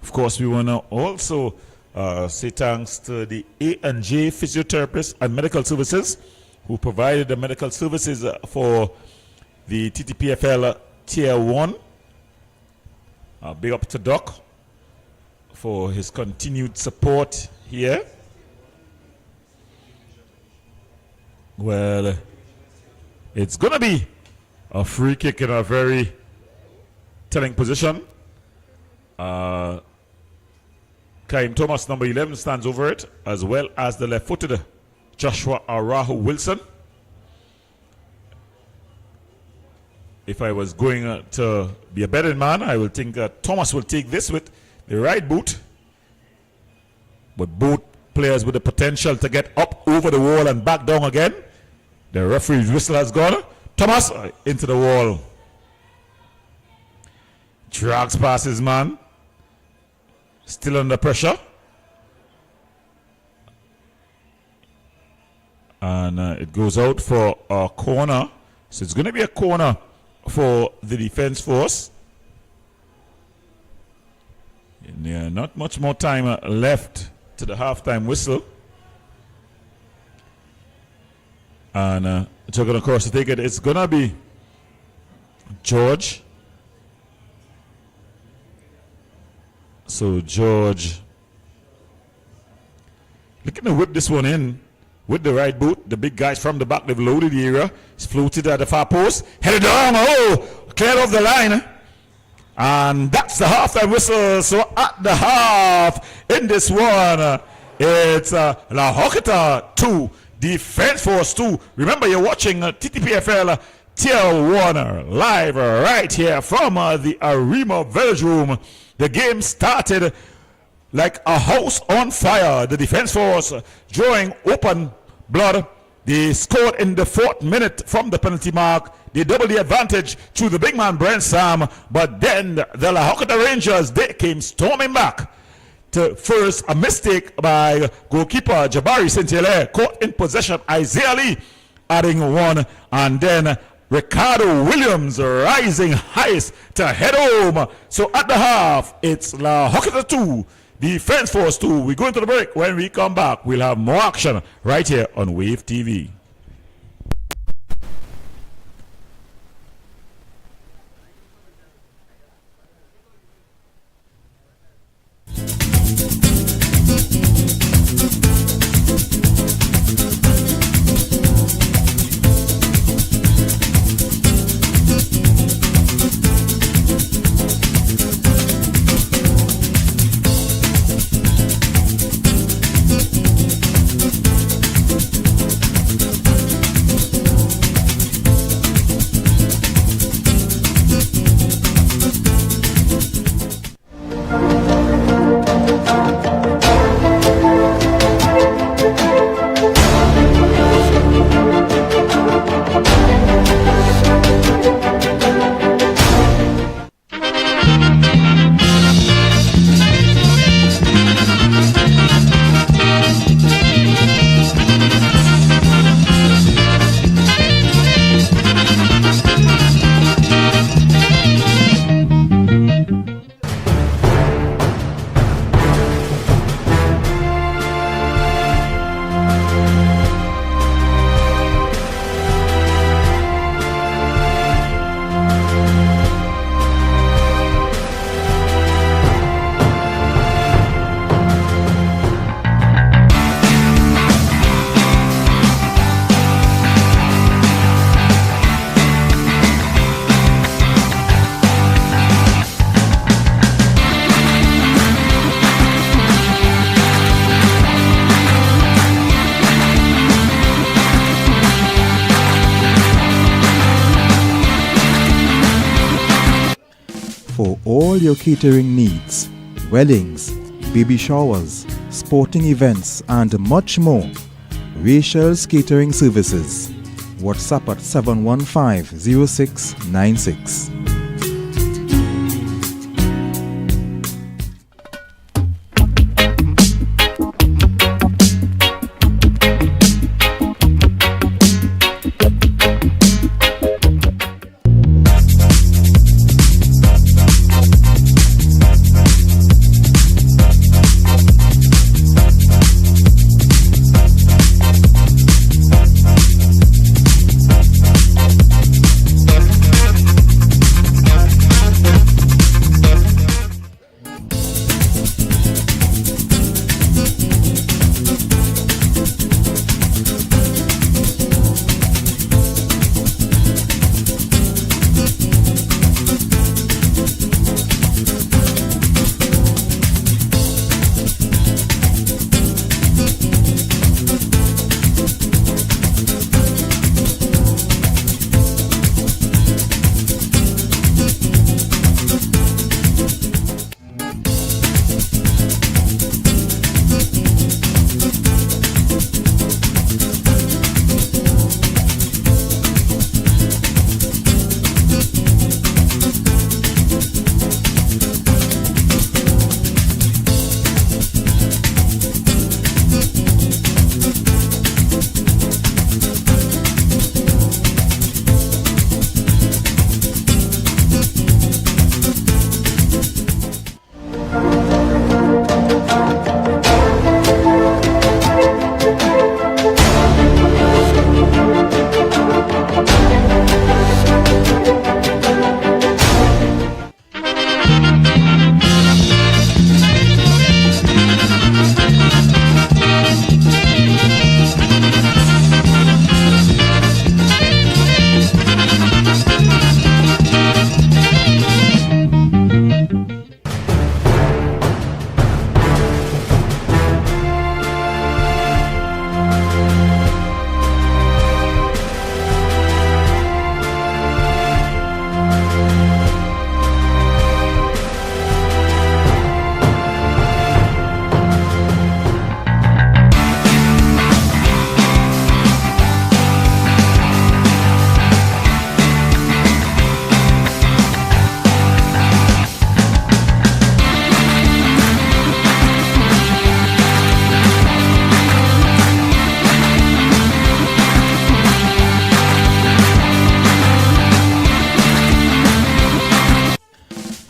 Of course, we want to also say thanks to the A&J Physiotherapist and Medical Services who provided the medical services for the TTPFL Tier 1. Big up to Doc for his continued support here. Well, it's going to be a free kick in a very telling position. Kaim Thomas, number 11, stands over it, as well as the left-footed Joshua Arahu Wilson. If I was going to be a betting man, I will think Thomas will take this with the right boot. But both players with the potential to get up over the wall and back down again. The referee's whistle has gone. Thomas into the wall. Drags past his man. Still under pressure. And it goes out for a corner. So it's going to be a corner for the defense force. And yeah, not much more time left to the halftime whistle. And jogging across to take it, it's going to be George. So George looking to whip this one in with the right boot. The big guys from the back, they've loaded the area. It's floated at the far post. Headed down. Oh, cleared off the line. And that's the halftime whistle. So at the half in this one, it's La Hokita 2, Defense Force 2. Remember, you're watching TTPFL Tier 1 live right here from the Arima Velodrome. The game started like a house on fire. The Defense Force drawing open blood. They scored in the 4th minute from the penalty mark. They doubled the advantage to the big man Brent Sam. But then the La Hokita Rangers, they came storming back. To first, a mistake by goalkeeper Jabari Saint-Hilaire, caught in possession. Isaiah Lee adding one. And then Ricardo Williams rising highest to head home. So at the half, it's La Hokita 2, Defense Force 2. We go into the break. When we come back, we'll have more action right here on Wave TV.
all your catering needs, weddings, baby showers, sporting events, and much more, Rachel's Catering Services. WhatsApp at 715-0696.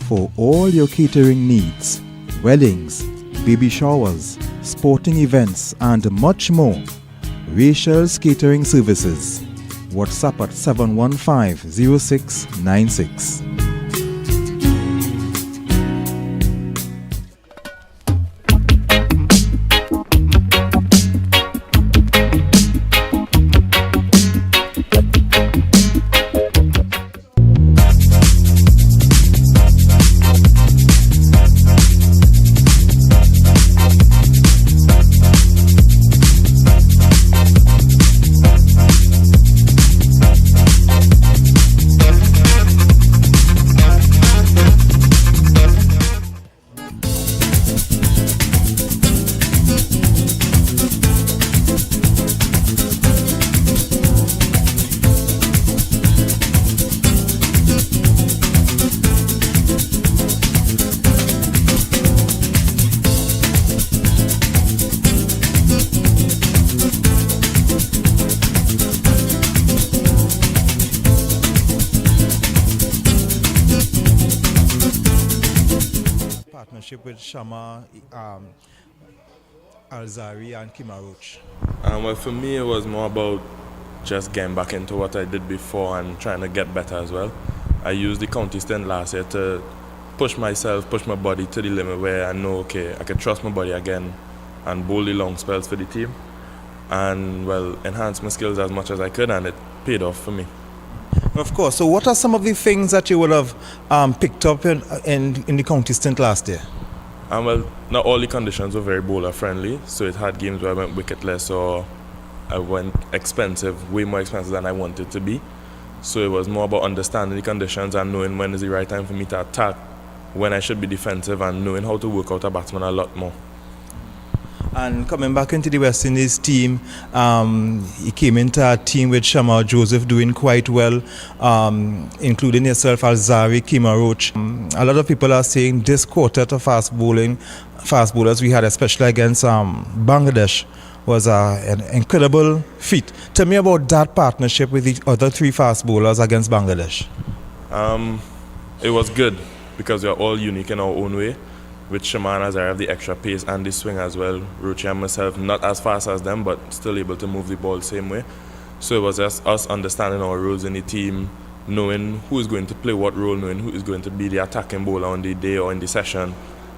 For all your catering needs, weddings, baby showers, sporting events, and much more, Rachel's Catering Services. WhatsApp at 715-0696.
With Shama, Alzari and Kimaruch?
Well, for me, it was more about just getting back into what I did before and trying to get better as well. I used the county stint last year to push myself, push my body to the limit where I know, okay, I can trust my body again and bowl the long spells for the team. And, well, enhance my skills as much as I could, and it paid off for me.
Of course. So what are some of the things that you would have picked up in the county stint last year?
Well, not all the conditions were very bowler friendly, so it had games where I went wicketless or I went expensive, way more expensive than I wanted to be. So it was more about understanding the conditions and knowing when is the right time for me to attack when I should be defensive and knowing how to work out a batsman a lot more.
And coming back into the West Indies team, he came into a team with Shamar Joseph doing quite well, including yourself, Alzari, Kima Roach. A lot of people are saying this quartet of fast bowlers we had, especially against Bangladesh, was an incredible feat. Tell me about that partnership with the other three fast bowlers against Bangladesh.
It was good because we are all unique in our own way. With Shaman as I have the extra pace and the swing as well. Roche and myself not as fast as them, but still able to move the ball the same way. So it was just us understanding our roles in the team, knowing who is going to play what role, knowing who is going to be the attacking bowler on the day or in the session,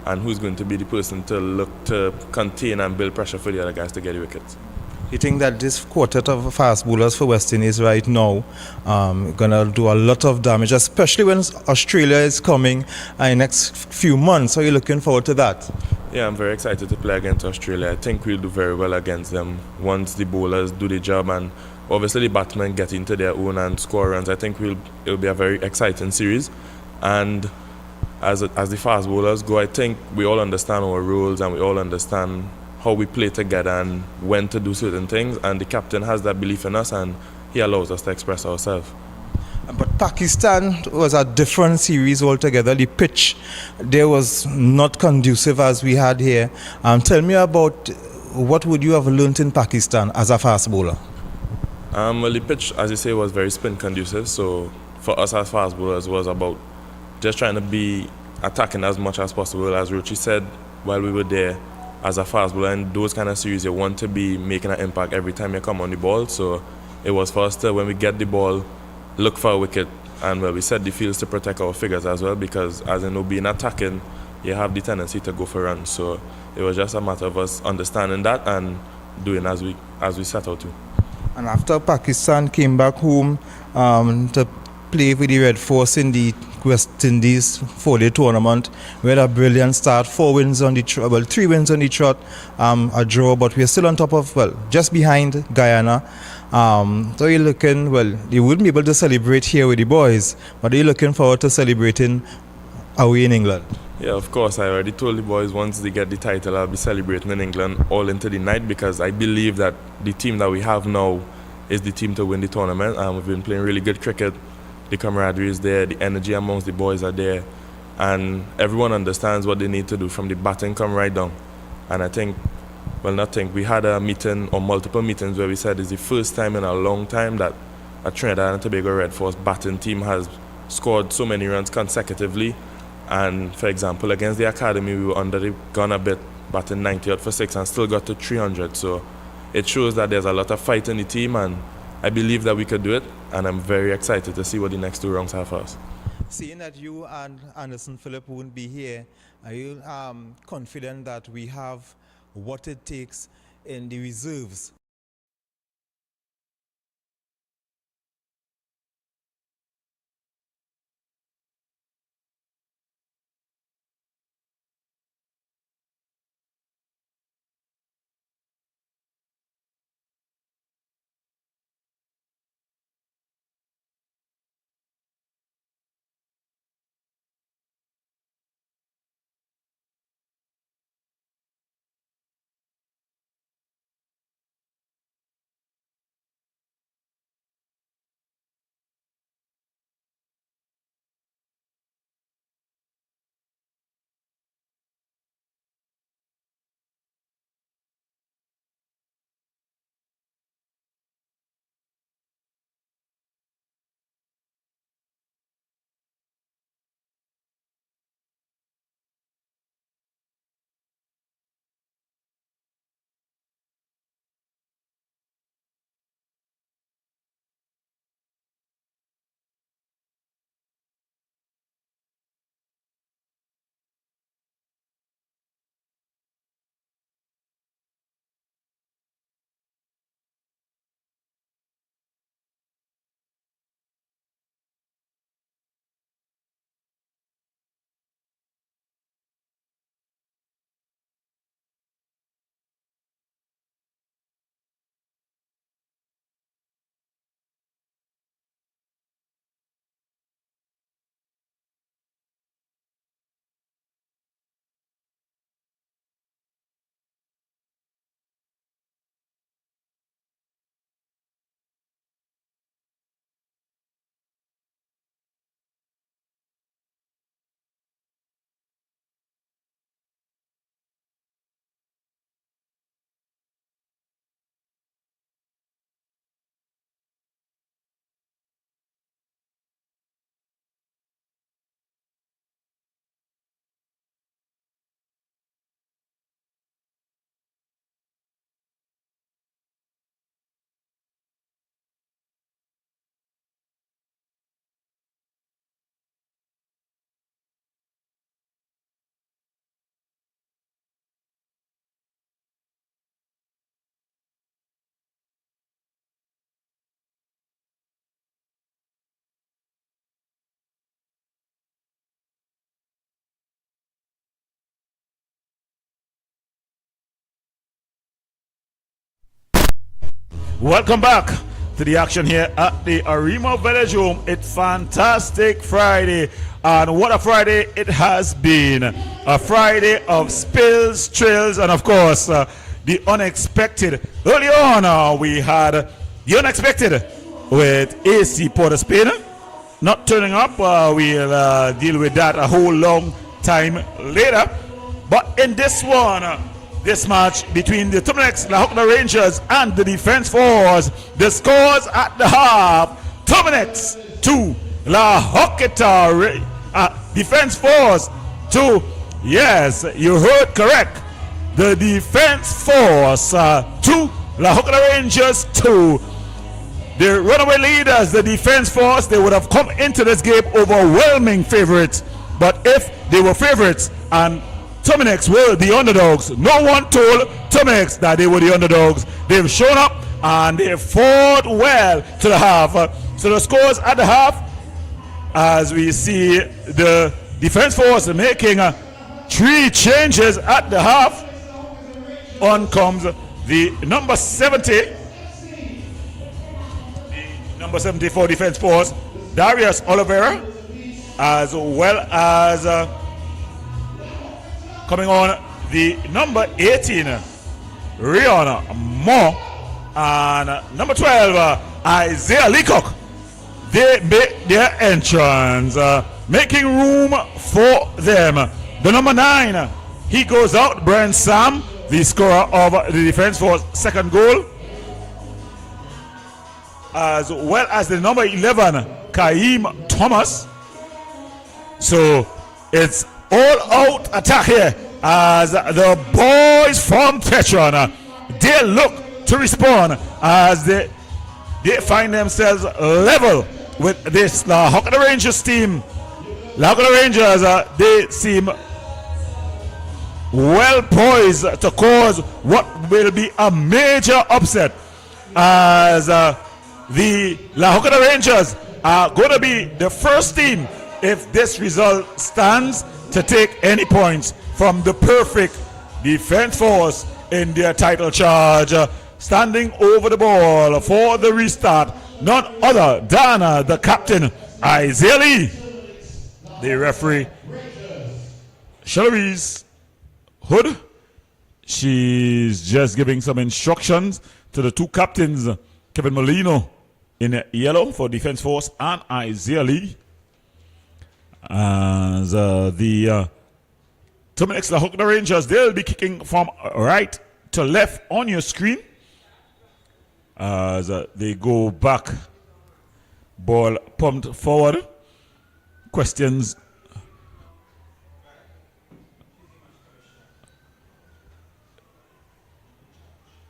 and who's going to be the person to look to contain and build pressure for the other guys to get the wickets.
You think that this quartet of fast bowlers for West Indies right now going to do a lot of damage, especially when Australia is coming in the next few months? Are you looking forward to that?
Yeah, I'm very excited to play against Australia. I think we'll do very well against them once the bowlers do the job and obviously the batsmen get into their own and score runs. I think it'll be a very exciting series. And as the fast bowlers go, I think we all understand our roles and we all understand how we play together and when to do certain things, and the captain has that belief in us and he allows us to express ourselves.
But Pakistan was a different series altogether. The pitch there was not conducive as we had here. Tell me about what would you have learnt in Pakistan as a fast bowler?
Well, the pitch, as you say, was very spin conducive, so for us as fast bowlers was about just trying to be attacking as much as possible. As Rochi said while we were there, as a fast bowler in those kind of series, you want to be making an impact every time you come on the ball. So it was for us to, when we get the ball, look for a wicket, and we set the fields to protect our figures as well, because as you know, being attacking, you have the tendency to go for runs. So it was just a matter of us understanding that and doing as we set out to.
And after Pakistan came back home to play with the Red Force in the West Indies 4-day tournament, we had a brilliant start, 3 wins on the trot, a draw, but we're still on top of, just behind Guyana. So you're looking, you wouldn't be able to celebrate here with the boys, but are you looking forward to celebrating away in England?
Yeah, of course. I already told the boys once they get the title, I'll be celebrating in England all into the night, because I believe that the team that we have now is the team to win the tournament. We've been playing really good cricket. The camaraderie is there, the energy amongst the boys are there, and everyone understands what they need to do from the batting come right down. And I think, we had a meeting or multiple meetings where we said it's the first time in a long time that a Trinidad and Tobago Red Force batting team has scored so many runs consecutively. And for example, against the academy, we were under the gun a bit, batting 90 out for 6 and still got to 300. So it shows that there's a lot of fight in the team, and I believe that we could do it, and I'm very excited to see what the next 2 rounds have for us.
Seeing that you and Anderson Phillip won't be here, are you confident that we have what it takes in the reserves
Welcome back to the action here at the Arima Village Home. It's fantastic Friday, and what a Friday it has been. A Friday of spills, thrills, and of course the unexpected. Early on we had the unexpected with AC Port of Spain not turning up. We'll deal with that a whole long time later. But in this one, this match between the Terminex La Hockna Rangers and the Defense Force, the scores at the half: Terminex 2, La Hocketa Defense Force 2. Yes, you heard correct. The Defense Force 2, La Hockna Rangers 2. The runaway leaders, the Defense Force, they would have come into this game overwhelming favorites. But if they were favorites and Terminex were the underdogs, no one told Terminex that they were the underdogs. They've shown up and they fought well to the half. So the scores at the half, as we see the Defense Force making 3 changes at the half. On comes the number 70. Number 74 Defense Force, Darius Oliveira, as well as coming on the number 18, Rihanna Moore, and number 12, Isaiah Leacock. They make their entrance, making room for them. The number 9, he goes out, Brian Sam, the scorer of the Defense Force second goal, as well as the number 11, Kaim Thomas. So it's all out attack here as the boys from Tetron, they look to respond as they find themselves level with this La Hockna Rangers team. La Hockna Rangers, they seem well poised to cause what will be a major upset, as the La Hockna Rangers are going to be the first team, if this result stands, to take any points from the perfect Defense Force in their title charge. Standing over the ball for the restart, none other than the captain, Isaiah Lee. The referee, Cherise Hood. She's just giving some instructions to the 2 captains, Kevin Molino in yellow for Defense Force and Isaiah Lee. As the Terminex La Hockna Rangers, they'll be kicking from right to left on your screen as they go back. Ball pumped forward. Questions.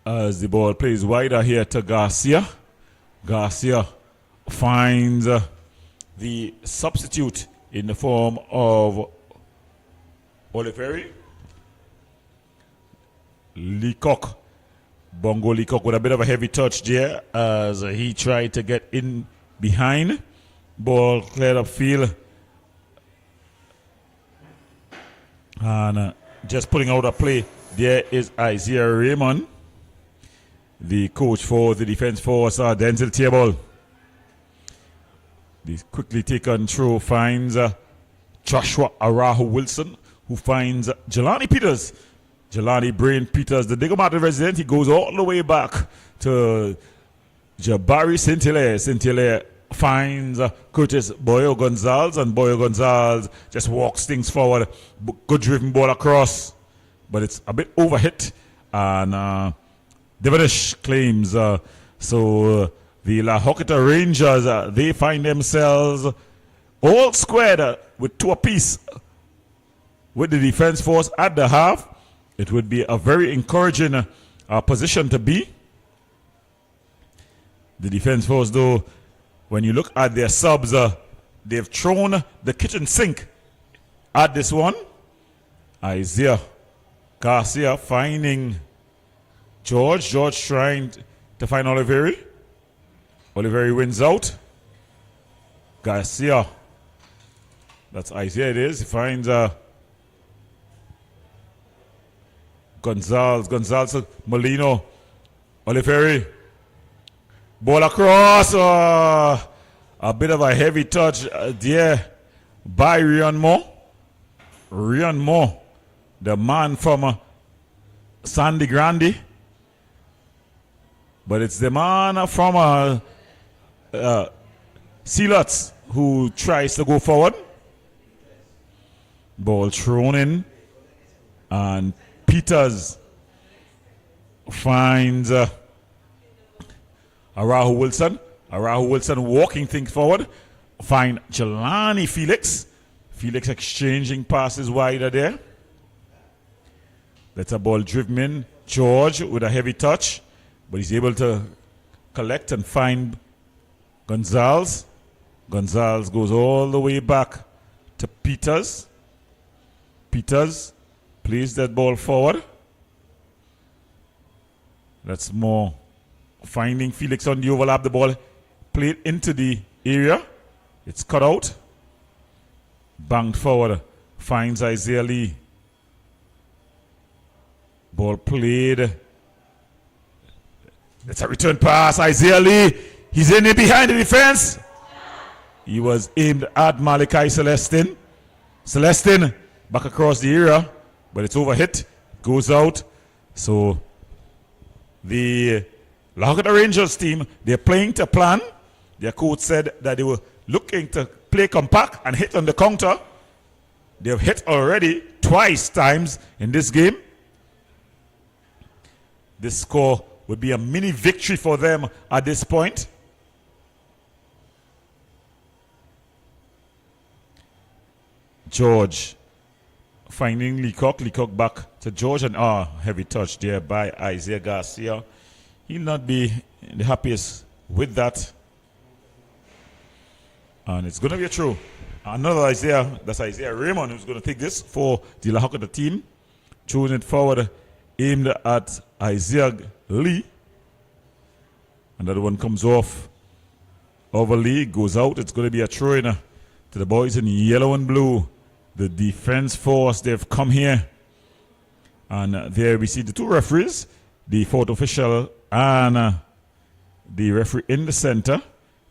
As the ball plays wider here to Garcia. Garcia finds the substitute in the form of Oliveri. Leacock. Bongo Leacock with a bit of a heavy touch there as he tried to get in behind. Ball cleared up field. And just putting out a play, there is Isaiah Raymond, the coach for the Defense Force, Denzel Table. The quickly taken throw finds Joshua Arahu Wilson, who finds Jelani Peters. Jelani Brain Peters, the Digomata resident. He goes all the way back to Jabari Saint-Hilaire. Saint-Hilaire finds Curtis Boyo Gonzalez, and Boyo Gonzalez just walks things forward. Good driven ball across, but it's a bit overhit. And Devonish claims. So the La Hocketa Rangers, they find themselves all squared with 2 apiece with the Defense Force at the half. It would be a very encouraging position to be. The Defense Force, though, when you look at their subs, they've thrown the kitchen sink at this one. Isaiah Garcia finding George. George trying to find Oliveri. Oliveri wins out. Garcia. That's Isaiah, it is. He finds Gonzalez. Molino. Oliveri. Ball across. A bit of a heavy touch there by Rian Moore. Rian Moore, the man from Sandy Grande. But it's the man from Sealots who tries to go forward. Ball thrown in. And Peters finds Arahu Wilson. Arahu Wilson walking things forward. Find Jelani Felix. Felix exchanging passes wider there. That's a ball driven in. George with a heavy touch. But he's able to collect and find Gonzalez. Gonzalez goes all the way back to Peters. Peters plays that ball forward. That's more finding Felix on the overlap. The ball played into the area. It's cut out. Banged forward. Finds Isaiah Lee. Ball played. It's a return pass. Isaiah Lee. He's in there behind the defense. He was aimed at Malachi Celestin. Celestin back across the area. But it's overhit. Goes out. So the Lahokota Rangers team, they're playing to plan. Their coach said that they were looking to play compact and hit on the counter. They've hit already twice times in this game. This score would be a mini victory for them at this point. George finding Leacock. Leacock back to George, and heavy touch there by Isaiah Garcia. He'll not be the happiest with that. And it's going to be a throw. Another Isaiah, that's Isaiah Raymond, who's going to take this for the Lahokota team. Throwing it forward, aimed at Isaiah Lee. Another one comes off over Lee, goes out. It's going to be a throw in to the boys in yellow and blue. The defense force, they've come here. And there we see the two referees, the fourth official and the referee in the center.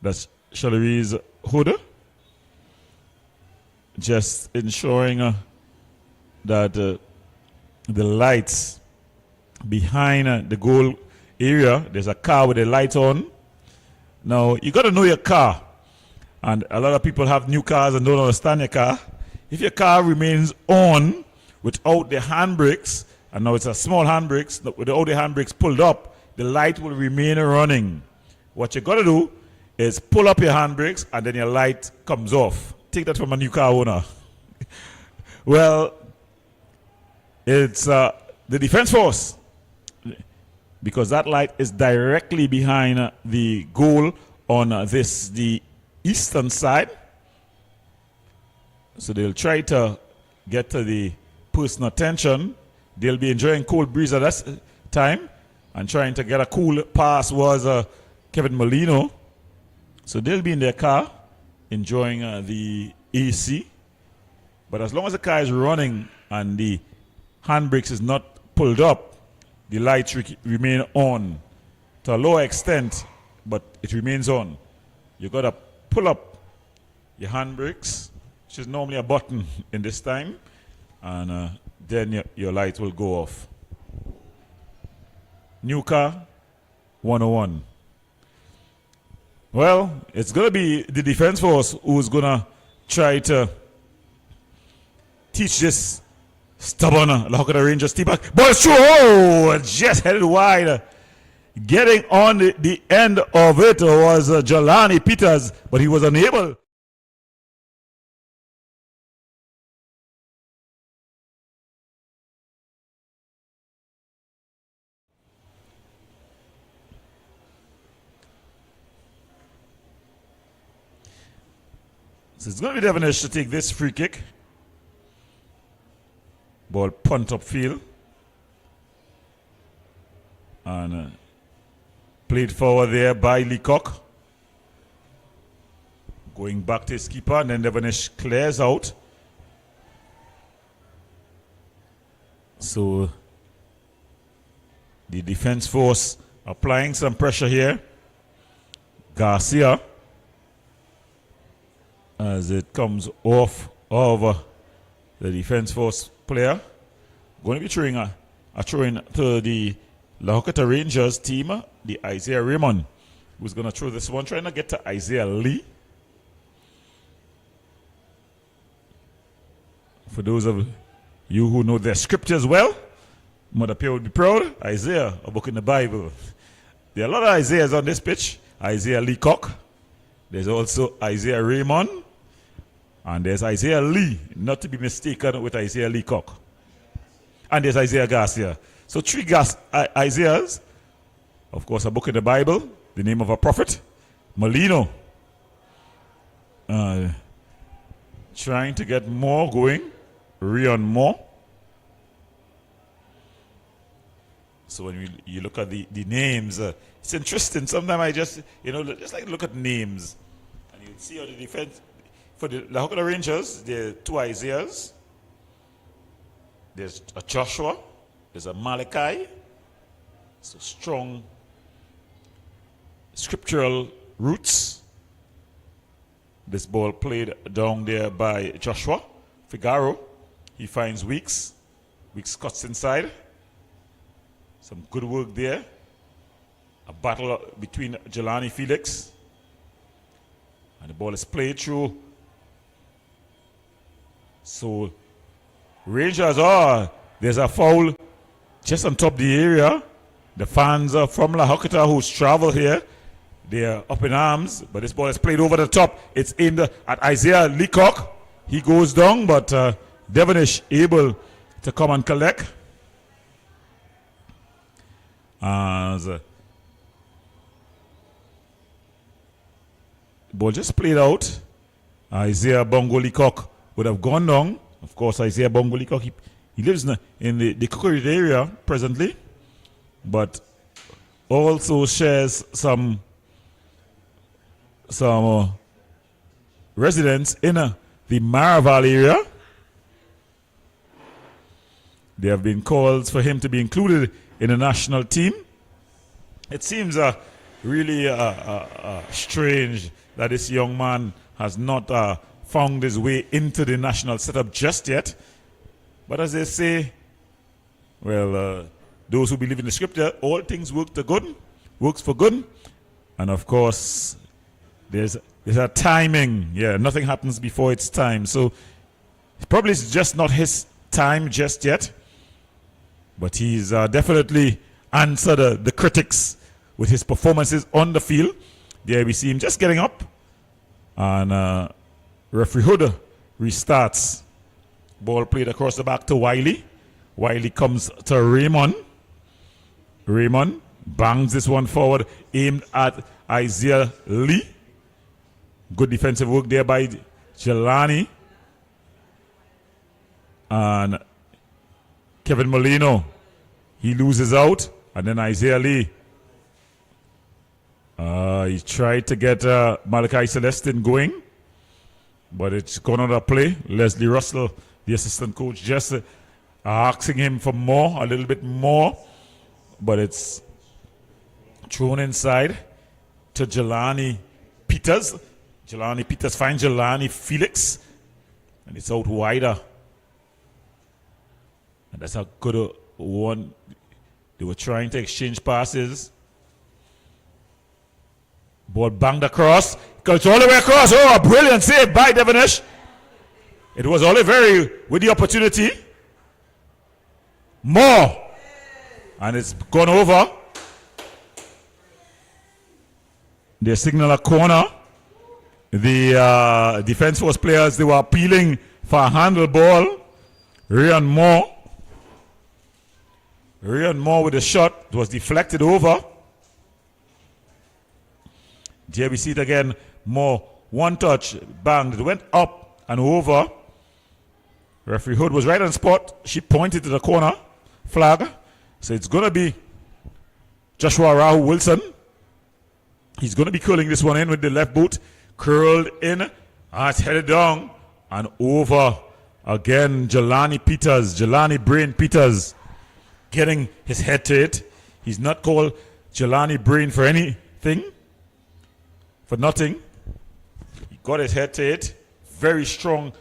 That's Shalarise Hood. Just ensuring that the lights behind the goal area, there's a car with the light on. Now, you got to know your car. And a lot of people have new cars and don't understand your car. If your car remains on without the handbrakes, and now it's a small handbrakes, without the handbrakes pulled up, the light will remain running. What you got to do is pull up your handbrakes and then your light comes off. Take that from a new car owner. Well, it's the defense force, because that light is directly behind the goal on the eastern side. So they'll try to get to the personal attention. They'll be enjoying cold breeze at that time, and trying to get a cool pass was Kevin Molino. So they'll be in their car enjoying the AC. But as long as the car is running and the handbrakes is not pulled up, the lights remain on to a lower extent, but it remains on. You got to pull up your handbrakes, which is normally a button in this time, and then your light will go off. New car, 101. Well, it's going to be the defense force who's going to try to teach this stubborn Lahokota Rangers team back. Ball through, just headed wide. Getting on the end of it was Jelani Peters, but he was unable. So it's going to be Devonish to take this free kick. Ball punt upfield. And played forward there by Leacock. Going back to his keeper, and then Devonish clears out. So the defense force applying some pressure here. Garcia as it comes off of the defense force player. Going to be throwing a throw-in to the La Hokata Rangers team, the Isaiah Raymond, who's going to throw this one, trying to get to Isaiah Lee. For those of you who know their scriptures well, Mother Pierre would be proud. Isaiah, a book in the Bible. There are a lot of Isaiahs on this pitch. Isaiah Leacock. There's also Isaiah Raymond. And there's Isaiah Lee, not to be mistaken with Isaiah Leacock. And there's Isaiah Garcia. So three Isaiahs. Of course, a book in the Bible. The name of a prophet. Molino. Trying to get more going. Rion Moore. So when you look at the names, it's interesting. Sometimes I just like to look at names. And you see how the defense, for the La Hokata Rangers, there are two Isaiahs. There's a Joshua. There's a Malachi. So strong scriptural roots. This ball played down there by Joshua Figaro. He finds Weeks. Weeks cuts inside. Some good work there. A battle between Jelani Felix. And the ball is played through. So Rangers there's a foul just on top of the area. The fans from La Hokata who's traveled here, they're up in arms, but this ball is played over the top. It's aimed at Isaiah Leacock. He goes down, but Devonish able to come and collect. As ball just played out. Isaiah Bongo Leacock would have gone down. Of course, Isaiah Bongo Leacock, he lives in the Cookridge area presently, but also shares some residents in the Maraval area. There have been calls for him to be included in the national team. It seems really strange that this young man has not found his way into the national setup just yet. But as they say, well, those who believe in the scripture, all things works for good. And of course, there's a timing. Yeah, nothing happens before its time. So probably it's just not his time just yet. But he's definitely answered the critics with his performances on the field. There we see him just getting up. And referee Hood restarts. Ball played across the back to Wiley. Wiley comes to Raymond. Raymond bangs this one forward, aimed at Isaiah Lee. Good defensive work there by Jelani. And Kevin Molino, he loses out. And then Isaiah Lee, he tried to get Malachi Celestin going, but it's gone on a play. Leslie Russell, the assistant coach, just asking him for more, a little bit more, but it's thrown inside to Jelani Peters. Jelani Peters finds Jelani Felix, and it's out wider. And that's a good one. They were trying to exchange passes. Ball banged across. Goes all the way across. Oh, a brilliant save by Devonish. It was Oliveri with the opportunity. More. And it's gone over. They signal a corner. The defense force players, they were appealing for a handle ball. Rian Moore with a shot. It was deflected over. Here we see it again. Moore, one touch, banged. It went up and over. Referee Hood was right on spot. She pointed to the corner flag. So it's going to be Joshua Rahu Wilson. He's going to be curling this one in with the left boot. Curled in. It's headed down and over. Again, Jelani Brain Peters getting his head to it. He's not called Jelani Brain for anything. for nothing. He got his head to it. Very strong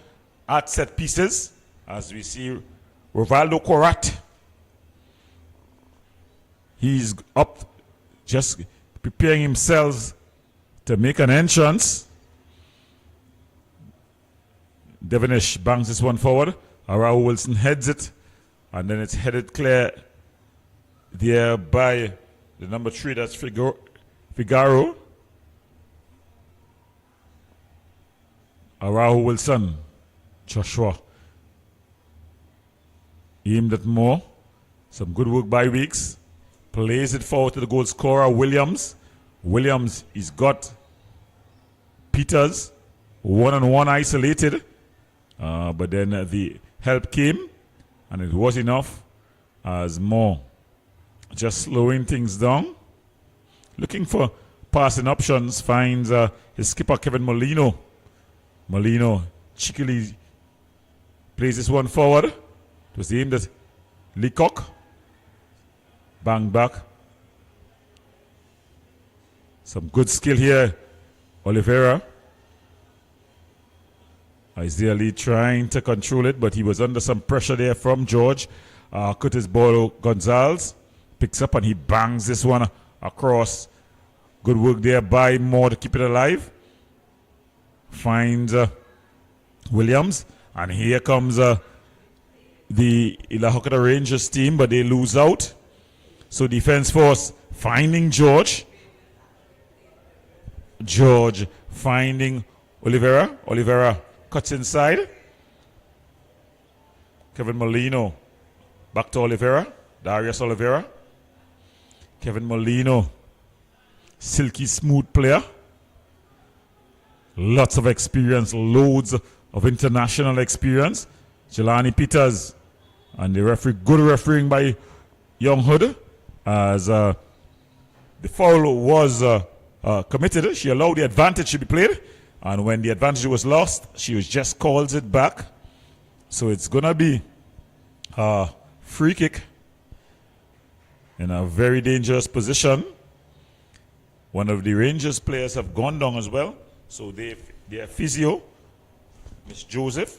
at set pieces, as we see Rivaldo Korat. He's up, just preparing himself to make an entrance. Devonish bangs this one forward. Arao Wilson heads it, and then it's headed clear there by the number 3, that's Figaro. Arao Wilson, Joshua aimed at more. Some good work by Weeks. Plays it forward to the goal scorer, Williams. Williams, he's got Peters one-on-one isolated. But then the help came, and it was enough as Moore just slowing things down. Looking for passing options, finds his skipper, Kevin Molino. Molino cheekily plays this one forward. It was aimed at Leacock. Bang back. Some good skill here. Oliveira. Isaiah Lee trying to control it, but he was under some pressure there from George. Curtis Bolo Gonzalez picks up and he bangs this one across. Good work there by Moore to keep it alive. Finds Williams, and here comes the Ilahokota Rangers team, but they lose out. So Defense Force finding George. George finding Oliveira. Oliveira cuts inside. Kevin Molino back to Oliveira. Darius Oliveira. Kevin Molino, silky smooth player. Lots of experience, loads of international experience. Jelani Peters, and the referee, good refereeing by Young Hood, as the foul was committed. She allowed the advantage to be played, and when the advantage was lost, she just calls it back. So it's gonna be a free kick in a very dangerous position. One of the Rangers players have gone down as well. So their physio, Miss Joseph,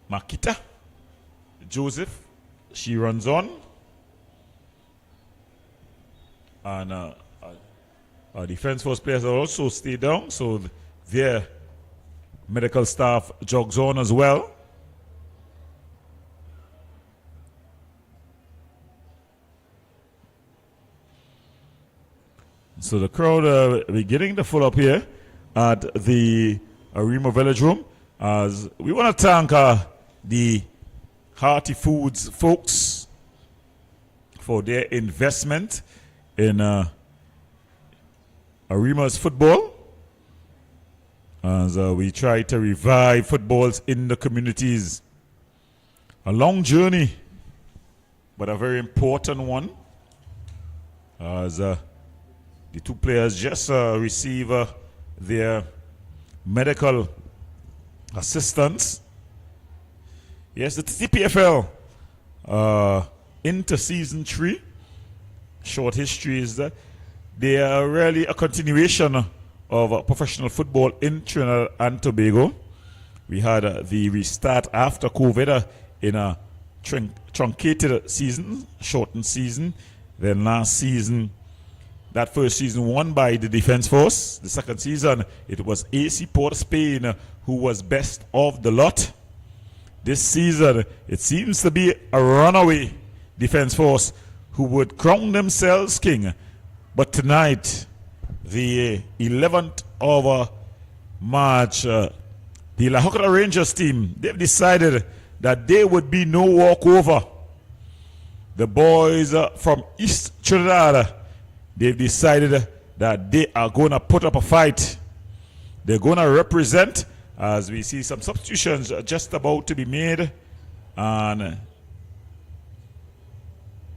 Makita Joseph, she runs on. And our Defense Force players have also stayed down. So their medical staff jogs on as well. So the crowd beginning to full up here at the Arima Velodrome, as we want to thank the Hearty Foods folks for their investment in Arima's football, as we try to revive footballs in the communities. A long journey, but a very important one, as the two players just receive their medical assistance. Yes, the TTPFL into season 3. Short history is that they are really a continuation of professional football in Trinidad and Tobago. We had the restart after COVID in a truncated season, shortened season. Then last season, that first season won by the Defense Force. The second season, it was AC Port of Spain who was best of the lot. This season, it seems to be a runaway Defense Force who would crown themselves king. But tonight, the 11th of March, the Lahokota Rangers team, they've decided that there would be no walkover. The boys from East Trinidad, they've decided that they are going to put up a fight. They're going to represent, as we see some substitutions just about to be made. And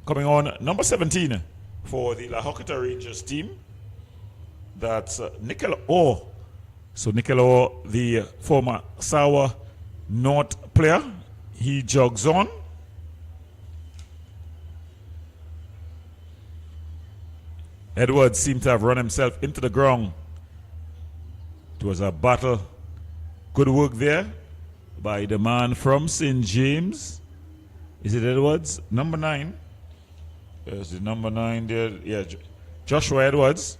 coming on, number 17 for the Lahokota Rangers team, that's Nickel O. So Nickel O, the former Sawa North player, he jogs on. Edwards seemed to have run himself into the ground. It was a battle. Good work there by the man from St. James. Is it Edwards? Number 9. There's the number 9 there. Yeah, Joshua Edwards,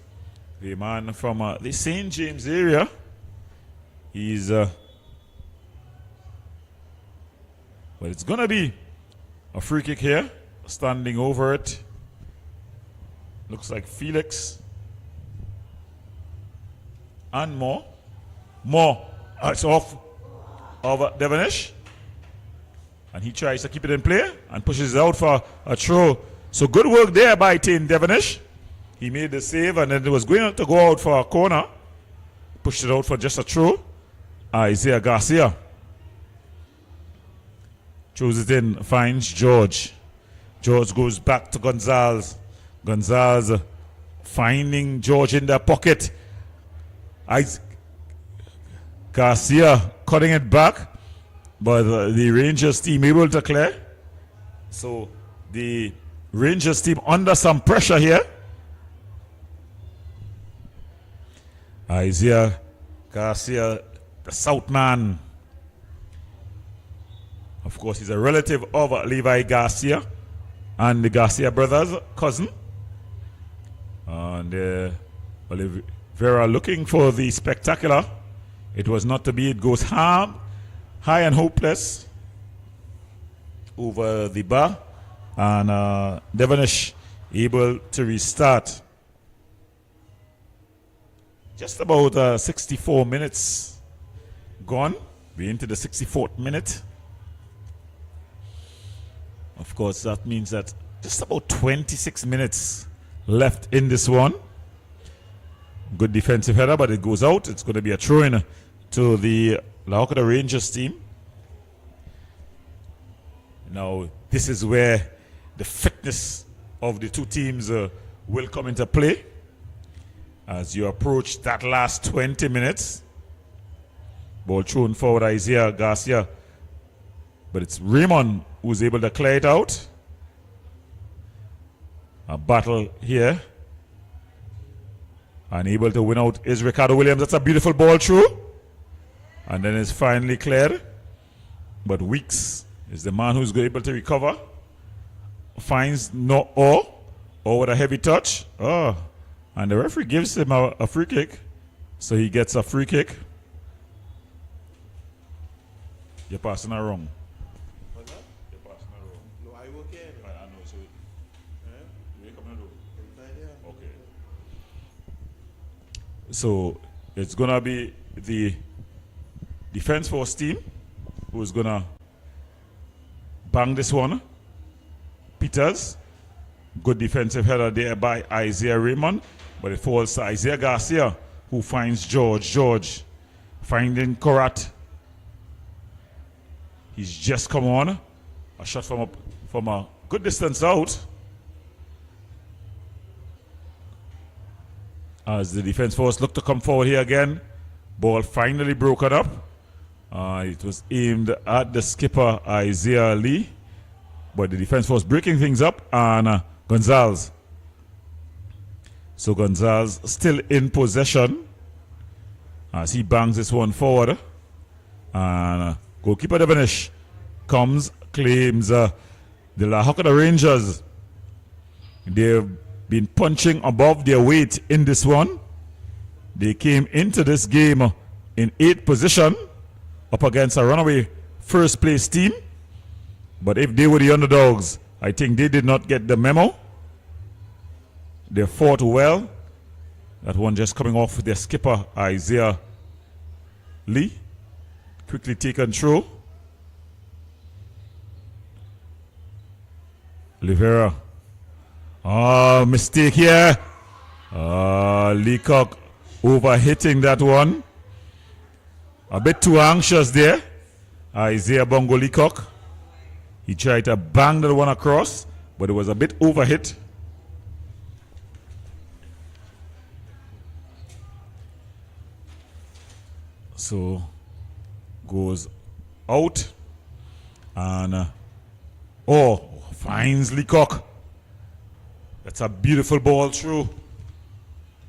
the man from the St. James area. He's but it's gonna be a free kick here. Standing over it. Looks like Felix. And more. It's off of Devonish. And he tries to keep it in play and pushes it out for a throw. So good work there by Tane Devonish. He made the save and then it was going to go out for a corner. Pushed it out for just a throw. Isaiah Garcia throws it in, finds George. George goes back to Gonzalez. Gonzalez finding George in the pocket. Garcia cutting it back, but the Rangers team able to clear. So the Rangers team under some pressure here. Isaiah Garcia, the South man. Of course, he's a relative of Levi Garcia and the Garcia brothers' cousin. And Oliveira looking for the spectacular. It was not to be. It goes high and hopeless over the bar. And Devonish able to restart. Just about 64 minutes gone. We're into the 64th minute. Of course, that means that just about 26 minutes left in this one. Good defensive header, but it goes out. It's going to be a throw-in to the Lahokada Rangers team. Now, this is where the fitness of the two teams will come into play as you approach that last 20 minutes. Ball thrown forward, Isaiah Garcia. But it's Raymond who's able to clear it out. A battle here. Unable to win out is Ricardo Williams. That's a beautiful ball through. And then it's finally cleared. But Weeks is the man who's able to recover. Finds or with a heavy touch. Oh, and the referee gives him a free kick. So he gets a free kick. You're passing her wrong.
What's that?
You're passing her wrong.
No, I work here.
I know, so you come and do. Okay. So it's gonna be the defense force team who's gonna bang this one. Peters, good defensive header there by Isaiah Raymond, but it falls to Isaiah Garcia, who finds George. George finding Korat. He's just come on. A shot from a good distance out. As the defense force look to come forward here again. Ball finally broken up. It was aimed at the skipper, Isaiah Lee. But the defense force breaking things up. And Gonzalez. So Gonzalez still in possession. As he bangs this one forward. And goalkeeper Devonish comes, claims the Lahokada Rangers. They've been punching above their weight in this one. They came into this game in 8th position up against a runaway first place team. But if they were the underdogs, I think they did not get the memo. They fought well. That one just coming off their skipper, Isaiah Lee. Quickly taken through. Oliveira. Mistake here. Leacock overhitting that one. A bit too anxious there. Isaiah Bongo Leacock. He tried to bang that one across, but it was a bit overhit. So goes out and finds Leacock. That's a beautiful ball through.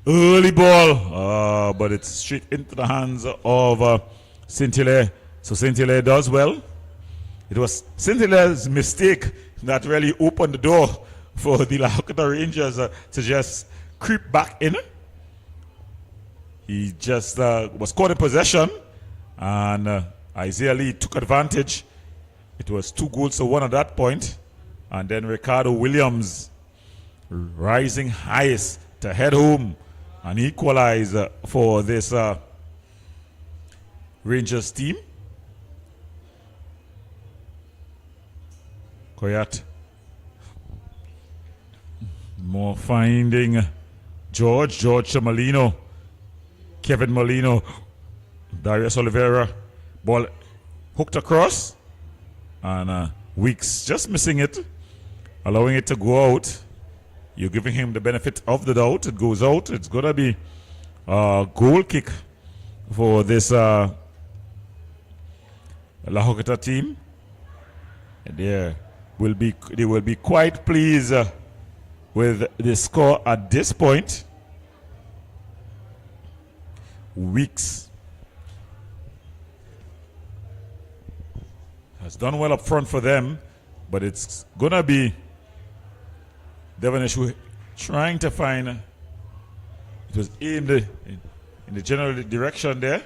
Early ball, but it's straight into the hands of Saint-Hilaire. So Saint-Hilaire does well. It was Saint-Hilaire's mistake that really opened the door for the La Hokata Rangers to just creep back in. He just was caught in possession, and Isaiah Lee took advantage. It was 2-1 at that point, and then Ricardo Williams rising highest to head home and equalize for this Rangers team. Koyat more finding George to Molino, Kevin Molino, Darius Oliveira, ball hooked across, and Weeks just missing it, allowing it to go out. You're giving him the benefit of the doubt. It goes out. It's going to be a goal kick for this La Hokata team. And they will be quite pleased with the score at this point. Weeks has done well up front for them, but it's going to be Devonish trying to find. It was aimed in the general direction there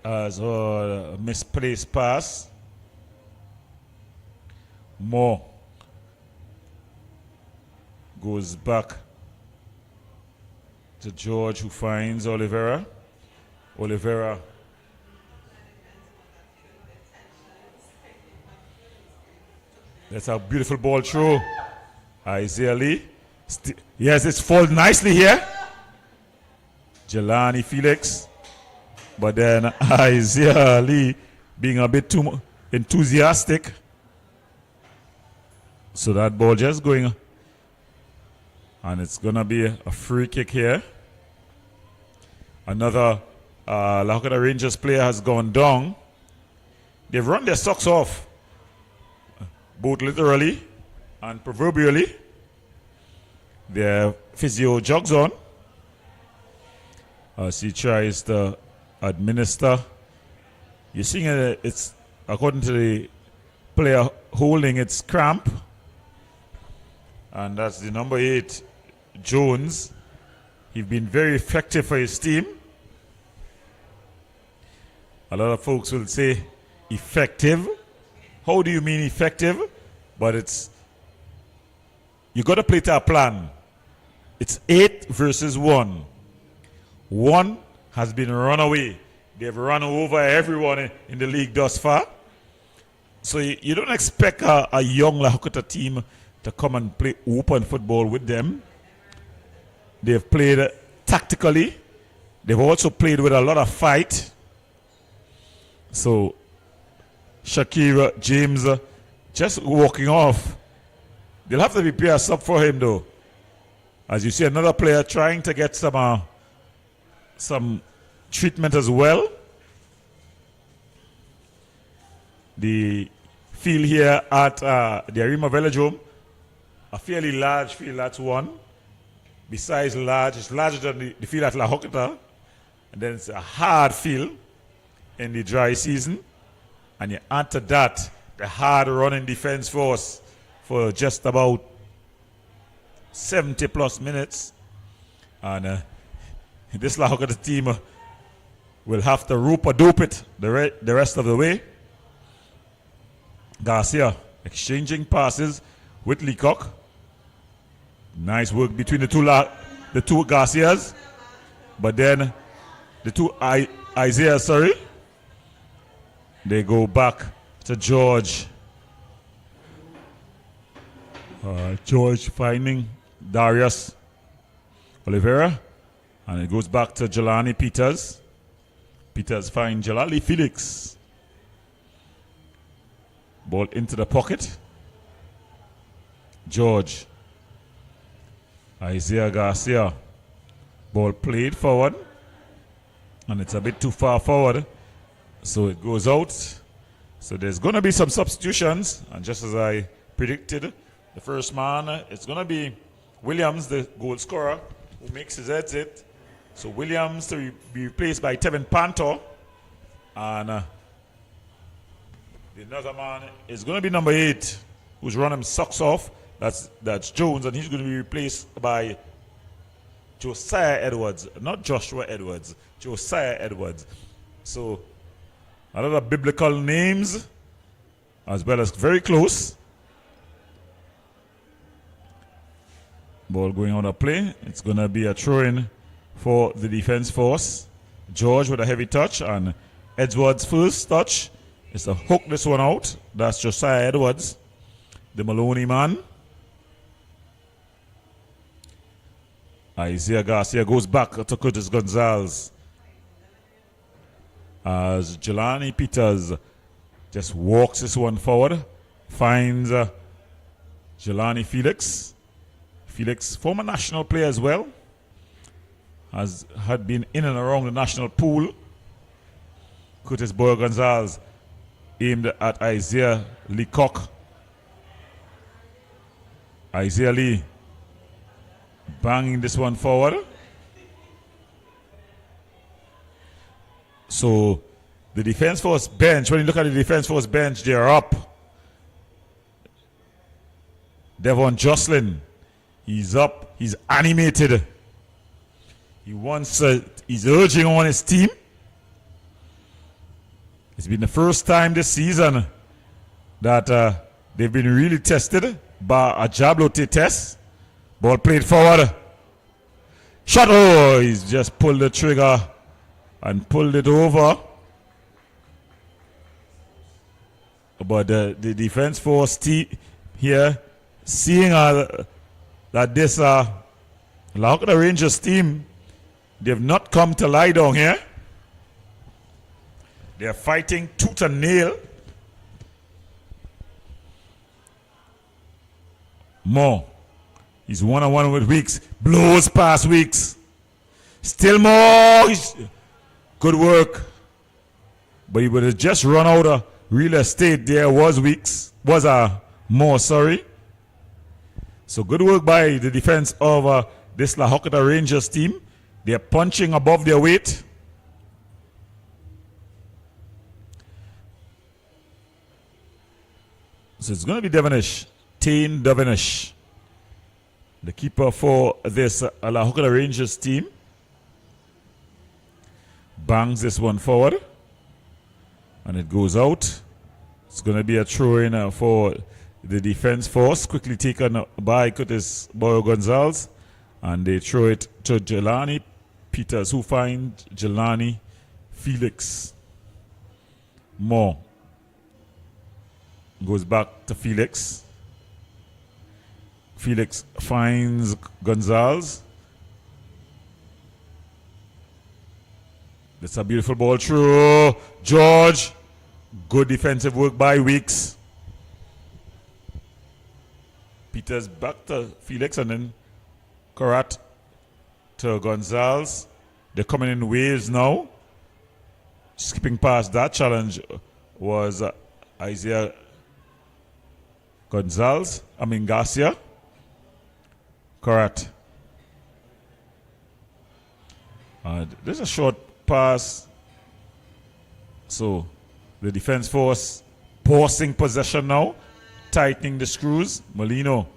as a misplaced pass. Moore goes back to George, who finds Oliveira. Oliveira that's a beautiful ball through. Isaiah Lee. Yes, it's falls nicely here. Jelani Felix. But then Isaiah Lee being a bit too enthusiastic. So that ball just going. And it's going to be a free kick here. Another La Hokata Rangers player has gone down. They've run their socks off, both literally and proverbially. Their physio jogs on as he tries to administer. You're seeing it's, according to the player holding its cramp, and that's the number 8, Jones. He's been very effective for his team. A lot of folks will say effective. How do you mean effective? But it's, you got to play to a plan. It's 8 versus 1. 1 has been run away. They've run over everyone in the league thus far. So you don't expect a young La Hokata team to come and play open football with them. They've played tactically. They've also played with a lot of fight. So Shakira, James, just walking off. They'll have to prepare a sub for him though. As you see, another player trying to get some treatment as well. The field here at the Arima Velodrome, a fairly large field, that's one. Besides large, it's larger than the field at La Hokata. And then it's a hard field in the dry season. And you add to that the hard running defense force for just about 70 plus minutes. And this La Hokata team will have to rope-a-dope it the rest of the way. Garcia exchanging passes with Leacock. Nice work between the two Garcias. But then the two Isaiah, they go back to George. George finding Darius Oliveira. And it goes back to Jelani Peters. Peters finds Jalali Felix. Ball into the pocket. George. Isaiah Garcia. Ball played forward. And it's a bit too far forward. So it goes out. So there's going to be some substitutions. And just as I predicted, the first man, it's going to be Williams, the goal scorer, who makes his exit. So Williams to be replaced by Tevin Pantor. And the other man is going to be number 8, who's running socks off. That's Jones, and he's going to be replaced by Josiah Edwards, not Joshua Edwards, Josiah Edwards. So a lot of biblical names, as well as very close. Ball going on a play. It's going to be a throw-in for the defense force. George with a heavy touch, and Edwards' first touch is to hook this one out. That's Josiah Edwards, the Maloney man. Isaiah Garcia goes back to Curtis Gonzalez as Jelani Peters just walks this one forward, finds Jelani Felix. Felix, former national player as well, had been in and around the national pool. Curtis Boyle Gonzalez aimed at Isaiah Leacock. Isaiah Lee banging this one forward. So the defense force bench, when you look at the defense force bench, they're up. Devon Jocelyn, he's up, he's animated. He wants, he's urging on his team. It's been the first time this season that they've been really tested by a Jabloteh test. Ball played forward. Shot. Oh, he's just pulled the trigger and pulled it over. But the defense force here, seeing that this Lahokota Rangers team, they've not come to lie down here. They're fighting tooth and nail. More. He's one-on-one with Weeks. Blows past Weeks. Still more. Good work. But he would have just run out of real estate. There was Weeks. More, sorry. So good work by the defense of this Lahokota Rangers team. They're punching above their weight. So it's going to be Devonish. Tane Devonish, the keeper for this Lahokota Rangers team. Bangs this one forward. And it goes out. It's going to be a throw-in for the defense force. Quickly taken by Curtis Boyle Gonzalez. And they throw it to Jelani Peters, who finds Jelani Felix. More. Goes back to Felix. Felix finds Gonzalez. That's a beautiful ball through. George. Good defensive work by Weeks. Peters back to Felix, and then Karat to Gonzalez. They're coming in waves now. Skipping past that challenge was Isaiah Garcia. Correct. There's a short pass. So the defense force pausing possession now, tightening the screws. Molino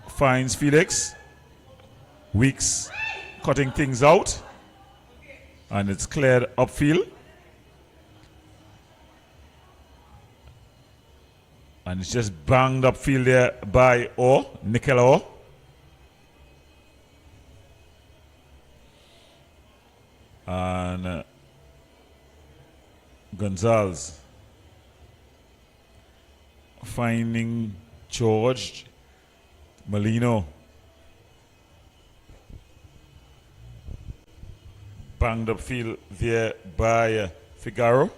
finds Felix. Weeks cutting things out. And it's cleared upfield. And it's just banged upfield there by Nickel Orr. And Gonzalez finding George. Molino banged upfield there by Figaro.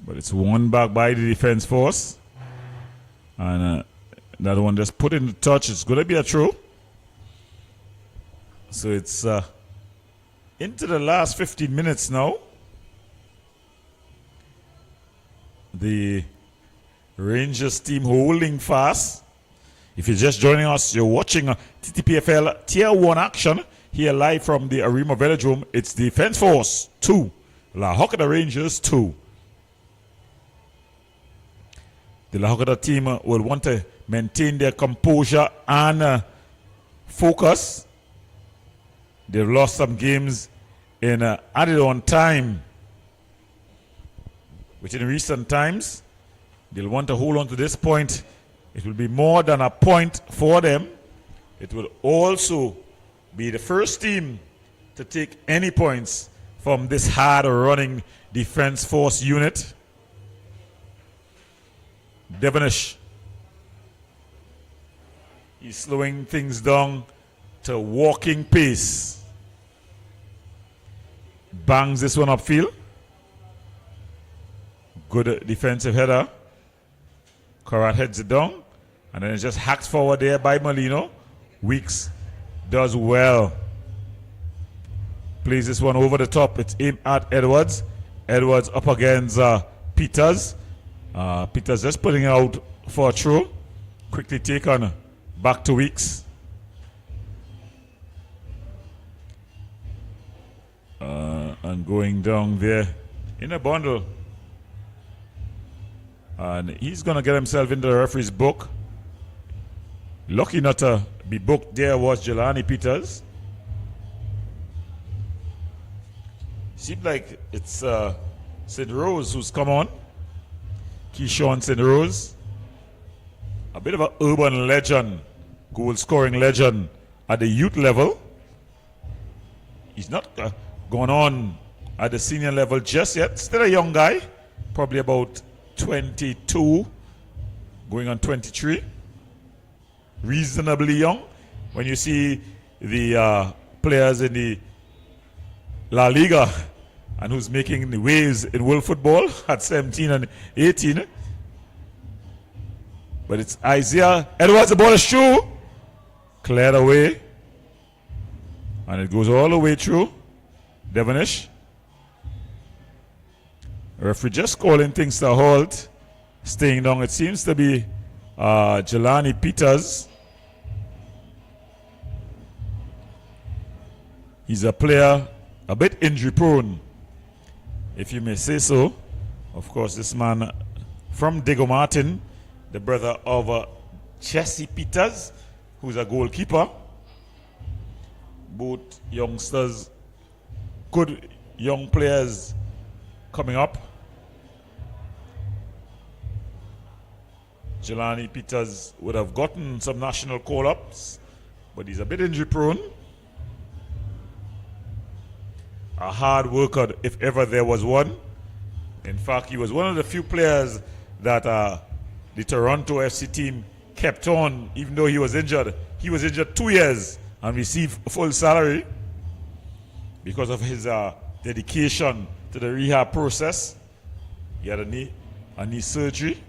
But it's won back by the defense force. And that one just put in the touch. It's going to be a throw. So it's into the last 15 minutes now. The Rangers team holding fast. If you're just joining us, you're watching TTPFL Tier 1 action here live from the Arima Velodrome. It's Defense Force 2, La Hokada Rangers 2. The La Hokada team will want to maintain their composure and focus. They've lost some games in added on time. Within recent times, they'll want to hold on to this point. It will be more than a point for them. It will also be the first team to take any points from this hard-running defense force unit. Devonish. He's slowing things down to walking pace. Bangs this one upfield. Good defensive header. Karat heads it down. And then it's just hacked forward there by Molino. Weeks does well. Plays this one over the top. It's aimed at Edwards. Edwards up against Peters. Peters just putting it out for a throw. Quickly taken back to Weeks. And going down there in a bundle. And he's going to get himself into the referee's book. Lucky not to be booked there was Jelani Peters. Seems like it's St. Rose who's come on. Keyshawn St. Rose. A bit of an urban legend, goal-scoring legend at the youth level. He's not gone on at the senior level just yet. Still a young guy, probably about 22, going on 23. Reasonably young. When you see the players in the La Liga and who's making the waves in world football at 17 and 18. But it's Isaiah Edwards, the ball is through. Cleared away. And it goes all the way through. Devonish. Referee just calling things to a halt. Staying down. It seems to be Jelani Peters. He's a player a bit injury prone, if you may say so. Of course, this man from Diego Martin, the brother of Jesse Peters, who's a goalkeeper. Both youngsters, good young players coming up. Jelani Peters would have gotten some national call-ups, but he's a bit injury prone. A hard worker, if ever there was one. In fact, he was one of the few players that the Toronto FC team kept on, even though he was injured. He was injured 2 years and received full salary because of his dedication to the rehab process. He had a knee surgery.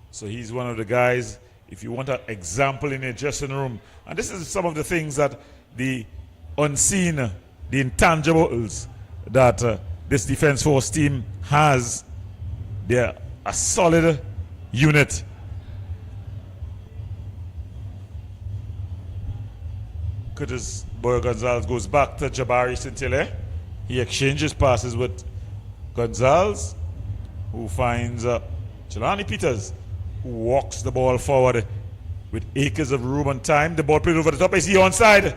So he's one of the guys, if you want an example in a dressing room. And this is some of the things that the unseen, the intangibles that this Defense Force team has. They're a solid unit. Curtis Boy Gonzalez goes back to Jabari Sintile. He exchanges passes with Gonzalez, who finds Jelani Peters, who walks the ball forward with acres of room and time. The ball played over the top. Is he onside?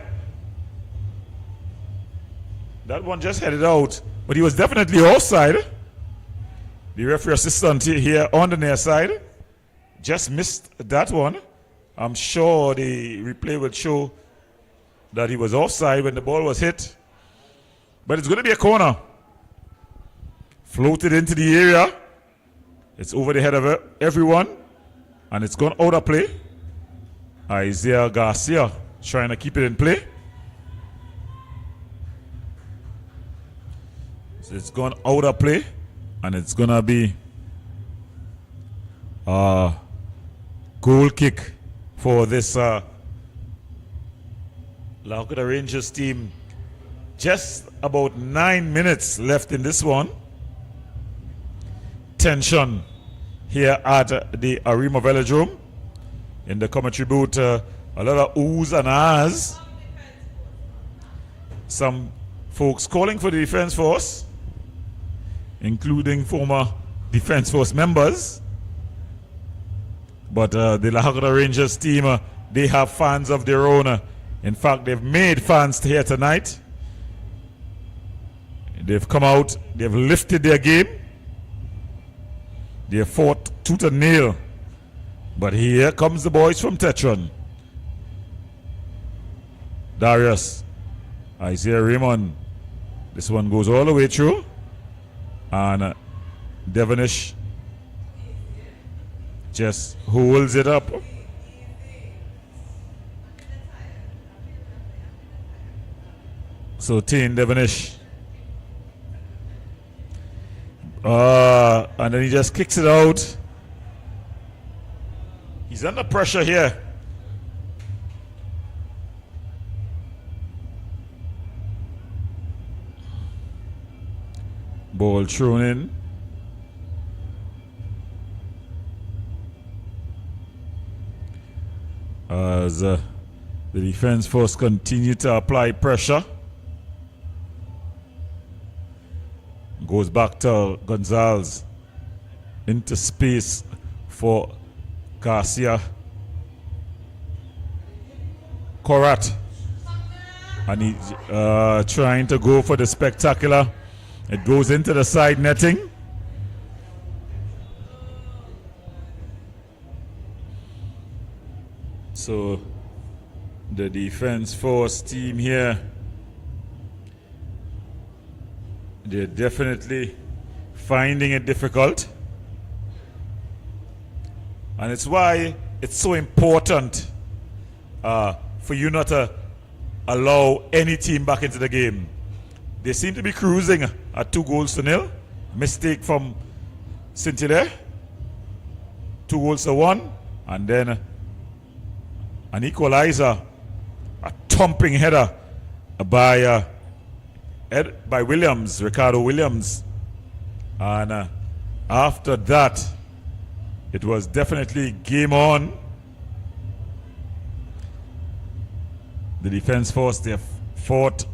That one just headed out, but he was definitely offside. The referee assistant here on the near side just missed that one. I'm sure the replay will show that he was offside when the ball was hit. But it's going to be a corner. Floated into the area. It's over the head of everyone. And it's gone out of play. Isaiah Garcia trying to keep it in play. So it's gone out of play. And it's going to be a goal kick for this La Hokada Rangers team. Just about 9 minutes left in this one. Tension here at the Arima Velodrome. in the commentary booth. A lot of oohs and ahs. Some folks calling for the Defence Force, including former Defence Force members. But the Lahokota Rangers team, they have fans of their own. In fact, they've made fans here tonight. They've come out, they've lifted their game. They fought tooth and nail. But here comes the boys from Tetron. Darius, Isaiah Raymond. This one goes all the way through. And Devonish just holds it up. So Tane Devonish. And then he just kicks it out. He's under pressure here. Ball thrown in. As the Defence Force continue to apply pressure. Goes back to Gonzalez. Into space for Garcia. Korat. And he's trying to go for the spectacular. It goes into the side netting. So the Defence Force team here, they're definitely finding it difficult. And it's why it's so important for you not to allow any team back into the game. They seem to be cruising at 2-0. Mistake from Saint-Hilaire. 2-1. And then an equalizer. A thumping header by Williams, Ricardo Williams. And after that, it was definitely game on. The Defence Force, they've fought,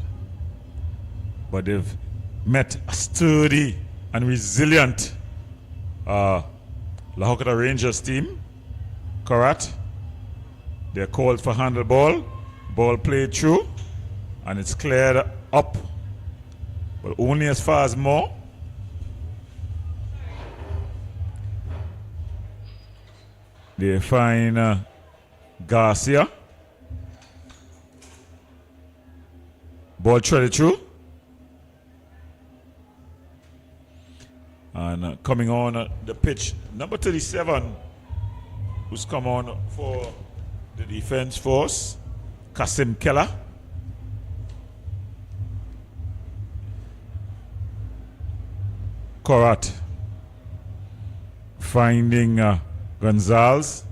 but they've met a sturdy and resilient Lahokota Rangers team. Korat. They're called for handball. Ball played through, and it's cleared up, but only as far as more. They find Garcia. Ball threaded through. And coming on the pitch, number 37, who's come on for the Defence Force, Kasim Keller. Korat finding Gonzalez.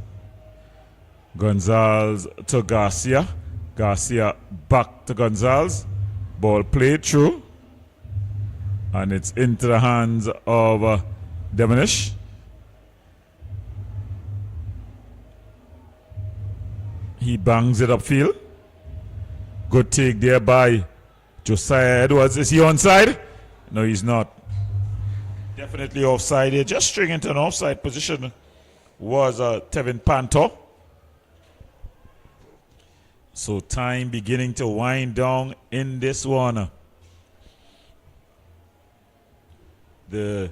Gonzalez to Garcia. Garcia back to Gonzalez. Ball played through. And it's into the hands of Devonish. He bangs it upfield. Good take there by Josiah Edwards. Is he onside? No, he's not. Definitely offside here. Just string into an offside position was Tevin Panto. So time beginning to wind down in this one. The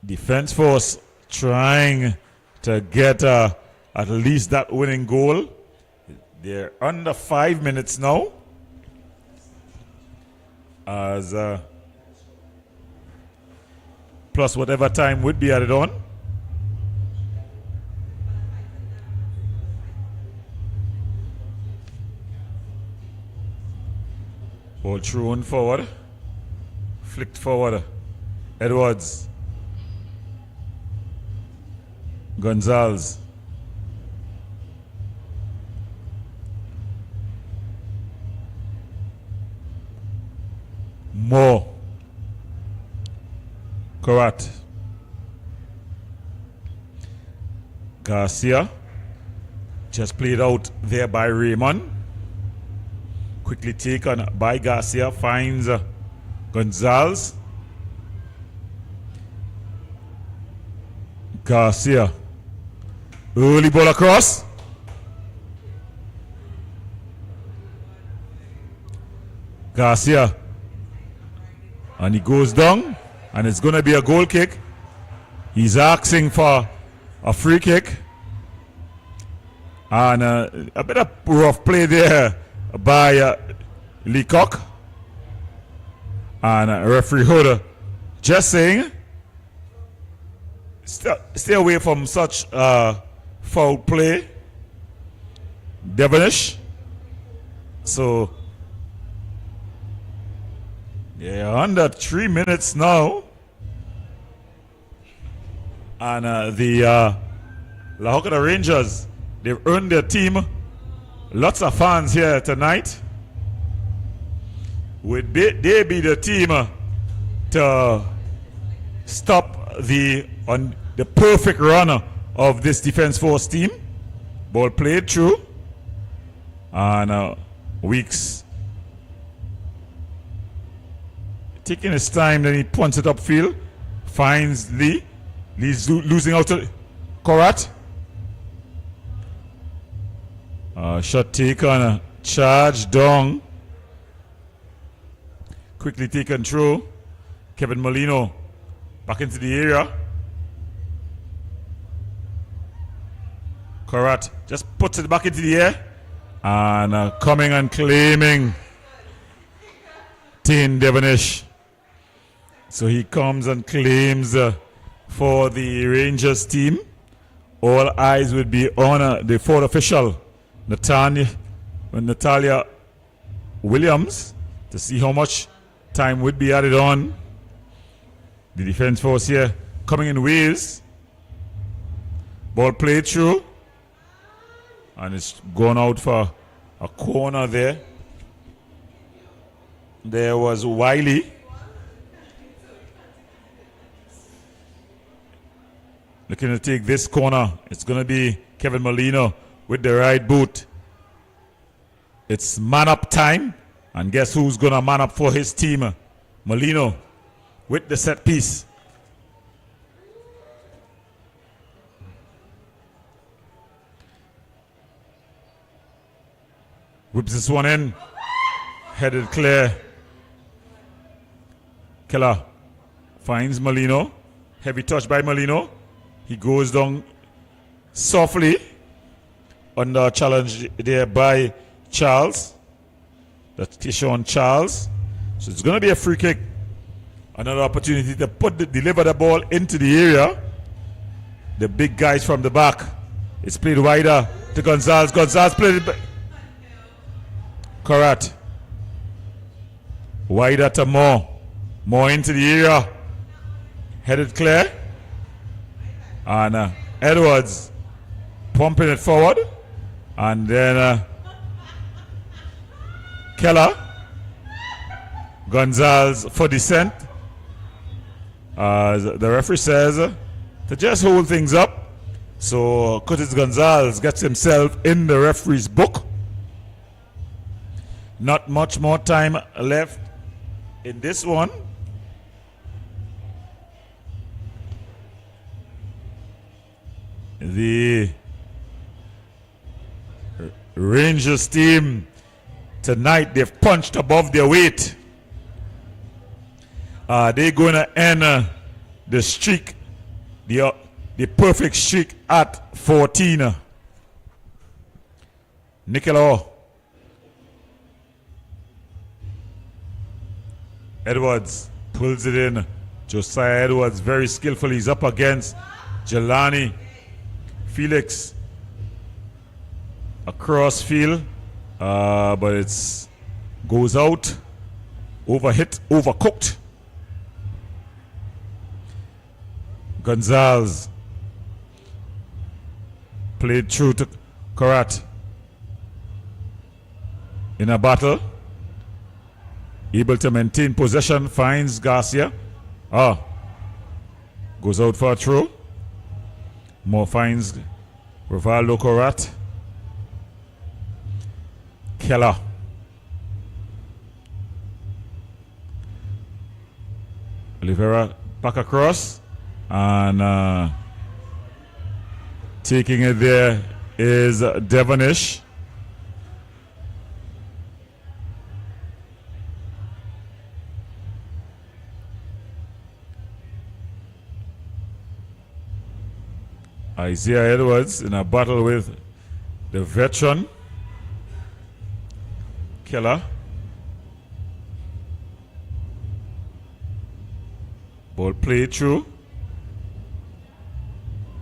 Defence Force trying to get at least that winning goal. They're under 5 minutes now. As plus whatever time would be added on. Ball thrown forward. Flicked forward. Edwards. Gonzalez. Moore. Korat. Garcia. Just played out there by Raymond. Quickly taken by Garcia. Finds Gonzalez. Garcia. Early ball across. Garcia. And he goes down. And it's going to be a goal kick. He's asking for a free kick. And a bit of rough play there by Leacock. And referee Hood just saying, stay away from such foul play. Devonish. So, yeah, under 3 minutes now. And the La Hocata Rangers, they've earned their team. Lots of fans here tonight. Would they be the team to stop the perfect run of this Defense Force team? Ball played through. And Weeks taking his time, then he punts it upfield. Finds Lee. Lee's losing out to Korat. Shot taken, charge down. Quickly taken through. Kevin Molino back into the area. Korat just puts it back into the air. And coming and claiming Tane Devonish. So he comes and claims for the Rangers team. All eyes would be on the fourth official, Natalia Williams, to see how much time would be added on. The Defense Force here coming in waves. Ball played through. And it's gone out for a corner there. There was Wiley. Looking to take this corner. It's going to be Kevin Molino with the right boot. It's man up time. And guess who's going to man up for his team? Molino with the set piece. Whips this one in. Headed clear. Keller finds Molino. Heavy touch by Molino. He goes down softly under challenge there by Charles. That's Tishon Charles. So it's going to be a free kick. Another opportunity to deliver the ball into the area. The big guys from the back. It's played wider to Gonzalez. Gonzalez played it back. Korat. Wider to Moore. Moore into the area. Headed clear. And Edwards pumping it forward. And then Keller. Gonzalez for descent. The referee says to just hold things up. So Curtis Gonzalez gets himself in the referee's book. Not much more time left in this one. The Rangers team tonight, they've punched above their weight. They're going to end the streak, the perfect streak at 14. Nicola Edwards pulls it in. Josiah Edwards very skillfully. He's up against Jelani. Felix across field, but it's goes out, overhit, overcooked. Gonzalez played through to Korat in a battle, able to maintain possession, finds Garcia. Goes out for a throw. Moore finds Rivaldo Korat. Keller. Oliveira back across. And taking it there is Devonish. Isaiah Edwards in a battle with the veteran Keller. Ball played through.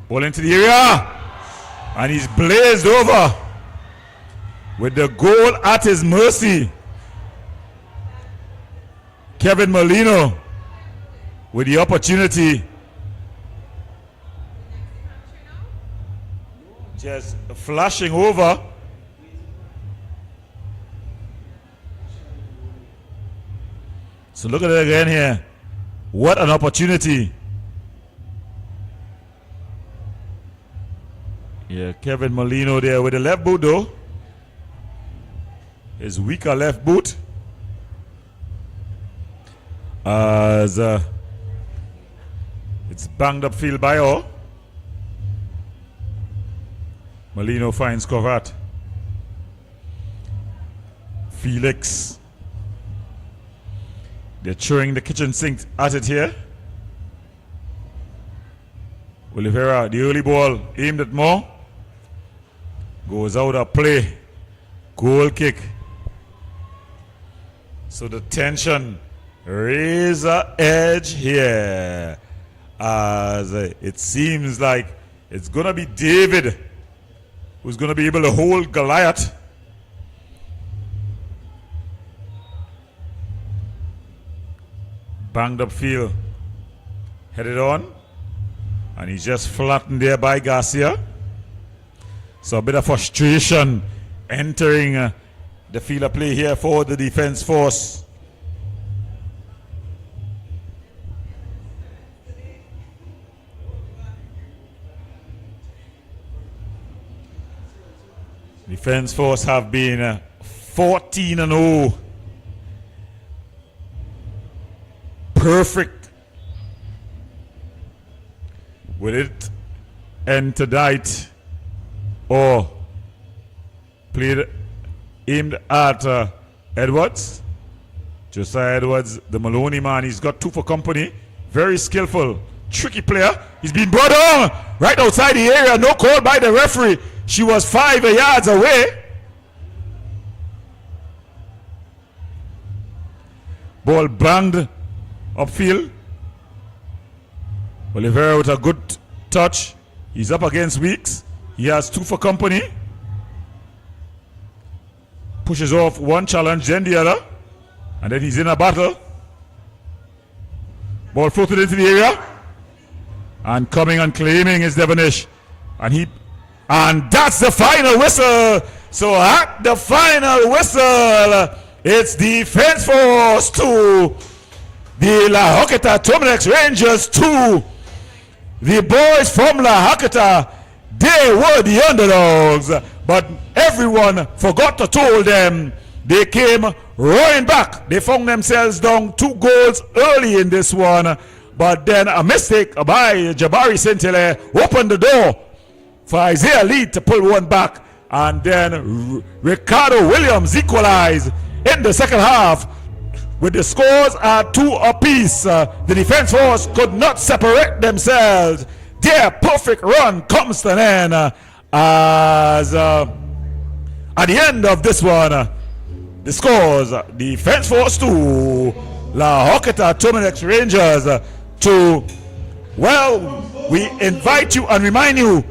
Ball into the area. And he's blazed over with the goal at his mercy. Kevin Molino with the opportunity. Just flashing over. So look at it again here. What an opportunity. Yeah, Kevin Molino there with the left boot though. His weaker left boot. As it's banged up field by all. Molino finds Korat. Felix. They're throwing the kitchen sink at it here. Oliveira, the early ball aimed at Moore. Goes out of play. Goal kick. So the tension razor edge here. As it seems like it's going to be David who's going to be able to hold Goliath. Banged up field. Headed on. And he's just flattened there by Garcia. So a bit of frustration entering the field of play here for the defense force. Defense force have been 14-0. Perfect. With it enter dight or played aimed at Edwards. Josiah Edwards, the Maloney man, he's got two for company. Very skillful, tricky player. He's been brought on right outside the area. No call by the referee. She was 5 yards away. Ball banged upfield. Oliveira with a good touch. He's up against Weeks. He has two for company. Pushes off one challenge, then the other. And then he's in a battle. Ball floated into the area. And coming and claiming is Devonish. And that's the final whistle. So at the final whistle, it's Defense Force 2. The La Joqueta Terminex Rangers 2. The boys from La Joqueta, they were the underdogs. But everyone forgot to tell them. They came roaring back. They found themselves down 2 goals early in this one. But then a mistake by Jabari Saint-Hilaire opened the door for Isaiah Lee to pull one back. And then Ricardo Williams equalized in the second half. With the scores at 2 apiece, the defense force could not separate themselves. Their perfect run comes to an end as at the end of this one, the scores, defense force 2, La Joqueta Terminex Rangers 2. Well, we invite you and remind you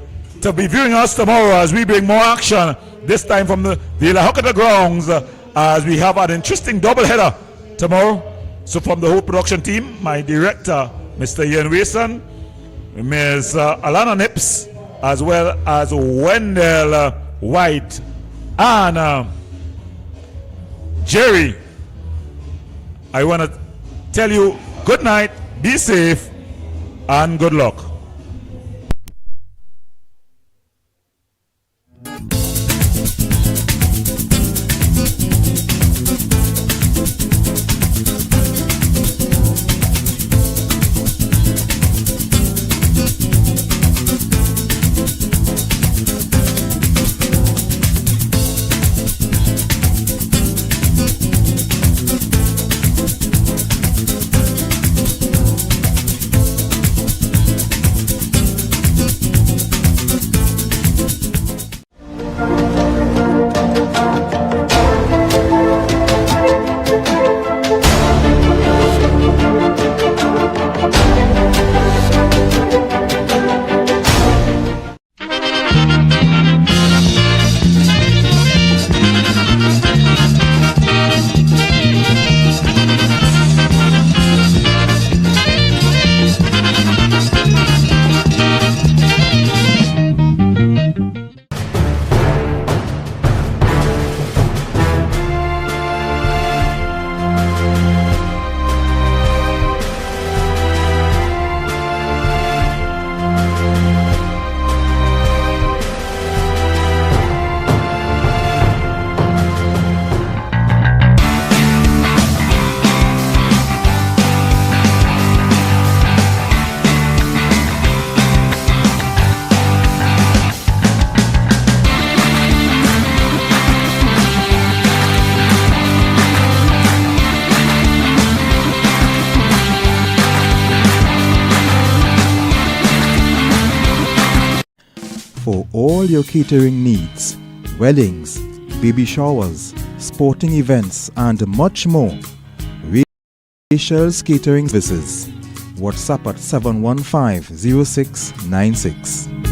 to be viewing us tomorrow as we bring more action, this time from the La Joqueta grounds, as we have an interesting doubleheader tomorrow. So from the whole production team, my director, Mr. Ian Wason, Ms. Alana Nips, as well as Wendell White and Jerry, I want to tell you good night, be safe, and good luck.
all your catering needs, weddings, baby showers, sporting events, and much more. Rachel's Catering Services. WhatsApp at 715-0696.